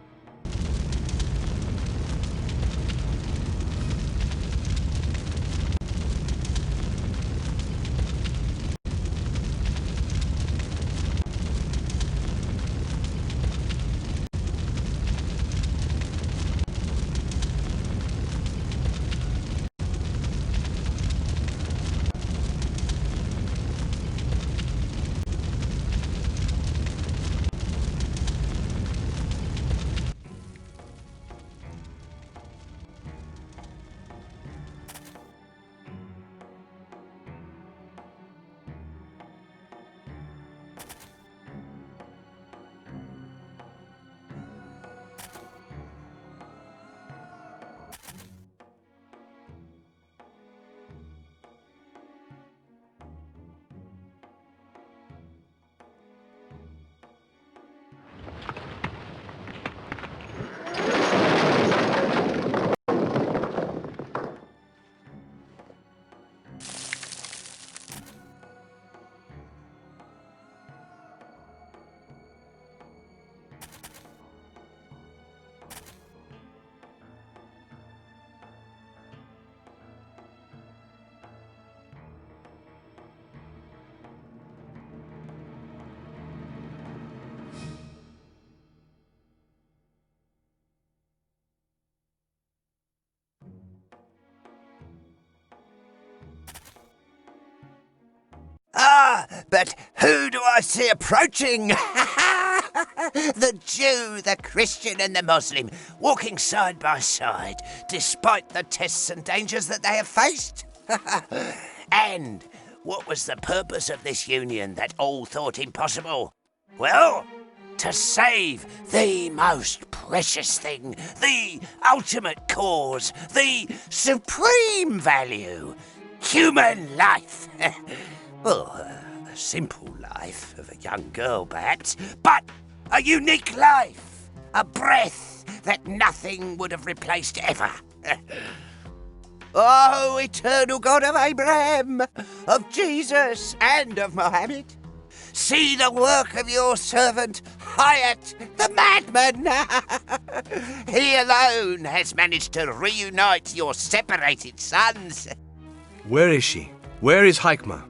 but who do I see approaching? The Jew, the Christian, and the Muslim, walking side by side, despite the tests and dangers that they have faced. And what was the purpose of this union that all thought impossible? Well, to save the most precious thing, the ultimate cause, the supreme value, human life. Well, a simple life of a young girl, perhaps, but a unique life, a breath that nothing would have replaced ever. Oh, eternal God of Abraham, of Jesus, and of Mohammed, see the work of your servant, Hayat, the madman. He alone has managed to reunite your separated sons. Where is she? Where is Hikmah?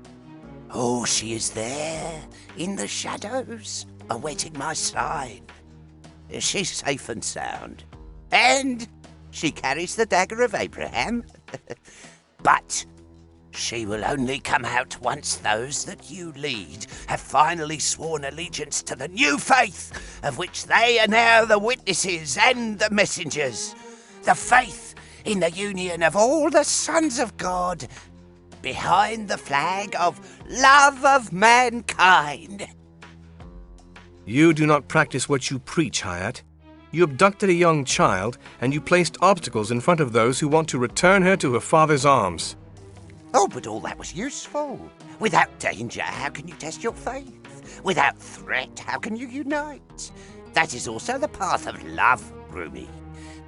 Oh, she is there, in the shadows, awaiting my sign. She's safe and sound. And she carries the dagger of Abraham. But she will only come out once those that you lead have finally sworn allegiance to the new faith, of which they are now the witnesses and the messengers. The faith in the union of all the sons of God, behind the flag of love of mankind. You do not practice what you preach, Hayat. You abducted a young child, and you placed obstacles in front of those who want to return her to her father's arms. Oh, but all that was useful. Without danger, how can you test your faith? Without threat, how can you unite? That is also the path of love, Rumi.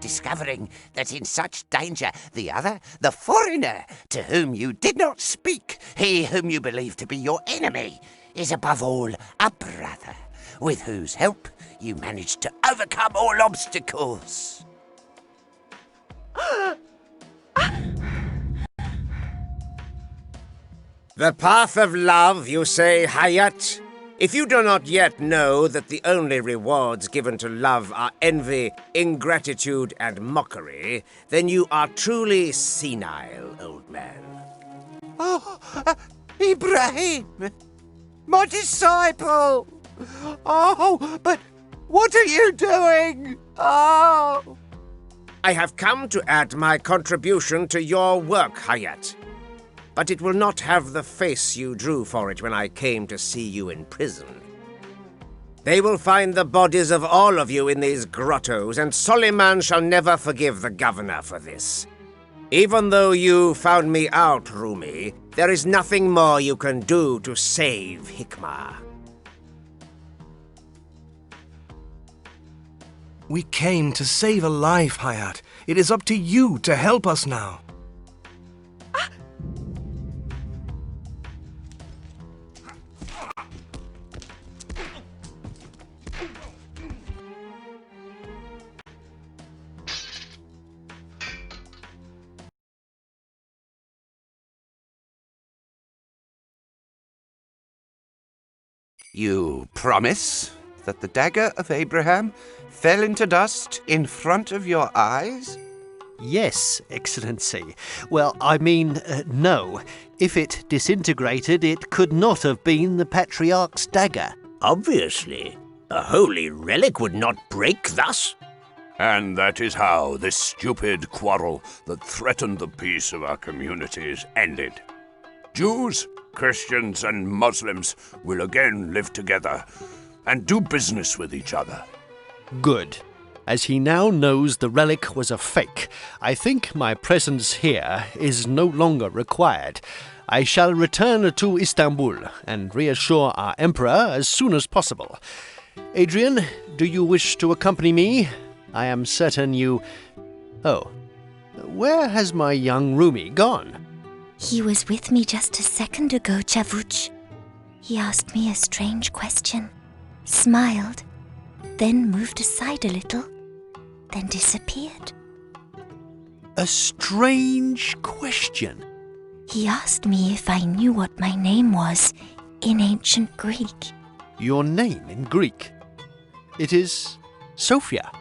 Discovering that in such danger, the other, the foreigner, to whom you did not speak, he whom you believe to be your enemy, is above all a brother, with whose help you managed to overcome all obstacles. The path of love, you say, Hayat? If you do not yet know that the only rewards given to love are envy, ingratitude, and mockery, then you are truly senile, old man. Oh, Ibrahim, my disciple! Oh, but what are you doing? Oh! I have come to add my contribution to your work, Hayat. But it will not have the face you drew for it when I came to see you in prison. They will find the bodies of all of you in these grottos, and Soliman shall never forgive the governor for this. Even though you found me out, Rumi, there is nothing more you can do to save Hikmah. We came to save a life, Hayat. It is up to you to help us now. You promise that the dagger of Abraham fell into dust in front of your eyes? Yes, Excellency. Well, I mean, no. If it disintegrated, it could not have been the Patriarch's dagger. Obviously. A holy relic would not break thus. And that is how this stupid quarrel that threatened the peace of our communities ended. Jews, Christians, and Muslims will again live together and do business with each other. Good. As he now knows the relic was a fake, I think my presence here is no longer required. I shall return to Istanbul and reassure our emperor as soon as possible. Adrian, do you wish to accompany me? I am certain you... Oh, where has my young Rumi gone? He was with me just a second ago, Chavuch. He asked me a strange question, smiled, then moved aside a little, then disappeared. A strange question. He asked me if I knew what my name was in ancient Greek. Your name in Greek? It is Sophia.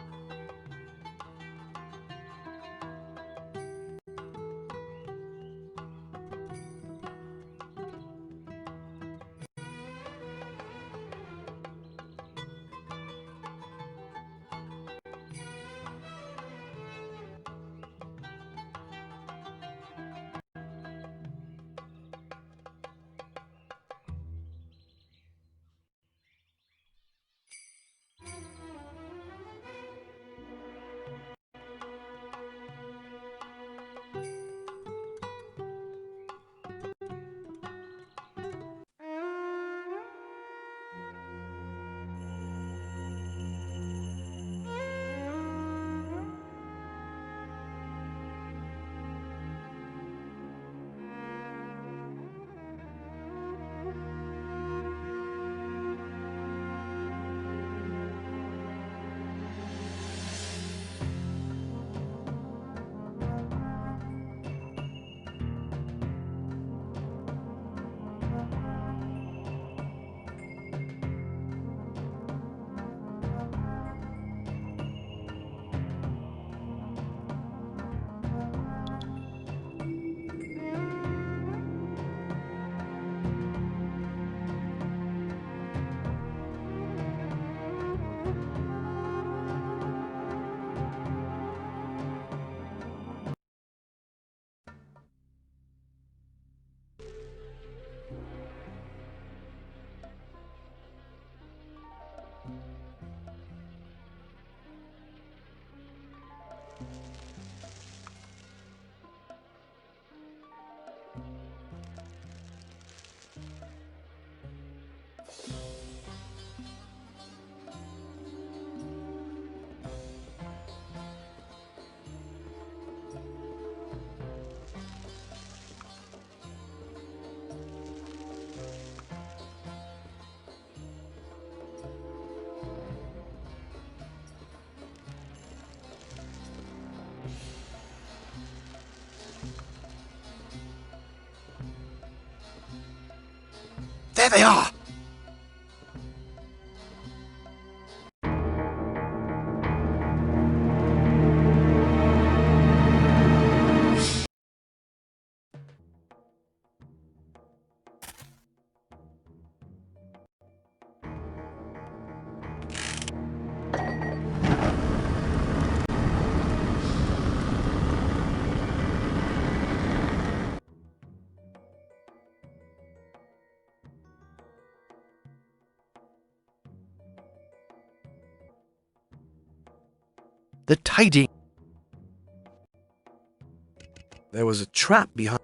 There they are! The tidings. There was a trap behind.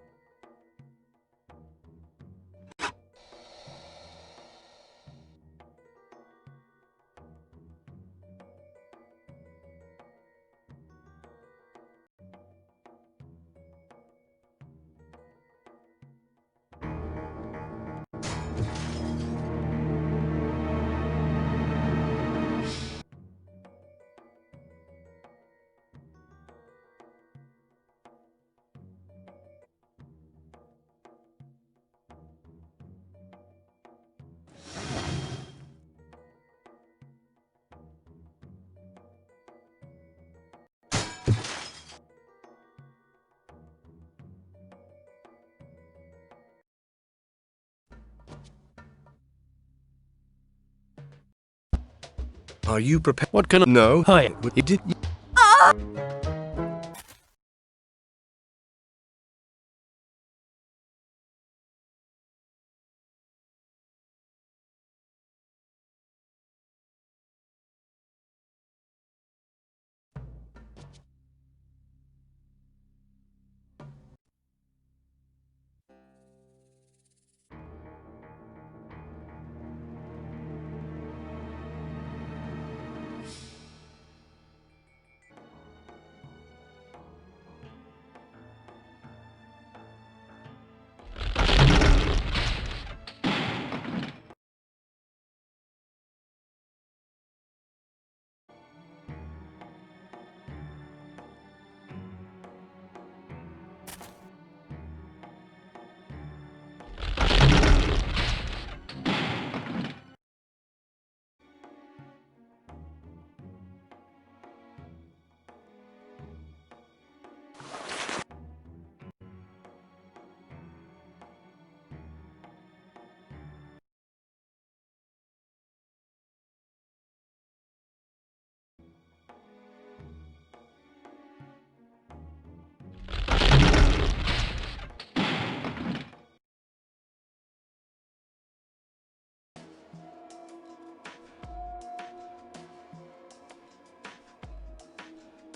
Are you prepared? What can I... No. Hi. It did...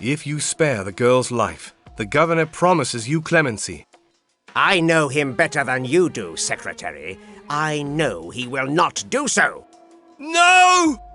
If you spare the girl's life, the governor promises you clemency. I know him better than you do, Secretary. I know he will not do so. No!